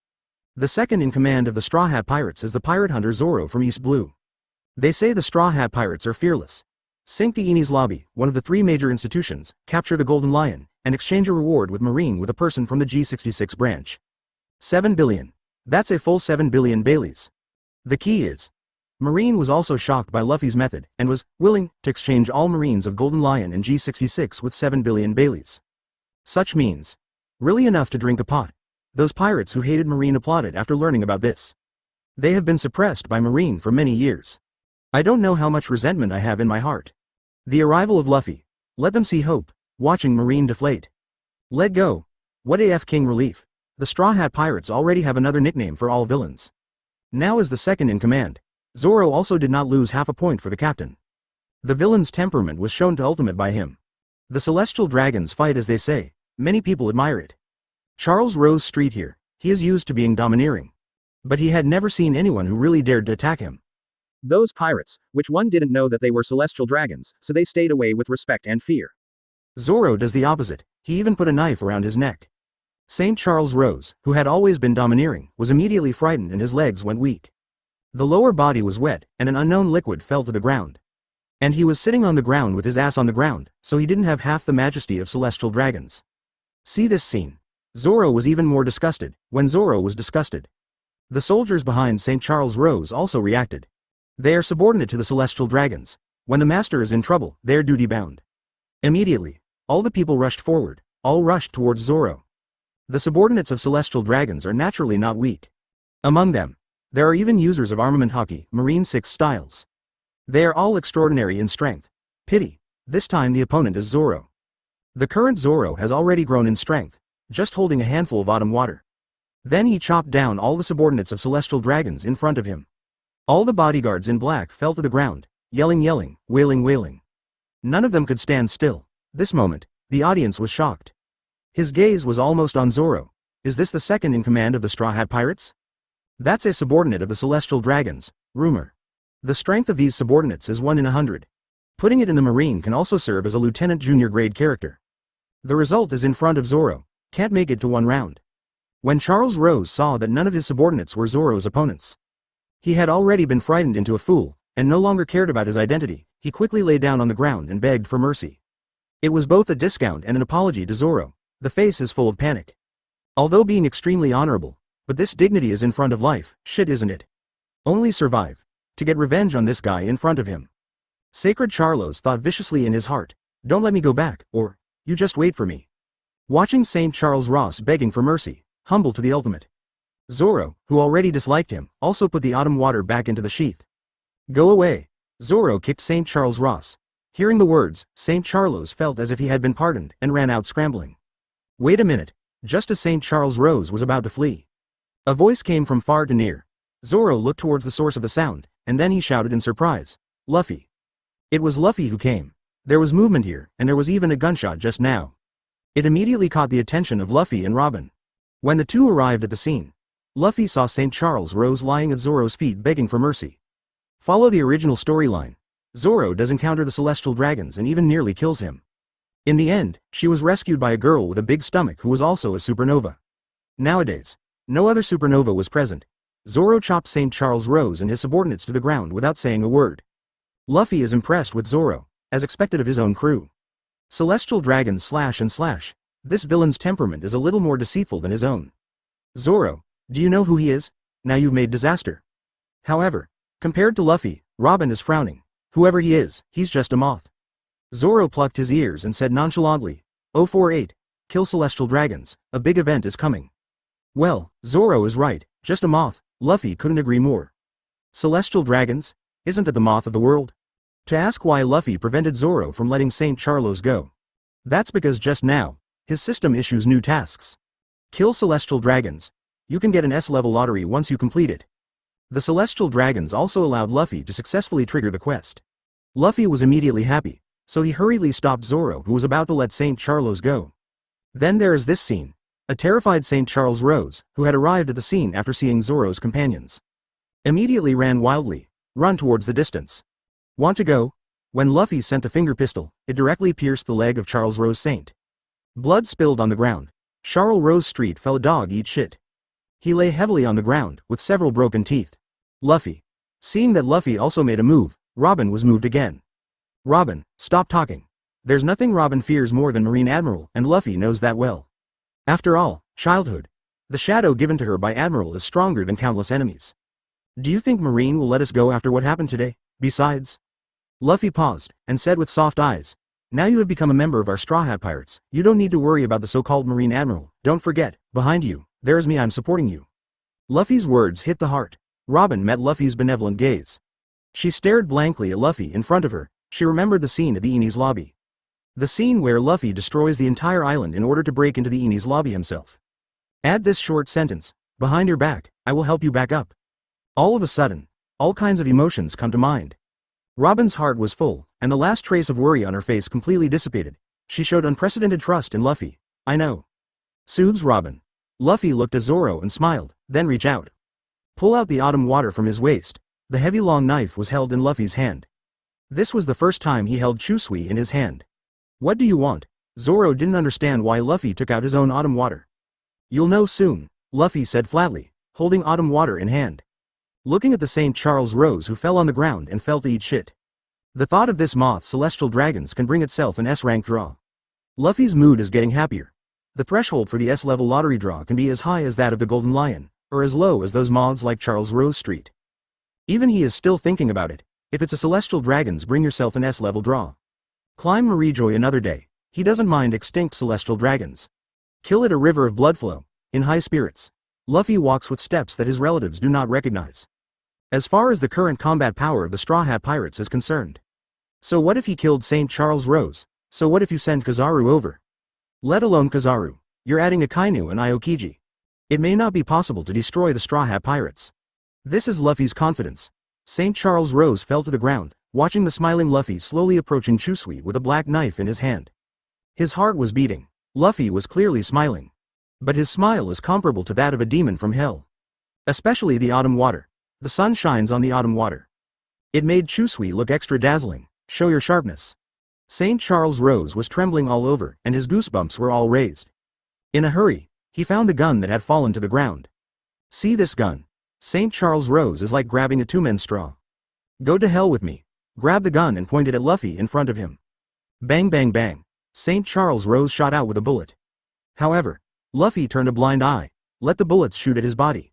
The second in command of the Straw Hat Pirates is the pirate hunter Zoro from East Blue. They say the Straw Hat Pirates are fearless. Sink the Enies Lobby, one of the 3 major institutions, capture the Golden Lion, and exchange a reward with Marine with a person from the G66 branch. 7 billion. That's a full 7 billion Baileys. The key is, Marine was also shocked by Luffy's method, and was willing to exchange all Marines of Golden Lion and G66 with 7 billion Baileys. Such means, really enough to drink a pot. Those pirates who hated Marine applauded after learning about this. They have been suppressed by Marine for many years. I don't know how much resentment I have in my heart. The arrival of Luffy. Let them see hope. Watching Marine deflate. Let go. What AF King relief. The Straw Hat Pirates already have another nickname for all villains. Now as the second in command, Zoro also did not lose half a point for the captain. The villain's temperament was shown to ultimate by him. The celestial dragons fight as they say. Many people admire it. Charles Rose Street here. He is used to being domineering. But he had never seen anyone who really dared to attack him. Those pirates, which one didn't know that they were celestial dragons, so they stayed away with respect and fear. Zoro does the opposite, he even put a knife around his neck. St. Charles Rose, who had always been domineering, was immediately frightened and his legs went weak. The lower body was wet, and an unknown liquid fell to the ground. And he was sitting on the ground with his ass on the ground, so he didn't have half the majesty of celestial dragons. See this scene. Zoro was even more disgusted, when Zoro was disgusted. The soldiers behind St. Charles Rose also reacted. They are subordinate to the Celestial Dragons. When the master is in trouble, they are duty-bound. Immediately, all the people rushed forward, all rushed towards Zoro. The subordinates of Celestial Dragons are naturally not weak. Among them, there are even users of Armament Haki, Marine 6 styles. They are all extraordinary in strength. Pity, this time the opponent is Zoro. The current Zoro has already grown in strength, just holding a handful of autumn water. Then he chopped down all the subordinates of Celestial Dragons in front of him. All the bodyguards in black fell to the ground, yelling, wailing. None of them could stand still. This moment, the audience was shocked. His gaze was almost on Zoro. Is this the second in command of the Straw Hat Pirates? That's a subordinate of the Celestial Dragons, rumor. The strength of these subordinates is 1 in 100. Putting it in the Marine can also serve as a Lieutenant Junior grade character. The result is in front of Zoro, can't make it to 1 round. When Charles Rose saw that none of his subordinates were Zoro's opponents, he had already been frightened into a fool, and no longer cared about his identity. He quickly lay down on the ground and begged for mercy. It was both a discount and an apology to Zoro. The face is full of panic. Although being extremely honorable, but this dignity is in front of life, shit isn't it? Only survive. To get revenge on this guy in front of him. Sacred Charlos thought viciously in his heart, don't let me go back, or, you just wait for me. Watching St. Charles Ross begging for mercy, humble to the ultimate. Zoro, who already disliked him, also put the autumn water back into the sheath. Go away. Zoro kicked St. Charles Ross. Hearing the words, St. Charles felt as if he had been pardoned and ran out scrambling. Wait a minute, just as St. Charles Rose was about to flee. A voice came from far to near. Zoro looked towards the source of the sound, and then he shouted in surprise, Luffy. It was Luffy who came. There was movement here, and there was even a gunshot just now. It immediately caught the attention of Luffy and Robin. When the two arrived at the scene, Luffy saw St. Charles Rose lying at Zoro's feet begging for mercy. Follow the original storyline. Zoro does encounter the Celestial Dragons and even nearly kills him. In the end, she was rescued by a girl with a big stomach who was also a supernova. Nowadays, no other supernova was present. Zoro chopped St. Charles Rose and his subordinates to the ground without saying a word. Luffy is impressed with Zoro, as expected of his own crew. Celestial Dragons slash and slash. This villain's temperament is a little more deceitful than his own. Zoro, do you know who he is? Now you've made disaster. However, compared to Luffy, Robin is frowning. Whoever he is, he's just a moth. Zoro plucked his ears and said nonchalantly, 048, kill Celestial Dragons, a big event is coming. Well, Zoro is right, just a moth. Luffy couldn't agree more. Celestial Dragons? Isn't that the moth of the world? To ask why Luffy prevented Zoro from letting St. Charlos go. That's because just now, his system issues new tasks. Kill Celestial Dragons. You can get an S-level lottery once you complete it. The Celestial Dragons also allowed Luffy to successfully trigger the quest. Luffy was immediately happy, so he hurriedly stopped Zoro who was about to let St. Charlos go. Then there is this scene. A terrified St. Charles Rose, who had arrived at the scene after seeing Zoro's companions, immediately ran wildly, run towards the distance. Want to go? When Luffy sent the finger pistol, it directly pierced the leg of Charles Rose Saint. Blood spilled on the ground. Charles Rose Street fell a dog eat shit. He lay heavily on the ground, with several broken teeth. Luffy. Seeing that Luffy also made a move, Robin was moved again. Robin, stop talking. There's nothing Robin fears more than Marine Admiral, and Luffy knows that well. After all, childhood. The shadow given to her by Admiral is stronger than countless enemies. Do you think Marine will let us go after what happened today? Besides. Luffy paused, and said with soft eyes, now you have become a member of our Straw Hat Pirates, you don't need to worry about the so-called Marine Admiral. Don't forget, behind you, there's me, I'm supporting you. Luffy's words hit the heart. Robin met Luffy's benevolent gaze. She stared blankly at Luffy in front of her. She remembered the scene at the Enies lobby. The scene where Luffy destroys the entire island in order to break into the Enies lobby himself. Add this short sentence, behind your back, I will help you back up. All of a sudden, all kinds of emotions come to mind. Robin's heart was full, and the last trace of worry on her face completely dissipated. She showed unprecedented trust in Luffy. I know. Soothes Robin. Luffy looked at Zoro and smiled, then reach out. Pull out the autumn water from his waist. The heavy long knife was held in Luffy's hand. This was the first time he held Chusui in his hand. What do you want? Zoro didn't understand why Luffy took out his own autumn water. You'll know soon, Luffy said flatly, holding autumn water in hand. Looking at the St. Charles Rose who fell on the ground and fell to eat shit. The thought of this moth Celestial Dragons can bring itself an S-rank draw. Luffy's mood is getting happier. The threshold for the S-level lottery draw can be as high as that of the Golden Lion, or as low as those mods like Charles Rose Street. Even he is still thinking about it. If it's a celestial dragons, bring yourself an S-level draw. Climb Marie Joy another day. He doesn't mind extinct celestial dragons. Kill it a river of blood flow, in high spirits. Luffy walks with steps that his relatives do not recognize. As far as the current combat power of the Straw Hat Pirates is concerned. So what if he killed St. Charles Rose? So what if you send Kizaru over? Let alone Kizaru, you're adding Akainu and Aokiji. It may not be possible to destroy the Straw Hat Pirates. This is Luffy's confidence. St. Charles Rose fell to the ground, watching the smiling Luffy slowly approaching Chusui with a black knife in his hand. His heart was beating. Luffy was clearly smiling. But his smile is comparable to that of a demon from hell. Especially the autumn water. The sun shines on the autumn water. It made Chusui look extra dazzling. Show your sharpness. St. Charles Rose was trembling all over, and his goosebumps were all raised. In a hurry, he found the gun that had fallen to the ground. See this gun? St. Charles Rose is like grabbing a two-man straw. Go to hell with me. Grab the gun and point it at Luffy in front of him. Bang bang bang. St. Charles Rose shot out with a bullet. However, Luffy turned a blind eye, let the bullets shoot at his body.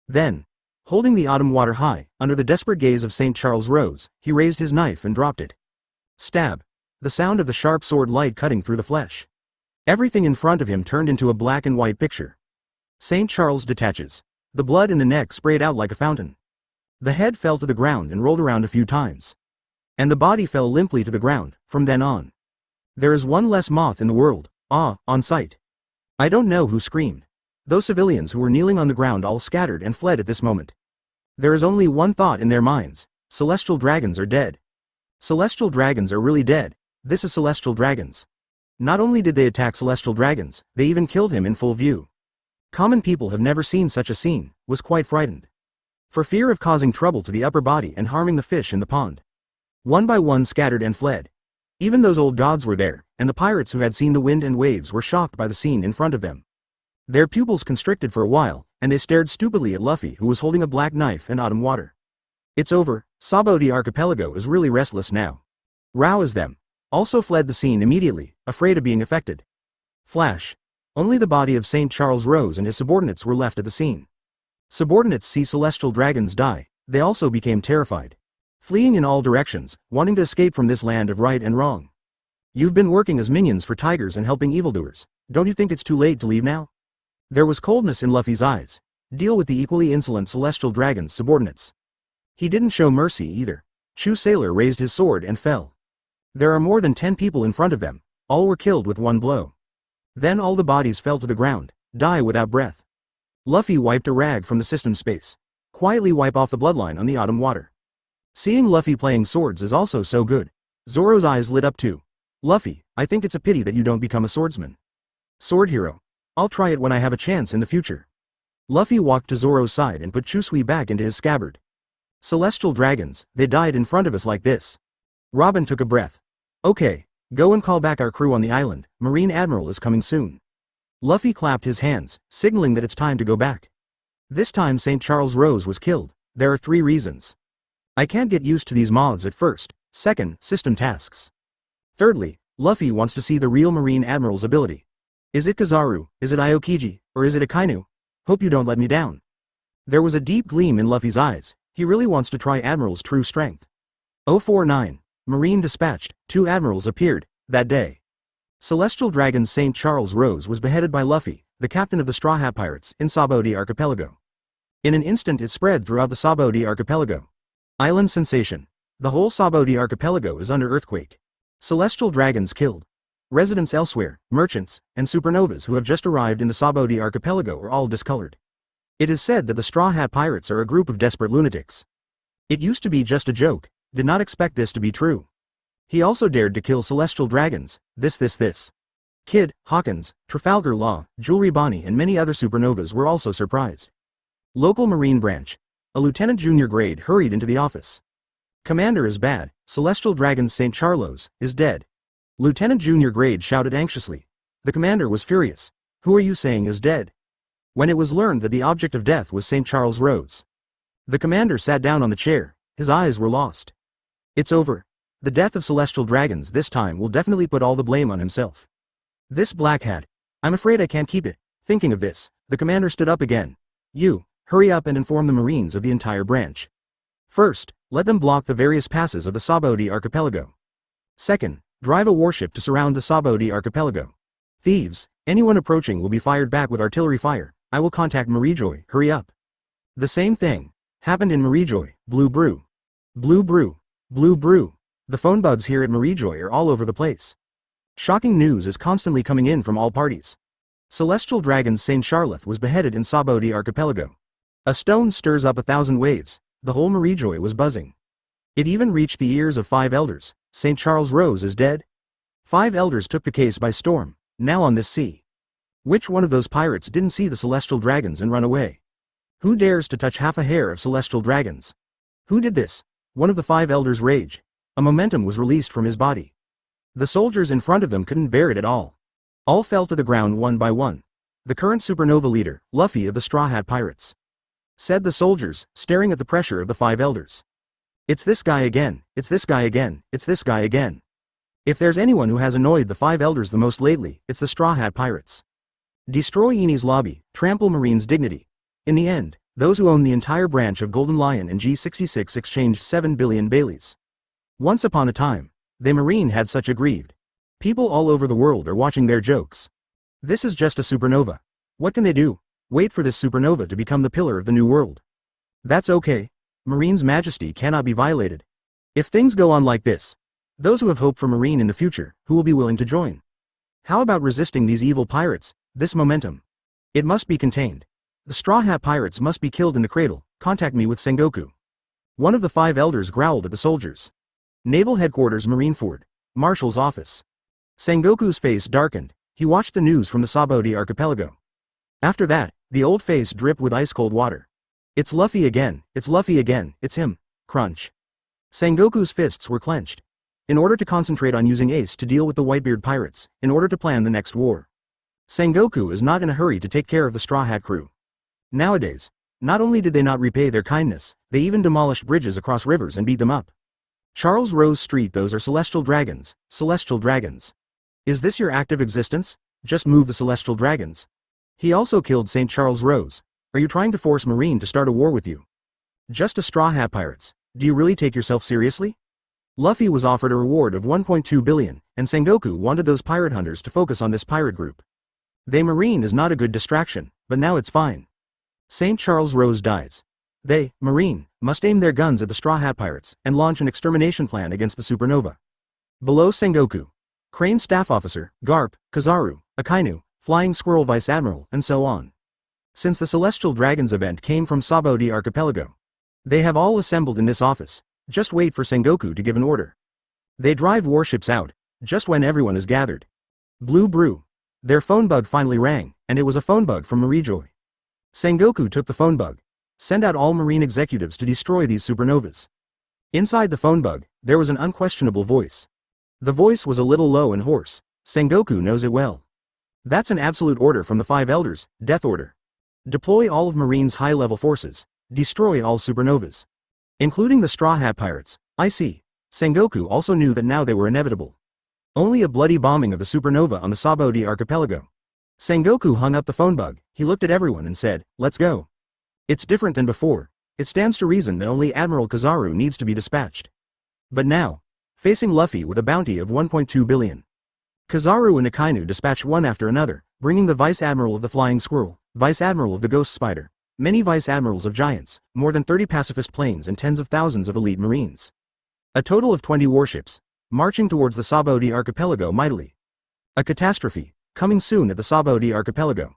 Then, holding the autumn water high, under the desperate gaze of St. Charles Rose, he raised his knife and dropped it. Stab. The sound of the sharp sword light cutting through the flesh. Everything in front of him turned into a black and white picture. St. Charles detaches. The blood in the neck sprayed out like a fountain. The head fell to the ground and rolled around a few times. And the body fell limply to the ground, from then on. There is one less moth in the world, on sight. I don't know who screamed. Those civilians who were kneeling on the ground all scattered and fled at this moment. There is only one thought in their minds: celestial dragons are dead. Celestial dragons are really dead. This is celestial dragons. Not only did they attack celestial dragons, they even killed him in full view. Common people have never seen such a scene, was quite frightened. For fear of causing trouble to the upper body and harming the fish in the pond. One by one scattered and fled. Even those old gods were there, and the pirates who had seen the wind and waves were shocked by the scene in front of them. Their pupils constricted for a while, and they stared stupidly at Luffy, who was holding a black knife and autumn water. It's over. Sabaody archipelago is really restless now. Rao is them. Also fled the scene immediately, afraid of being affected. Flash. Only the body of St. Charles Rose and his subordinates were left at the scene. Subordinates see celestial dragons die, they also became terrified. Fleeing in all directions, wanting to escape from this land of right and wrong. You've been working as minions for tigers and helping evildoers. Don't you think it's too late to leave now? There was coldness in Luffy's eyes. Deal with the equally insolent celestial dragon's subordinates. He didn't show mercy either. Chu Sailor raised his sword and fell. There are more than 10 people in front of them. All were killed with one blow. Then all the bodies fell to the ground, die without breath. Luffy wiped a rag from the system space. Quietly wipe off the bloodline on the autumn water. Seeing Luffy playing swords is also so good. Zoro's eyes lit up too. Luffy, I think it's a pity that you don't become a swordsman. Sword hero. I'll try it when I have a chance in the future. Luffy walked to Zoro's side and put Chusui back into his scabbard. Celestial dragons, they died in front of us like this. Robin took a breath. Okay, go and call back our crew on the island, Marine Admiral is coming soon. Luffy clapped his hands, signaling that it's time to go back. This time St. Charles Rose was killed. There are 3 reasons. I can't get used to these mods at first. Second, system tasks. Thirdly, Luffy wants to see the real Marine Admiral's ability. Is it Kizaru, is it Aokiji, or is it Akainu? Hope you don't let me down. There was a deep gleam in Luffy's eyes. He really wants to try Admiral's true strength. 049. Marine dispatched. 2 admirals appeared, that day. Celestial Dragon St. Charles Rose was beheaded by Luffy, the captain of the Straw Hat Pirates, in Sabaody archipelago. In an instant it spread throughout the Sabaody archipelago. Island sensation. The whole Sabaody archipelago is under earthquake. Celestial dragons killed. Residents elsewhere, merchants, and supernovas who have just arrived in the Sabaody archipelago are all discolored. It is said that the Straw Hat Pirates are a group of desperate lunatics. It used to be just a joke, did not expect this to be true. He also dared to kill celestial dragons, this. Kid, Hawkins, Trafalgar Law, Jewelry Bonnie and many other supernovas were also surprised. Local Marine branch. A lieutenant junior grade hurried into the office. Commander is bad, Celestial Dragon St. Charlos is dead. Lieutenant junior grade shouted anxiously. The commander was furious. Who are you saying is dead? When it was learned that the object of death was St. Charles Rose. The commander sat down on the chair, his eyes were lost. It's over. The death of celestial dragons this time will definitely put all the blame on himself. This black hat. I'm afraid I can't keep it. Thinking of this, the commander stood up again. You, Hurry up and inform the Marines of the entire branch. First, let them block the various passes of the Sabaody archipelago. Second, drive a warship to surround the Sabaody archipelago. Thieves, anyone approaching will be fired back with artillery fire. I will contact Marijoy, hurry up. The same thing happened in Marijoy, Blue Brew. Blue Brew. Blue Brew. The phone bugs here at Marijoy are all over the place. Shocking news is constantly coming in from all parties. Celestial Dragon Saint Charlotte was beheaded in Sabaody archipelago. A stone stirs up 1,000 waves. The whole Marijoy was buzzing. It even reached the ears of 5 elders. St. Charles Rose is dead? 5 elders took the case by storm, now on this sea. Which one of those pirates didn't see the celestial dragons and run away? Who dares to touch half a hair of celestial dragons? Who did this? One of the 5 elders raged. A momentum was released from his body. The soldiers in front of them couldn't bear it at all. All fell to the ground one by one. The current supernova leader, Luffy of the Straw Hat Pirates, said the soldiers, staring at the pressure of the 5 elders. It's this guy again, it's this guy again, it's this guy again. If there's anyone who has annoyed the 5 elders the most lately, it's the Straw Hat Pirates. Destroy Eni's lobby, trample Marine's dignity. In the end, those who own the entire branch of Golden Lion and G66 exchanged 7 billion Baileys. Once upon a time, the Marine had such aggrieved. People all over the world are watching their jokes. This is just a supernova. What can they do? Wait for this supernova to become the pillar of the new world. That's okay. Marine's majesty cannot be violated. If things go on like this, those who have hope for Marine in the future, who will be willing to join? How about resisting these evil pirates, this momentum? It must be contained. The Straw Hat Pirates must be killed in the cradle. Contact me with Sengoku. One of the 5 elders growled at the soldiers. Naval Headquarters Marineford. Marshal's office. Sengoku's face darkened. He watched the news from the Sabaody archipelago. After that, the old face dripped with ice-cold water. It's Luffy again, it's Luffy again, it's him. Crunch. Sengoku's fists were clenched. In order to concentrate on using Ace to deal with the Whitebeard pirates, in order to plan the next war. Sengoku is not in a hurry to take care of the Straw Hat crew. Nowadays, not only did they not repay their kindness, they even demolished bridges across rivers and beat them up. Charles Rose Street, those are celestial dragons, celestial dragons. Is this your active existence? Just move the celestial dragons. He also killed St. Charles Rose. Are you trying to force Marine to start a war with you? Just a Straw Hat Pirates. Do you really take yourself seriously? Luffy was offered a reward of 1.2 billion, and Sengoku wanted those pirate hunters to focus on this pirate group. They Marine is not a good distraction, but now it's fine. St. Charles Rose dies. They, Marine, must aim their guns at the Straw Hat Pirates, and launch an extermination plan against the supernova. Below Sengoku, Crane Staff Officer, Garp, Kizaru, Akainu, Flying Squirrel Vice Admiral, and so on. Since the Celestial Dragons event came from Sabaody archipelago, they have all assembled in this office. Just wait for Sengoku to give an order. They drive warships out, just when everyone is gathered. Blue Brew. Their phone bug finally rang, and it was a phone bug from Marijoy. Sengoku took the phone bug. Send out all Marine executives to destroy these supernovas. Inside the phone bug, there was an unquestionable voice. The voice was a little low and hoarse. Sengoku knows it well. That's an absolute order from the 5 elders, death order. Deploy all of Marine's high-level forces. Destroy all supernovas. Including the Straw Hat Pirates. I see. Sengoku also knew that now they were inevitable. Only a bloody bombing of the supernova on the Sabaody archipelago. Sengoku hung up the phone bug. He looked at everyone and said, let's go. It's different than before. It stands to reason that only Admiral Kizaru needs to be dispatched. But now, facing Luffy with a bounty of 1.2 billion. Kizaru and Akainu dispatch one after another, bringing the Vice Admiral of the Flying Squirrel, Vice Admiral of the Ghost Spider, many Vice Admirals of Giants, more than 30 pacifist planes and tens of thousands of elite Marines. A total of 20 warships, marching towards the Sabaody archipelago mightily. A catastrophe, coming soon at the Sabaody archipelago.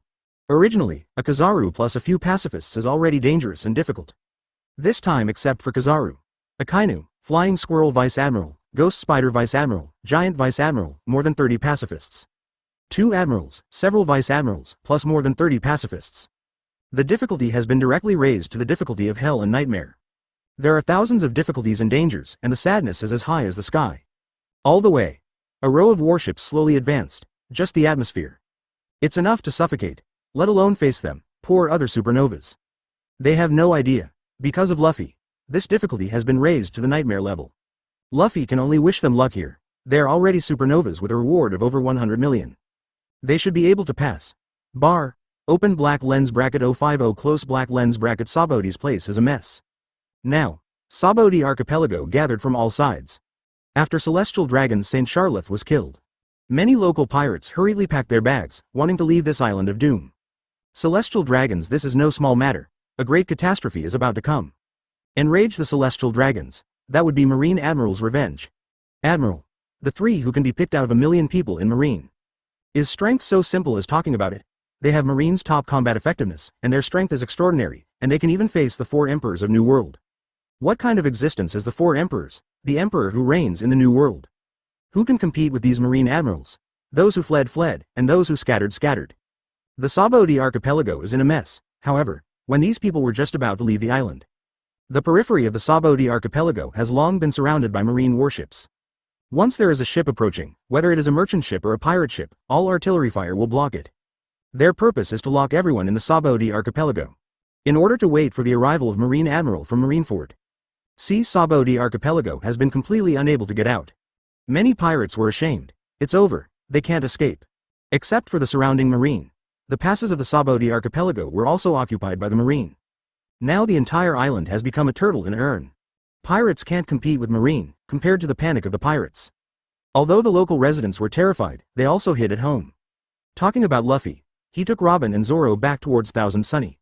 Originally, a Kizaru plus a few pacifists is already dangerous and difficult. This time except for Kizaru. Akainu, Flying Squirrel Vice Admiral, Ghost Spider Vice Admiral, Giant Vice Admiral, more than 30 pacifists. 2 admirals, several vice admirals, plus more than 30 pacifists. The difficulty has been directly raised to the difficulty of hell and nightmare. There are thousands of difficulties and dangers, and the sadness is as high as the sky. All the way. A row of warships slowly advanced, just the atmosphere. It's enough to suffocate, let alone face them, poor other supernovas. They have no idea. Because of Luffy, this difficulty has been raised to the nightmare level. Luffy can only wish them luck here. They are already supernovas with a reward of over 100 million. They should be able to pass. Bar. Open black lens bracket 050 close black lens bracket Sabaady's place is a mess. Now, Sabaody archipelago gathered from all sides. After Celestial Dragon's Saint Charlotte was killed, many local pirates hurriedly packed their bags, wanting to leave this island of doom. Celestial Dragons, this is no small matter. A great catastrophe is about to come. Enrage the Celestial Dragons. That would be Marine Admiral's revenge. Admiral. The three who can be picked out of 1,000,000 people in Marine. Is strength so simple as talking about it? They have Marine's top combat effectiveness, and their strength is extraordinary, and they can even face the 4 Emperors of New World. What kind of existence is the 4 Emperors? The Emperor who reigns in the New World. Who can compete with these Marine Admirals? Those who fled fled, and those who scattered scattered. The Sabaody archipelago is in a mess, however, when these people were just about to leave the island. The periphery of the Sabaody archipelago has long been surrounded by marine warships. Once there is a ship approaching, whether it is a merchant ship or a pirate ship, all artillery fire will block it. Their purpose is to lock everyone in the Sabaody archipelago, in order to wait for the arrival of Marine Admiral from Marineford. See, Sabaody archipelago has been completely unable to get out. Many pirates were ashamed. It's over, they can't escape. Except for the surrounding marine. The passes of the Sabaody archipelago were also occupied by the marine. Now the entire island has become a turtle in an urn. Pirates can't compete with marine, compared to the panic of the pirates. Although the local residents were terrified, they also hid at home. Talking about Luffy, he took Robin and Zoro back towards Thousand Sunny.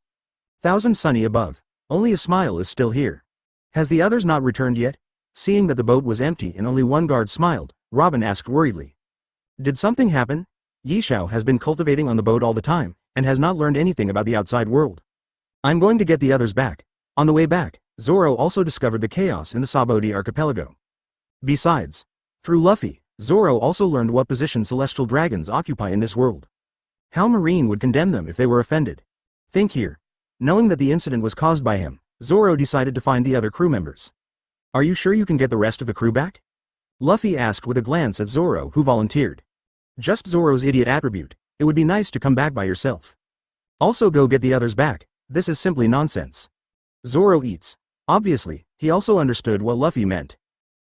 Thousand Sunny above. Only a smile is still here. Has the others not returned yet? Seeing that the boat was empty and only one guard smiled, Robin asked worriedly. Did something happen? Yishao has been cultivating on the boat all the time, and has not learned anything about the outside world. I'm going to get the others back. On the way back, Zoro also discovered the chaos in the Sabaody archipelago. Besides, through Luffy, Zoro also learned what position celestial dragons occupy in this world. How Marine would condemn them if they were offended. Think here. Knowing that the incident was caused by him, Zoro decided to find the other crew members. Are you sure you can get the rest of the crew back? Luffy asked with a glance at Zoro, who volunteered. Just Zoro's idiot attribute. It would be nice to come back by yourself. Also go get the others back. This is simply nonsense. Zoro eats. Obviously, he also understood what Luffy meant.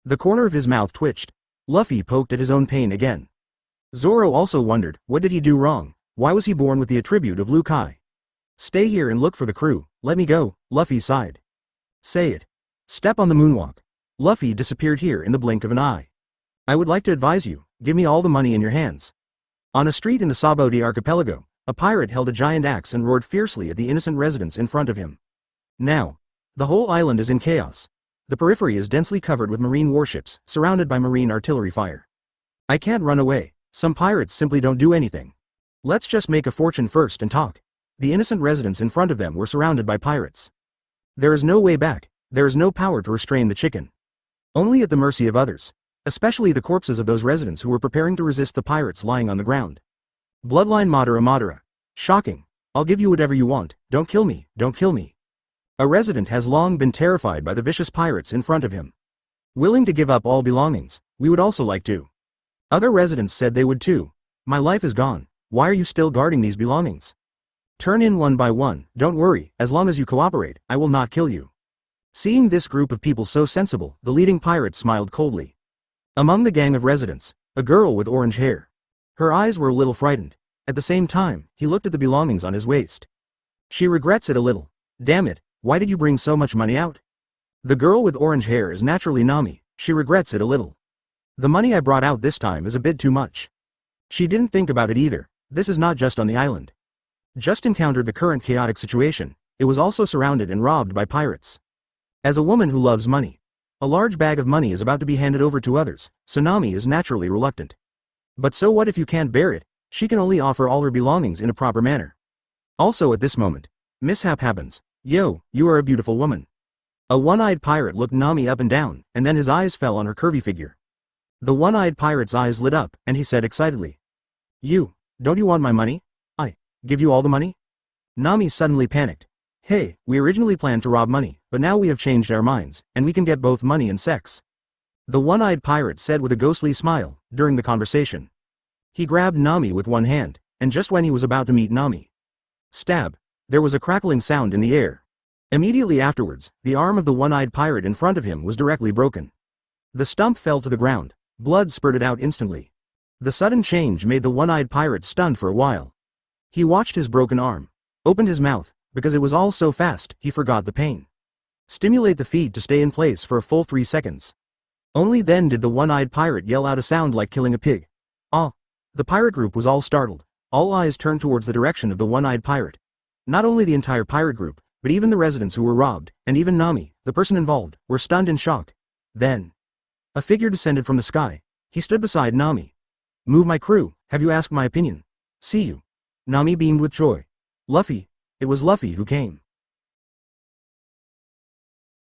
The corner of his mouth twitched. Luffy poked at his own pain again. Zoro also wondered, what did he do wrong? Why was he born with the attribute of Liu Kai? Stay here and look for the crew. Let me go, Luffy sighed. Say it. Step on the moonwalk. Luffy disappeared here in the blink of an eye. I would like to advise you, give me all the money in your hands. On a street in the Sabaody archipelago, a pirate held a giant axe and roared fiercely at the innocent residents in front of him. Now, the whole island is in chaos. The periphery is densely covered with marine warships, surrounded by marine artillery fire. I can't run away. Some pirates simply don't do anything. Let's just make a fortune first and talk. The innocent residents in front of them were surrounded by pirates. There is no way back. There is no power to restrain the chicken. Only at the mercy of others. Especially the corpses of those residents who were preparing to resist the pirates lying on the ground. Bloodline Madara Madara. Shocking. I'll give you whatever you want, don't kill me, don't kill me. A resident has long been terrified by the vicious pirates in front of him. Willing to give up all belongings, we would also like to. Other residents said they would too. My life is gone, why are you still guarding these belongings? Turn in one by one, don't worry, as long as you cooperate, I will not kill you. Seeing this group of people so sensible, the leading pirate smiled coldly. Among the gang of residents, a girl with orange hair. Her eyes were a little frightened. At the same time, he looked at the belongings on his waist. She regrets it a little. Damn it, why did you bring so much money out? The girl with orange hair is naturally Nami, she regrets it a little. The money I brought out this time is a bit too much. She didn't think about it either, this is not just on the island. Just encountered the current chaotic situation, it was also surrounded and robbed by pirates. As a woman who loves money, a large bag of money is about to be handed over to others, so Nami is naturally reluctant. But so what if you can't bear it? She can only offer all her belongings in a proper manner. Also at this moment, mishap happens. Yo, you are a beautiful woman. A one-eyed pirate looked Nami up and down, and then his eyes fell on her curvy figure. The one-eyed pirate's eyes lit up, and he said excitedly. Don't you want my money? I give you all the money? Nami suddenly panicked. Hey, we originally planned to rob money, but now we have changed our minds, and we can get both money and sex. The one-eyed pirate said with a ghostly smile, during the conversation. He grabbed Nami with one hand, and just when he was about to meet Nami. Stab. There was a crackling sound in the air. Immediately afterwards, the arm of the one-eyed pirate in front of him was directly broken. The stump fell to the ground, blood spurted out instantly. The sudden change made the one-eyed pirate stunned for a while. He watched his broken arm, Opened his mouth, because it was all so fast, he forgot the pain. Stimulate the feed to stay in place for a full 3 seconds. Only then did the one-eyed pirate yell out a sound like killing a pig. Ah! The pirate group was all startled. All eyes turned towards the direction of the one-eyed pirate. Not only the entire pirate group, but even the residents who were robbed, and even Nami, the person involved, were stunned in shock. Then, a figure descended from the sky. He stood beside Nami. Move my crew, have you asked my opinion? See you. Nami beamed with joy. Luffy. It was Luffy who came.